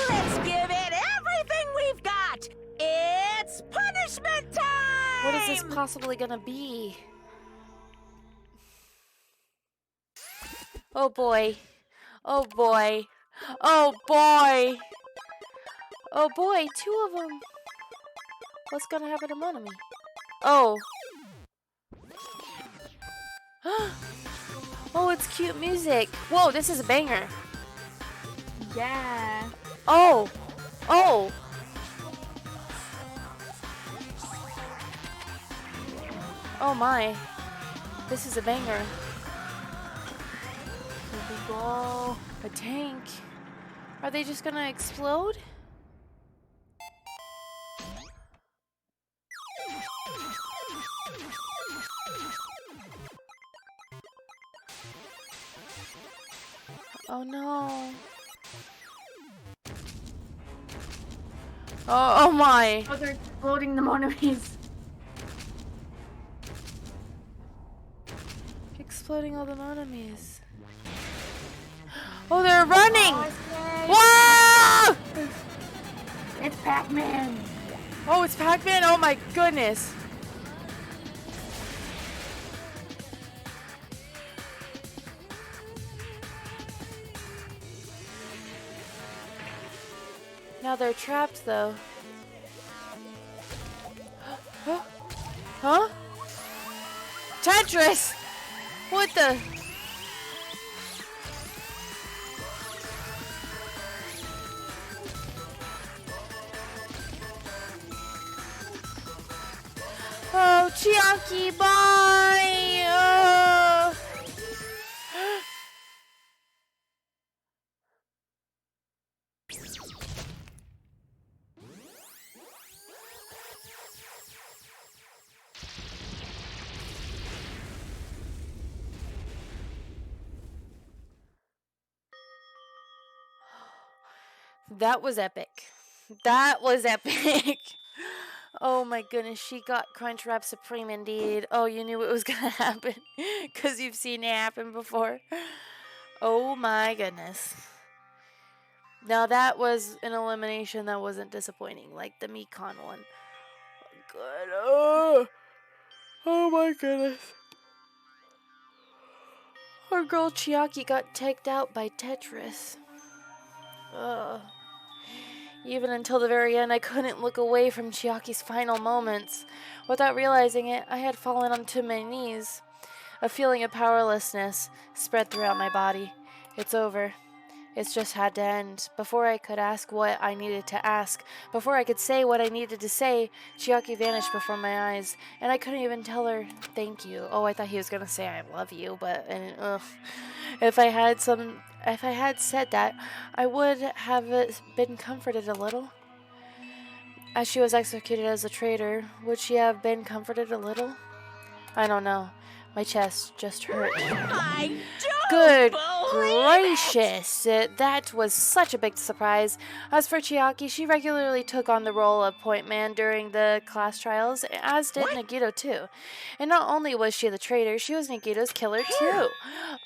S2: Let's give it everything we've got! It's punishment time!
S1: What is this possibly gonna be? Oh boy. Oh boy! Oh boy, 2 of them! What's gonna happen to Monami? Oh. Oh, it's cute music. Whoa, this is a banger.
S3: Yeah.
S1: Oh. Oh. Oh my. This is a banger.
S3: Here we go.
S1: A tank. Are they just gonna explode? Oh no. Oh my.
S3: Oh, they're exploding the Monamis.
S1: Exploding all the enemies. Oh, they're running!
S3: Oh,
S1: Whoa!
S3: it's Pac-Man.
S1: Oh, it's Pac-Man? Oh my goodness. Now they're trapped though. Huh? Tetris! What the? Oh, Chiaki, bye! That was epic. That was epic. Oh my goodness, she got Crunchwrap Supreme indeed. Oh, you knew it was gonna happen because you've seen it happen before. Oh my goodness. Now that was an elimination that wasn't disappointing, like the Mekon one. Good. Oh my goodness. Our girl Chiaki got tagged out by Tetris. Ugh. Even until the very end, I couldn't look away from Chiaki's final moments. Without realizing it, I had fallen onto my knees. A feeling of powerlessness spread throughout my body. It's over. It's just had to end. Before I could ask what I needed to ask, before I could say what I needed to say, Chiaki vanished before my eyes, and I couldn't even tell her thank you. Oh, I thought he was gonna say I love you, but if I had said that, I would have been comforted a little. As she was executed as a traitor, would she have been comforted a little? I don't know. My chest just hurt.
S2: I don't
S1: Good
S2: believe
S1: gracious! That was such a big surprise. As for Chiaki, she regularly took on the role of point man during the class trials, as did Nagito too. And not only was she the traitor, she was Nagito's killer too.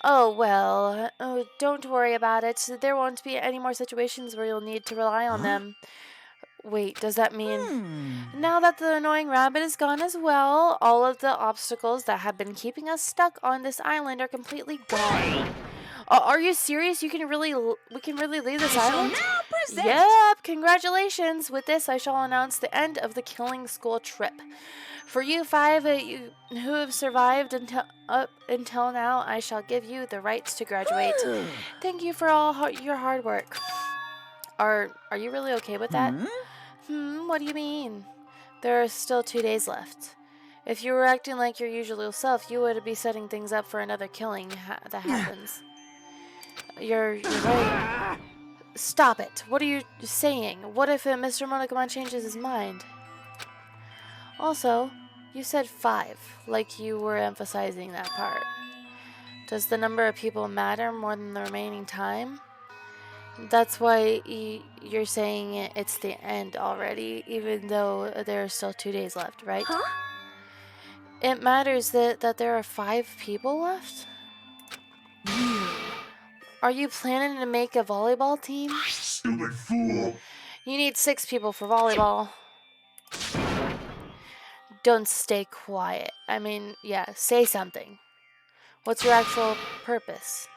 S1: Oh well, don't worry about it. There won't be any more situations where you'll need to rely on them. Wait, does that mean... Now that the annoying rabbit is gone as well, all of the obstacles that have been keeping us stuck on this island are completely gone. Are you serious? We can really leave this island?
S2: Now present.
S1: Yep, congratulations. With this, I shall announce the end of the killing school trip. For you 5 who have survived until now, I shall give you the rights to graduate. Thank you for all your hard work. Are you really okay with that? What do you mean? There are still 2 days left. If you were acting like your usual self, you would be setting things up for another killing that happens. You're right. Stop it. What are you saying? What if Mr. Monokuma changes his mind? Also, you said 5, like you were emphasizing that part. Does the number of people matter more than the remaining time? That's why you're saying it's the end already, even though there are still 2 days left, right?
S4: Huh?
S1: It matters that there are 5 people left? Are you planning to make a volleyball team?
S11: Silly fool!
S1: You need 6 people for volleyball. Don't stay quiet. I mean, yeah, say something. What's your actual purpose?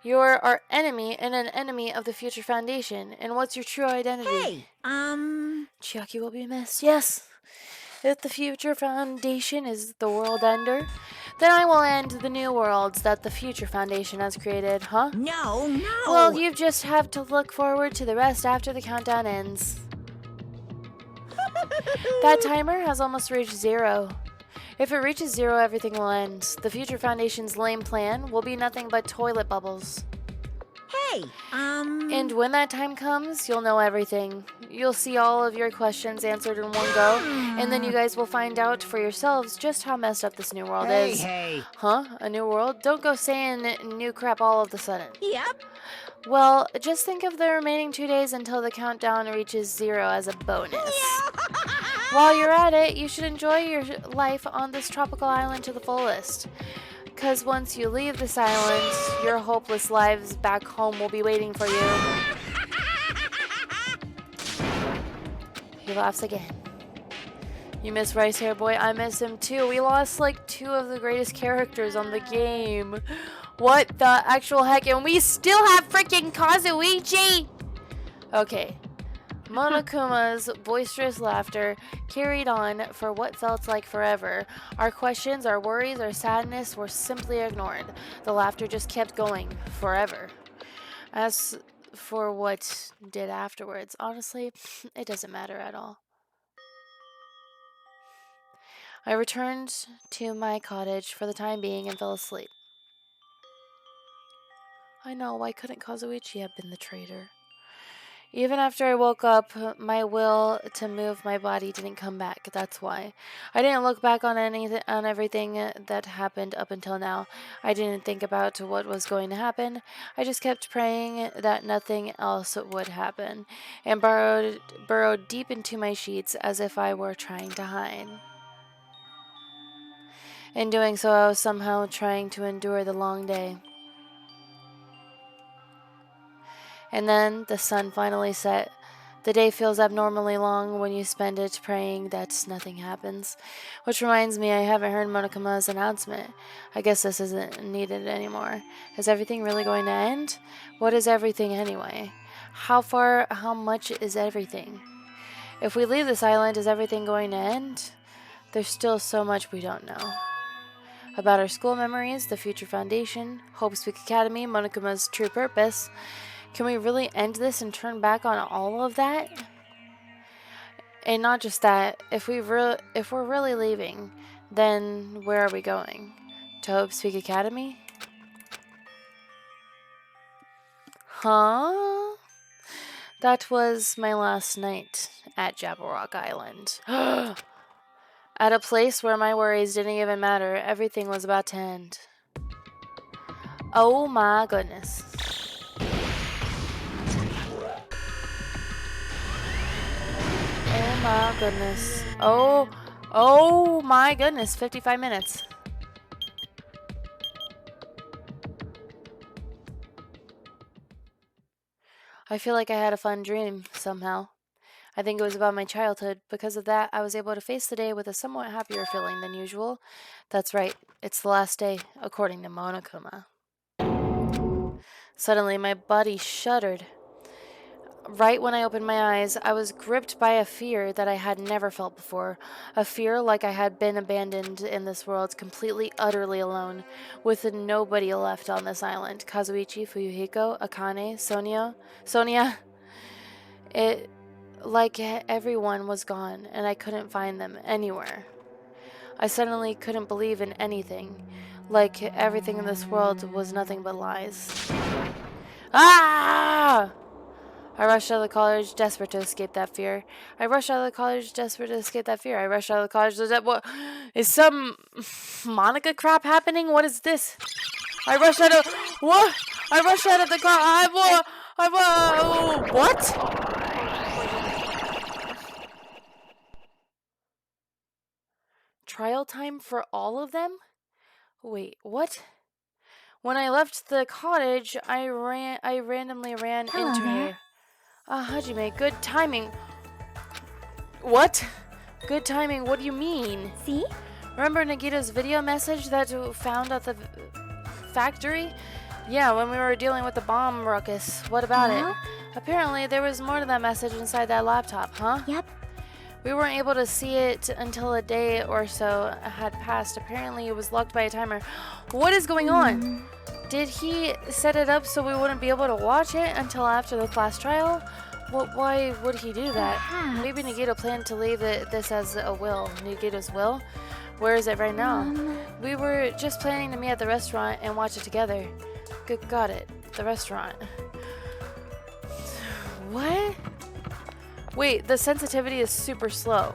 S1: You're our enemy and an enemy of the Future Foundation. And what's your true identity?
S2: Hey,
S1: Chiaki will be missed. Yes. If the Future Foundation is the world ender, then I will end the new worlds that the Future Foundation has created, huh?
S2: no.
S1: Well, you just have to look forward to the rest after the countdown ends. That timer has almost reached 0. If it reaches 0, everything will end. The Future Foundation's lame plan will be nothing but toilet bubbles.
S2: Hey,
S1: And when that time comes, you'll know everything. You'll see all of your questions answered in one go, and then you guys will find out for yourselves just how messed up this new world is.
S5: Hey.
S1: Huh? A new world? Don't go saying new crap all of a sudden.
S2: Yep.
S1: Well, just think of the remaining 2 days until the countdown reaches 0 as a bonus. While you're at it, you should enjoy your life on this tropical island to the fullest. Because once you leave this island, your hopeless lives back home will be waiting for you. He laughs again. You miss Rice Hair Boy? I miss him too. We lost like 2 of the greatest characters on the game. What the actual heck? And we still have freaking Kazuichi! Okay. Monokuma's boisterous laughter carried on for what felt like forever. Our questions, our worries, our sadness were simply ignored. The laughter just kept going forever. As for what did afterwards, honestly, it doesn't matter at all. I returned to my cottage for the time being and fell asleep. I know, why couldn't Kazuichi have been the traitor? Even after I woke up, my will to move my body didn't come back. That's why. I didn't look back on everything that happened up until now. I didn't think about what was going to happen. I just kept praying that nothing else would happen, and burrowed deep into my sheets as if I were trying to hide. In doing so, I was somehow trying to endure the long day. And then the sun finally set. The day feels abnormally long when you spend it praying that nothing happens. Which reminds me, I haven't heard Monokuma's announcement. I guess this isn't needed anymore. Is everything really going to end? What is everything anyway? How much is everything? If we leave this island, is everything going to end? There's still so much we don't know. About our school memories, the Future Foundation, Hope's Peak Academy, Monokuma's true purpose. Can we really end this and turn back on all of that? And not just that, if we're really leaving, then where are we going? To Hope's Peak Academy? Huh? That was my last night at Jabberwock Island. At a place where my worries didn't even matter, everything was about to end. Oh my goodness. Oh my goodness. Oh my goodness. 55 minutes. I feel like I had a fun dream somehow. I think it was about my childhood. Because of that, I was able to face the day with a somewhat happier feeling than usual. That's right. It's the last day, according to Monokuma. Suddenly, my body shuddered. Right when I opened my eyes, I was gripped by a fear that I had never felt before. A fear like I had been abandoned in this world, completely, utterly alone, with nobody left on this island. Kazuichi, Fuyuhiko, Akane, Sonia. It, like everyone was gone, and I couldn't find them anywhere. I suddenly couldn't believe in anything. Like everything in this world was nothing but lies. Ah! I rushed out of the college, desperate to escape that fear. I rushed out of the college. What? Is some Monica crap happening? What is this? I rushed out of... What? I rushed out of the car. What? Trial time for all of them? Wait, what? When I left the cottage, I randomly ran into her. Hajime, good timing. What? Good timing, what do you mean?
S7: See?
S1: Remember Nagita's video message that you found at the factory? Yeah, when we were dealing with the bomb ruckus. What about
S7: Huh?
S1: it? Apparently, there was more to that message inside that laptop, huh?
S7: Yep.
S1: We weren't able to see it until a day or so had passed. Apparently, it was locked by a timer. What is going on? Did he set it up so we wouldn't be able to watch it until after the class trial? Why would he do that?
S7: Perhaps.
S1: Maybe Nagito planned to leave this as a will. Nagito's will? Where is it right now? We were just planning to meet at the restaurant and watch it together. Got it. The restaurant. What? Wait, the sensitivity is super slow.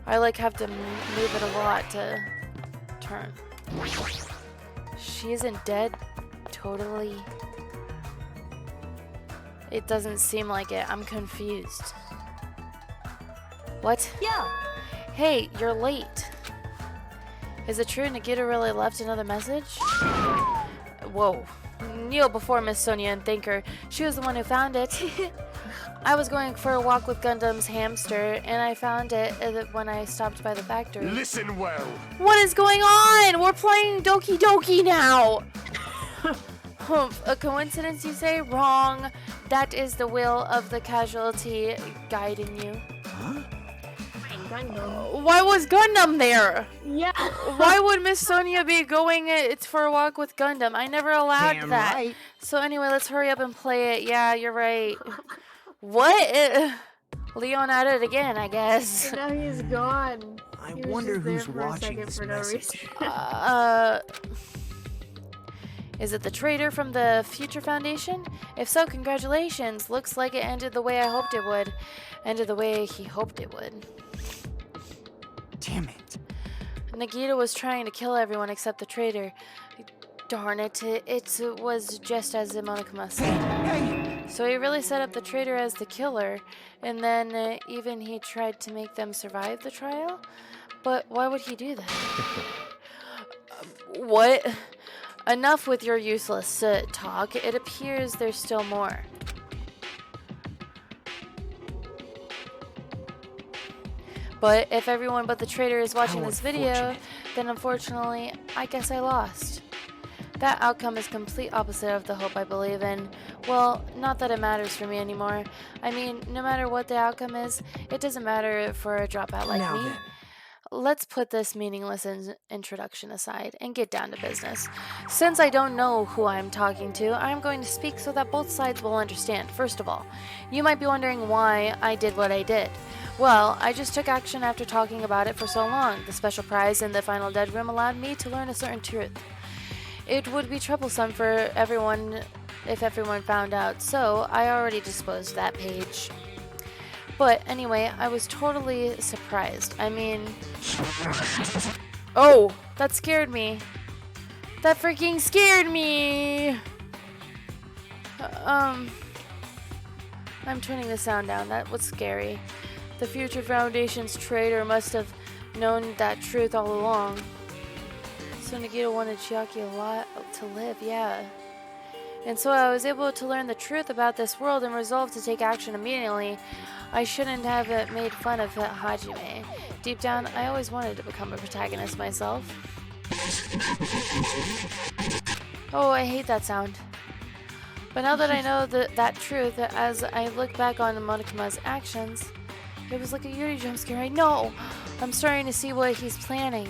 S1: I like have to move it a lot to turn. She isn't dead? Totally. It doesn't seem like it. I'm confused. What?
S9: Yeah.
S1: Hey, you're late. Is it true Nagito really left another message? Whoa. Kneel before Miss Sonia and thank her. She was the one who found it. I was going for a walk with Gundam's hamster, and I found it when I stopped by the factory.
S11: Listen well.
S1: What is going on? We're playing Doki Doki now. A coincidence, you say? Wrong. That is the will of the casualty guiding you.
S3: Gundam.
S1: Why was Gundam there?
S3: Yeah.
S1: Why would Miss Sonia be going for a walk with Gundam? I never allowed
S5: Damn
S1: that.
S5: right.
S1: So anyway, let's hurry up and play it. Yeah, you're right. What? Leon at it again, I guess.
S3: Now he's gone.
S6: I
S3: He was
S6: wonder
S3: just there
S6: who's
S3: for a
S6: watching
S3: second
S6: this
S3: for no
S6: message.
S3: reason.
S1: Is it the traitor from the Future Foundation? If so, congratulations. Looks like it ended the way I hoped it would. Ended the way he hoped it would.
S5: Damn it.
S1: Nagito was trying to kill everyone except the traitor. Darn it, it was just as Monokuma said. So he really set up the traitor as the killer, and then even he tried to make them survive the trial? But why would he do that? What? Enough with your useless talk. It appears there's still more. But if everyone but the traitor is watching
S5: How
S1: this video,
S5: unfortunate.
S1: then unfortunately, I guess I lost. That outcome is complete opposite of the hope I believe in. Well, not that it matters for me anymore. I mean, no matter what the outcome is, it doesn't matter for a dropout like
S5: Now
S1: me.
S5: then.
S1: Let's put this meaningless introduction aside and get down to business. Since I don't know who I'm talking to, I'm going to speak so that both sides will understand. First of all, you might be wondering why I did what I did. Well, I just took action after talking about it for so long. The special prize in the final dead room allowed me to learn a certain truth. It would be troublesome for everyone if everyone found out, so I already disposed of that page. But anyway, I was totally surprised. I mean... Oh, that scared me. That freaking scared me! I'm turning the sound down. That was scary. The Future Foundation's traitor must have known that truth all along. So Nagito wanted Chiaki a lot to live, yeah. And so I was able to learn the truth about this world and resolved to take action immediately. I shouldn't have made fun of Hajime. Deep down, I always wanted to become a protagonist myself. Oh, I hate that sound. But now that I know that truth, as I look back on Monokuma's actions, it was like a Yuri jump scare. I know! I'm starting to see what he's planning.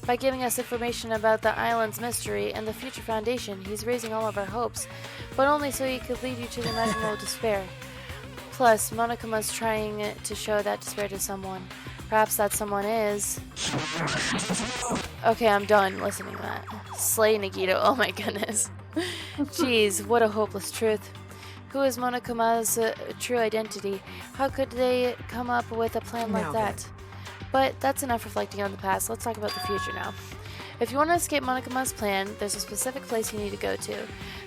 S1: By giving us information about the island's mystery and the Future Foundation, he's raising all of our hopes, but only so he could lead you to the imaginable despair. Plus, Monokuma's trying to show that despair to someone. Perhaps that someone is... Okay, I'm done listening to that. Slay Nagito, oh my goodness. Jeez, what a hopeless truth. Who is Monokuma's true identity? How could they come up with a plan like
S5: Now
S1: that? But that's enough reflecting on the past. Let's talk about the future now. If you want to escape Monokuma's plan, there's a specific place you need to go to.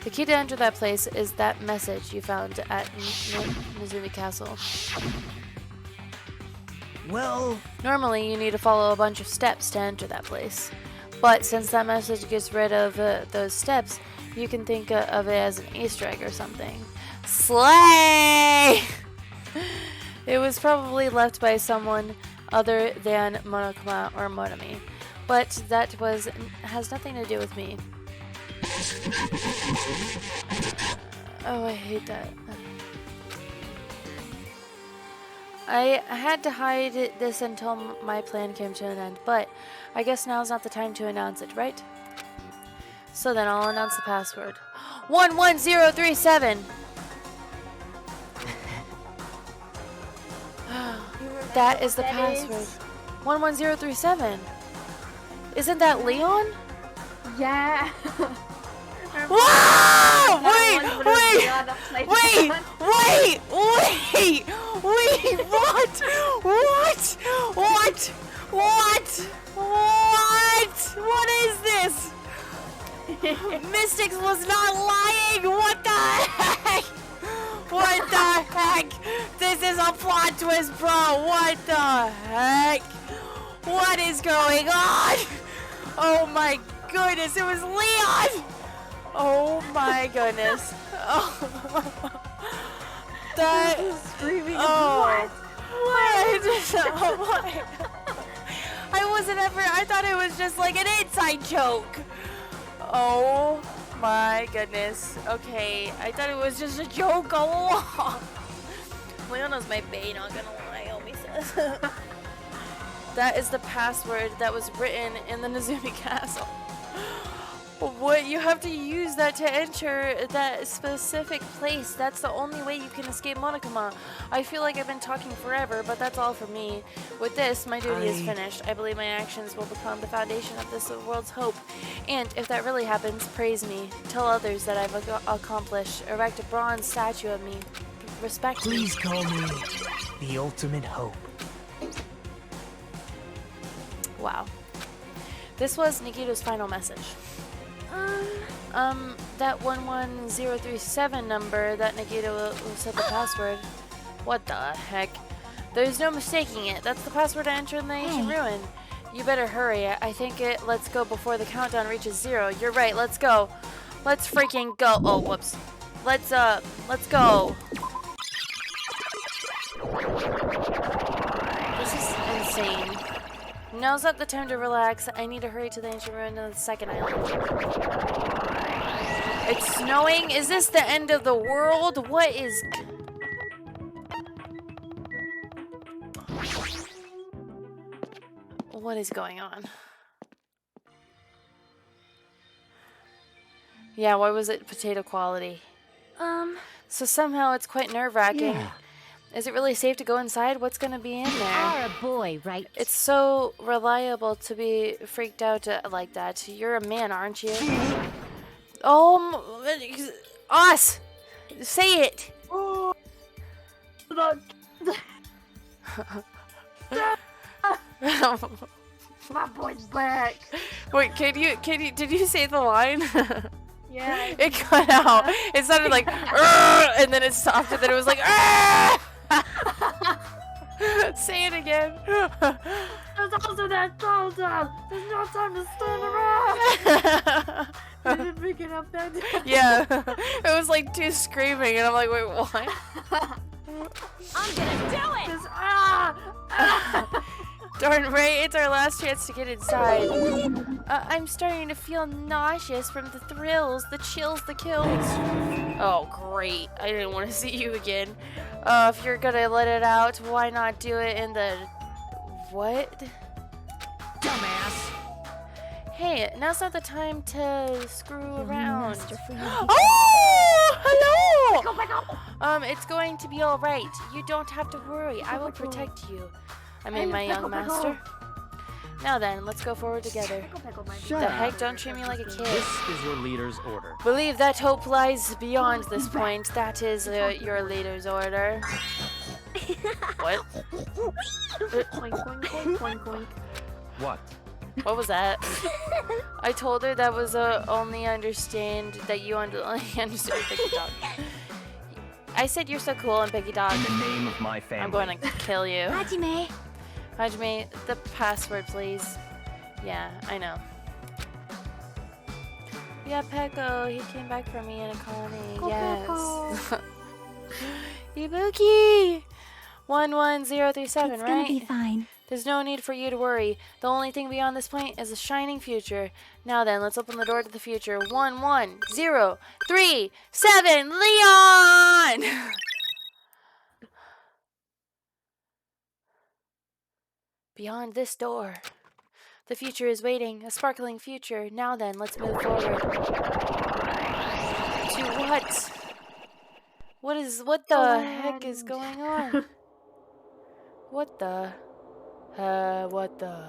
S1: The key to enter that place is that message you found at Mizumi Castle.
S5: Well,
S1: Normally, you need to follow a bunch of steps to enter that place. But since that message gets rid of those steps, you can think of it as an Easter egg or something. Slay! It was probably left by someone other than Monokuma or Monami, but that has nothing to do with me. Oh, I hate that. I had to hide this until my plan came to an end, but I guess now's not the time to announce it, right? So then I'll announce the password. 11037! That is the password. 11037. Isn't that Leon?
S3: Yeah.
S1: Whoa! Wait! What is this? Mystics was not lying! What the heck? What the heck? This is a plot twist, bro! What the heck? What is going on? Oh my goodness, it was Leon! Oh my goodness. Oh. That
S3: Screaming.
S1: what? What? I wasn't ever, I thought it was just like an inside joke. Oh my goodness. Okay, I thought it was just a joke all along. Leona's my bae, not gonna lie, Omi says. That is the password that was written in the Nezumi Castle. What? You have to use that to enter that specific place. That's the only way you can escape Monokuma. I feel like I've been talking forever, but that's all for me. With this, my duty is finished. I believe my actions will become the foundation of this world's hope. And if that really happens, praise me. Tell others that I've accomplished. Erect a bronze statue of me. Respect me.
S5: Please call me the ultimate hope.
S1: Wow. This was Nikito's final message. That 11037 number that Nikito will set the password. What the heck? There's no mistaking it. That's the password to enter in the ancient ruin. You better hurry. I think let's go before the countdown reaches 0. You're right. Let's go. Let's freaking go. Oh, whoops. Let's go. This is insane. Now's not the time to relax. I need to hurry to the ancient ruin of the second island. It's snowing? Is this the end of the world? What is... What is going on? Yeah, why was it potato quality? So somehow it's quite nerve-wracking.
S5: Yeah.
S1: Is it really safe to go inside? What's gonna be in there?
S9: Are a boy, right?
S1: It's so reliable to be freaked out like that. You're a man, aren't you? Us! Say it!
S3: My boy's back.
S1: Wait, did you say the line?
S3: Yeah.
S1: It cut out. It sounded like, "Arr!" And then it stopped, and then it was like, "Arr!" Say it again.
S3: There's also that countdown. There's no time to stand around. I didn't pick it up that time.
S1: Yeah. It was like two screaming, and I'm like, wait, what?
S9: I'm gonna do it!
S3: Just,
S1: Darn right, it's our last chance to get inside. I'm starting to feel nauseous from the thrills, the chills, the kills. Oh, great. I didn't want to see you again. If you're gonna let it out, why not do it in the... What?
S2: Dumbass.
S1: Hey, now's not the time to screw around.
S7: Oh!
S1: Hello! It's going to be alright. You don't have to worry. I will protect you. I mean, my young master. Now then, let's go forward together.
S5: Shut
S1: The
S5: up.
S1: heck, don't treat me like a kid.
S11: This is your leader's order.
S1: Believe that hope lies beyond this point. That is your leader's order. What?
S3: Coink, coink, coink, coink, coink.
S11: What?
S1: What was that? I told her that was only understand that you only understand Picky Dog. I said you're so cool and Picky Dog.
S11: In the name of my family.
S1: I'm going to kill you.
S7: Hajime,
S1: Hajime, the password, please. Yeah, I know. Yeah, Peko, he came back for me in a colony. Yes. Ibuki! 11037,
S7: it's
S1: right?
S7: gonna be fine.
S1: There's no need for you to worry. The only thing beyond this point is a shining future. Now then, let's open the door to the future. 1103 7 Leon! Beyond this door, the future is waiting. A sparkling future. Now then, let's move forward. To what? What the heck is going on? What the? What the?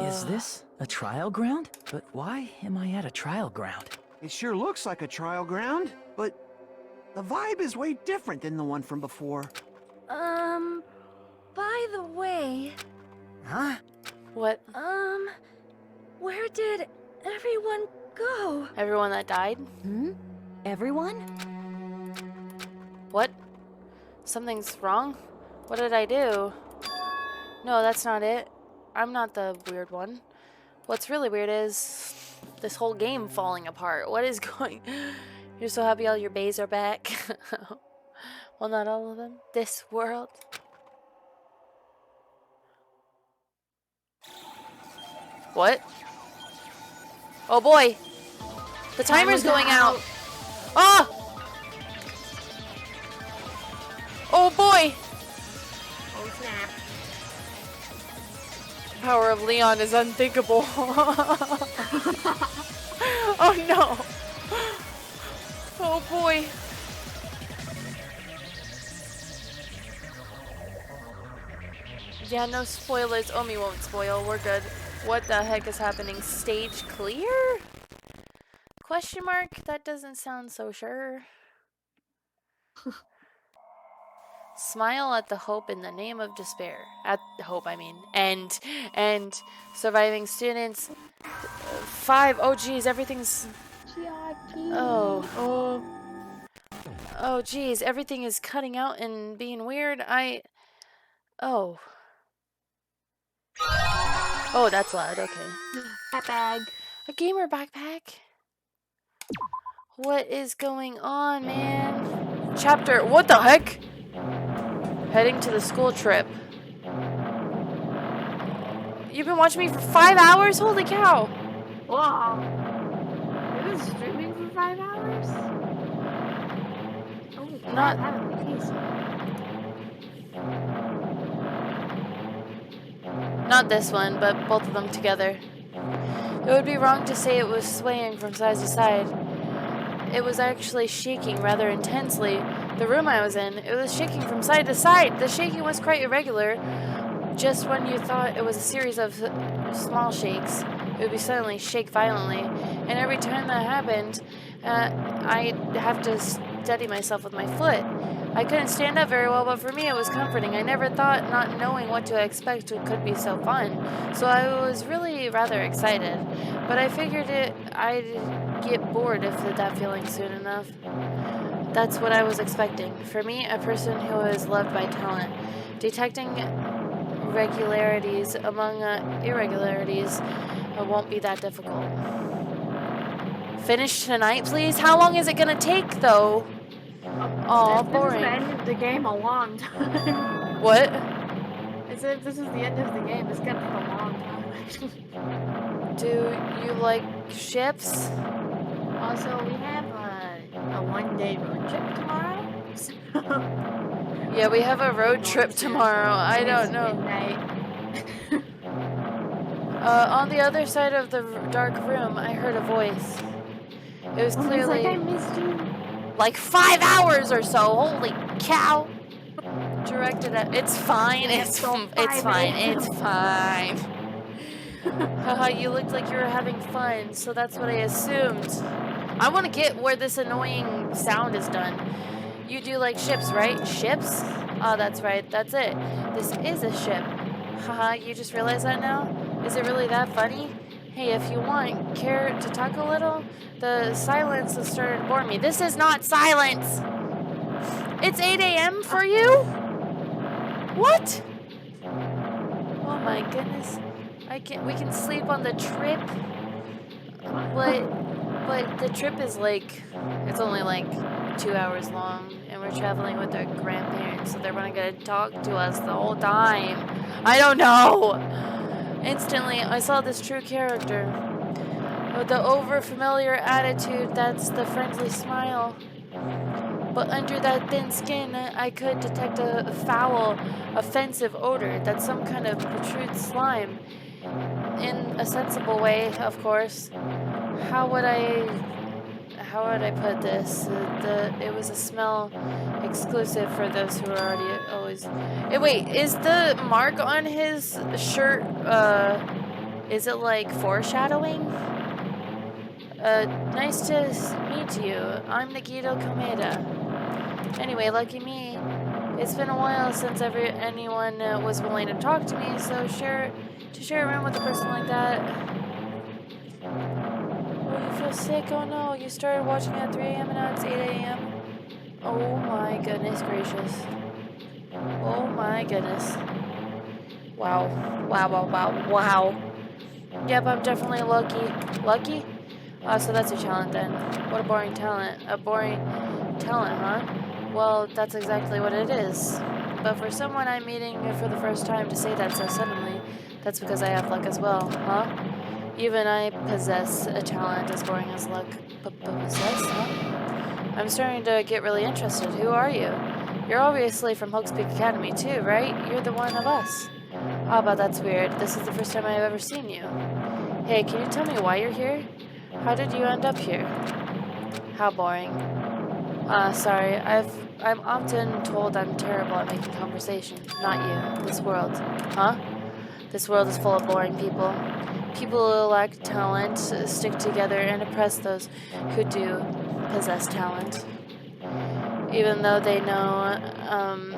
S8: Is this a trial ground? But why am I at a trial ground?
S6: It sure looks like a trial ground, but the vibe is way different than the one from before.
S4: By the way,
S8: Huh?
S1: What?
S4: where did everyone go?
S1: Everyone that died?
S9: Everyone?
S1: What? Something's wrong? What did I do? No, that's not it. I'm not the weird one. What's really weird is this whole game falling apart. What is going... You're so happy all your bays are back. Well, not all of them. This world. What? Oh boy. The timer's going out. Ah! Oh boy.
S3: Oh snap.
S1: The power of Leon is unthinkable. Oh no. Oh boy. Yeah, no spoilers. Omi won't spoil. We're good. What the heck is happening? Stage clear? Question mark? That doesn't sound so sure. Smile at the hope in the name of despair. At the hope, I mean. And surviving students. 5. Oh, geez, everything's... Oh, geez, everything is cutting out and being weird. Oh, that's loud. Okay.
S3: Bag.
S1: A gamer backpack? What is going on, man? Chapter... What the heck? Heading to the school trip. You've been watching me for 5 hours? Holy cow.
S3: Wow. You've been streaming for 5 hours? Oh, God,
S1: Not-
S3: that would be easy.
S1: Not this one, but both of them together. It would be wrong to say it was swaying from side to side. It was actually shaking rather intensely. The room I was in, it was shaking from side to side. The shaking was quite irregular. Just when you thought it was a series of small shakes, it would be suddenly shake violently. And every time that happened, I'd have to steady myself with my foot. I couldn't stand up very well, but for me it was comforting. I never thought not knowing what to expect could be so fun. So I was really rather excited. But I figured I'd get bored of that feeling soon enough. That's what I was expecting. For me, a person who is loved by talent. Detecting regularities among irregularities won't be that difficult. Finish tonight, please? How long is it gonna take, though? Oh, boring.
S3: This is the end of the game a long time.
S1: What?
S3: I said if this is the end of the game, it's gonna take a long time.
S1: Do you like ships?
S3: Also, we have a one-day road trip tomorrow. So
S1: Yeah, we have a road trip tomorrow. I don't know.
S3: Midnight.
S1: On the other side of the dark room, I heard a voice. It was
S3: It's
S1: clearly
S3: like I missed you.
S1: like 5 hours or so. Holy cow! Directed at. It's fine. It's fine. It's fine. Haha, you looked like you were having fun, so that's what I assumed. I want to get where this annoying sound is done. You do like ships, right? Ships? Oh, that's right. That's it. This is a ship. Haha, you just realized that now? Is it really that funny? Hey, if you want, care to talk a little? The silence has started to bore me. This is not silence! It's 8 a.m. for you? What? Oh my goodness. We can sleep on the trip. But the trip is it's only like 2 hours long, and we're traveling with our grandparents, so they're not gonna talk to us the whole time. I don't know. Instantly, I saw this true character. With the over-familiar attitude, that's the friendly smile. But under that thin skin, I could detect a foul, offensive odor that's some kind of protrude slime. In a sensible way, of course. How would I put this? It was a smell exclusive for those who are already always... wait, is the mark on his shirt, is it like foreshadowing? Nice to meet you. I'm Nagito Komeda. Anyway, lucky me. It's been a while since anyone was willing to talk to me, so to share a room with a person like that. Oh, you feel sick? Oh no, you started watching at 3 a.m. and now it's 8 a.m. Oh my goodness gracious. Oh my goodness. Wow. Wow, wow, wow, wow. Yep, I'm definitely lucky. Lucky? So that's your talent then. What a boring talent. A boring talent, huh? Well, that's exactly what it is. But for someone I'm meeting for the first time to say that so suddenly, that's because I have luck as well, huh? Even I possess a talent as boring as luck. Possess, huh? I'm starting to get really interested. Who are you? You're obviously from Hook's Peak Academy too, right? You're the one of us. Ah, but that's weird. This is the first time I've ever seen you. Hey, can you tell me why you're here? How did you end up here? How boring. Sorry, I'm often told I'm terrible at making conversation. Not you. This world. Huh? This world is full of boring people. People who lack talent stick together and oppress those who do possess talent. Even though they know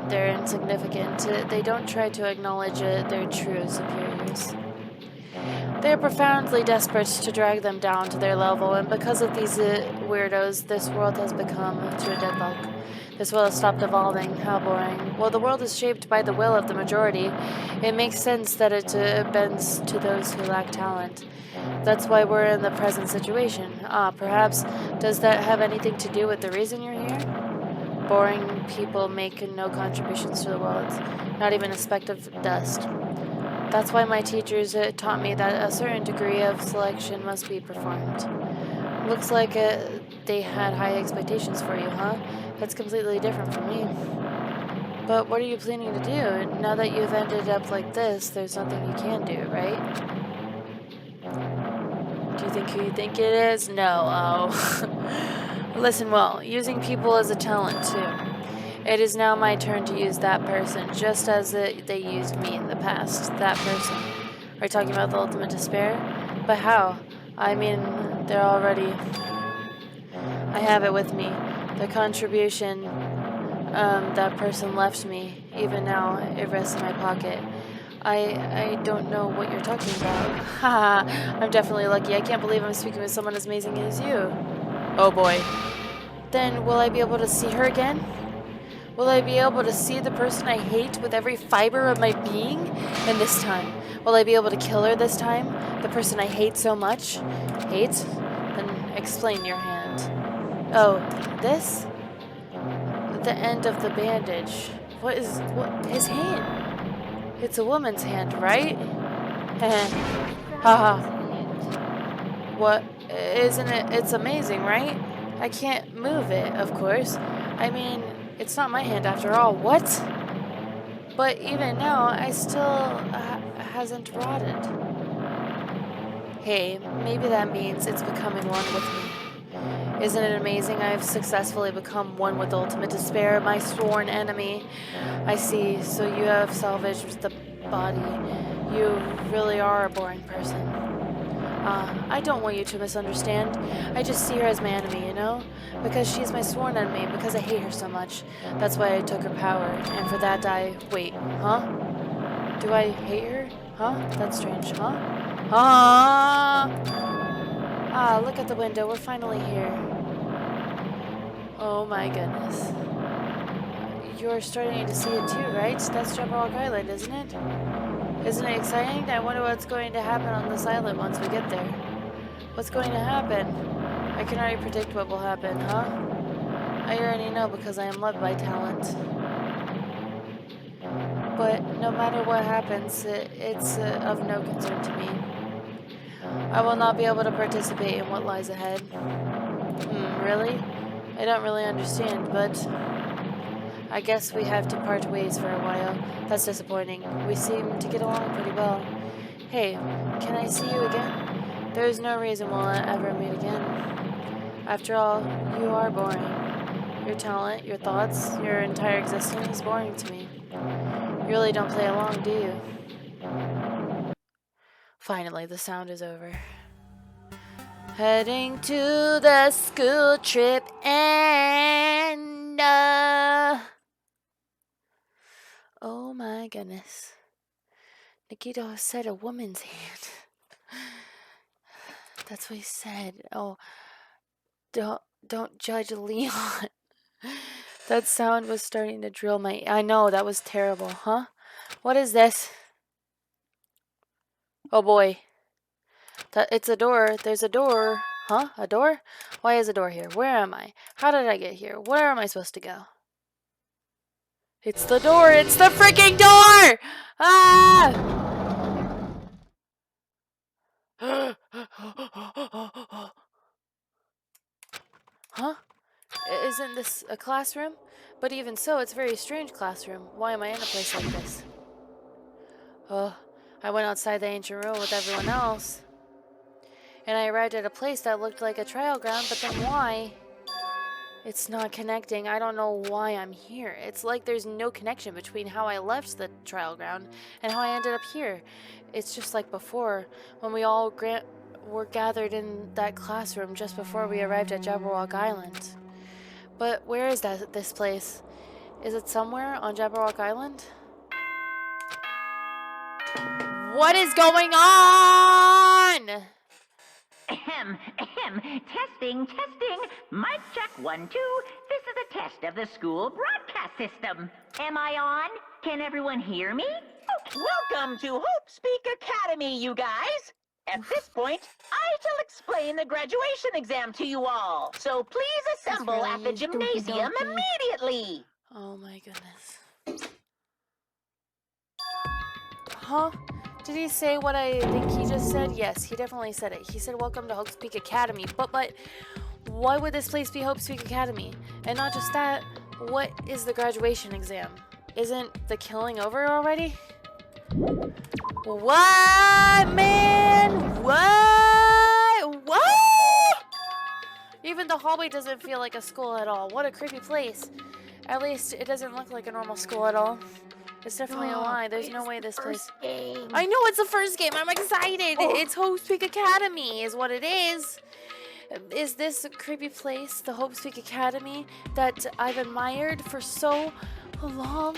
S1: they're insignificant, they don't try to acknowledge their true superiors. They are profoundly desperate to drag them down to their level, and because of these weirdos, this world has become to a deadlock. This world has stopped evolving. How boring. Well, the world is shaped by the will of the majority. It makes sense that it bends to those who lack talent. That's why we're in the present situation. Perhaps, does that have anything to do with the reason you're here? Boring people make no contributions to the world, not even a speck of dust. That's why my teachers taught me that a certain degree of selection must be performed. Looks like they had high expectations for you, huh? That's completely different from me. But what are you planning to do? Now that you've ended up like this, there's nothing you can do, right? Do you think who you think it is? No, oh. Listen well, using people is a talent too. It is now my turn to use that person, just as they used me in the past. That person. Are you talking about the ultimate despair? But how? I mean, they're already... I have it with me. The contribution that person left me. Even now, it rests in my pocket. I don't know what you're talking about. Haha, I'm definitely lucky. I can't believe I'm speaking with someone as amazing as you. Oh boy. Then will I be able to see her again? Will I be able to see the person I hate with every fiber of my being? And this time, will I be able to kill her this time? The person I hate so much? Hate? Then explain your hand. Oh, this? The end of the bandage. What? His hand? It's a woman's hand, right? Haha. What? Isn't it? It's amazing, right? I can't move it, of course. I mean, it's not my hand after all. What? But even now, I still hasn't rotted. Hey, maybe that means it's becoming one with me. Isn't it amazing? I've successfully become one with ultimate despair, my sworn enemy. I see. So you have salvaged the body. You really are a boring person. I don't want you to misunderstand. I just see her as my enemy, you know? Because she's my sworn enemy, because I hate her so much. That's why I took her power, and for that wait, huh? Do I hate her? Huh? That's strange, huh? Look at the window, we're finally here. Oh my goodness. You're starting to see it too, right? That's Jump Rock Island, isn't it? Isn't it exciting? I wonder what's going to happen on this island once we get there. What's going to happen? I can already predict what will happen, huh? I already know because I am loved by talent. But no matter what happens, it's of no concern to me. I will not be able to participate in what lies ahead. Really? I don't really understand, but I guess we have to part ways for a while. That's disappointing. We seem to get along pretty well. Hey, can I see you again? There is no reason we'll ever meet again. After all, you are boring. Your talent, your thoughts, your entire existence is boring to me. You really don't play along, do you? Finally, the sound is over. Heading to the school trip and oh my goodness. Nagito said a woman's hand. That's what he said. Oh, don't judge Leon. That sound was starting to drill my... I know, that was terrible, huh? What is this? Oh boy. It's a door. There's a door. Huh? A door? Why is a door here? Where am I? How did I get here? Where am I supposed to go? It's the door! It's the freaking door! Ah! Huh? Isn't this a classroom? But even so, it's a very strange classroom. Why am I in a place like this? Oh, I went outside the ancient room with everyone else. And I arrived at a place that looked like a trial ground, but then why? It's not connecting. I don't know why I'm here. It's like there's no connection between how I left the trial ground and how I ended up here. It's just like before, when we all were gathered in that classroom just before we arrived at Jabberwock Island. But where is this place? Is it somewhere on Jabberwock Island? What is going on?
S2: Ahem, ahem. Testing, testing. Mic check 1, 2. This is a test of the school broadcast system. Am I on? Can everyone hear me? Welcome to Hope Speak Academy, you guys. At this point, I shall explain the graduation exam to you all. So please assemble
S1: really
S2: at the gymnasium immediately.
S1: Oh my goodness. Huh? Did he say what I think he just said? Yes, he definitely said it. He said, welcome to Hope Speak Academy. But why would this place be Hope Speak Academy? And not just that, what is the graduation exam? Isn't the killing over already? What, man? What? Even the hallway doesn't feel like a school at all. What a creepy place. At least it doesn't look like a normal school at all. It's definitely a lie. There's no way this place...
S10: Game.
S1: I know it's the first game. I'm excited. It's Hope Speak Academy is what it is. Is this creepy place, the Hope Speak Academy, that I've admired for so long?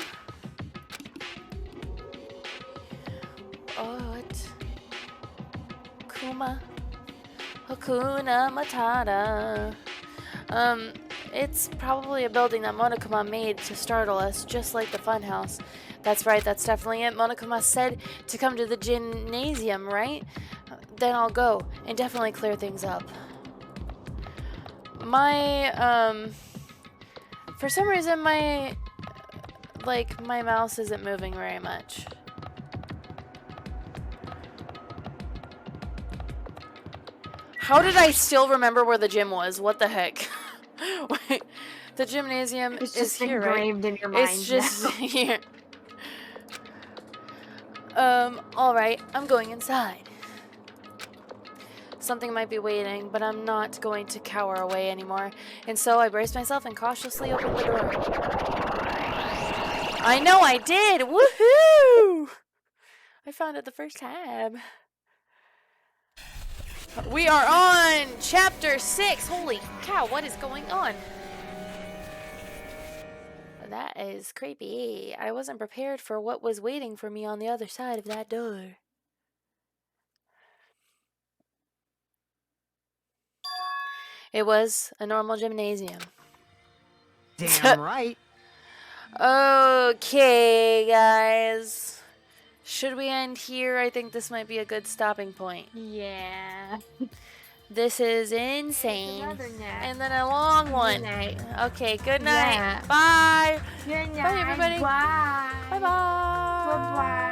S1: Oh, what? Hakuna Matata. It's probably a building that Monokuma made to startle us, just like the funhouse. That's right, that's definitely it. Monokuma said to come to the gymnasium, right? Then I'll go and definitely clear things up. For some reason my mouse isn't moving very much. How did I still remember where the gym was? What the heck? Wait, the gymnasium
S3: It's
S1: is
S3: just
S1: here, right?
S3: engraved in your mind.
S1: It's just
S3: now.
S1: here. Alright, I'm going inside. Something might be waiting, but I'm not going to cower away anymore. And so I braced myself and cautiously opened the door. I know I did! Woohoo! I found it the first time. We are on chapter 6. Holy cow, what is going on? That is creepy. I wasn't prepared for what was waiting for me on the other side of that door. It was a normal gymnasium.
S5: Damn right.
S1: Okay, guys. Should we end here? I think this might be a good stopping point.
S3: Yeah.
S1: This is insane.
S3: Another nap.
S1: And then a long one.
S3: Good night.
S1: Okay, good night.
S3: Yeah.
S1: Bye.
S3: Good night.
S1: Bye, everybody.
S3: Bye.
S1: Bye-bye.
S3: Bye-bye.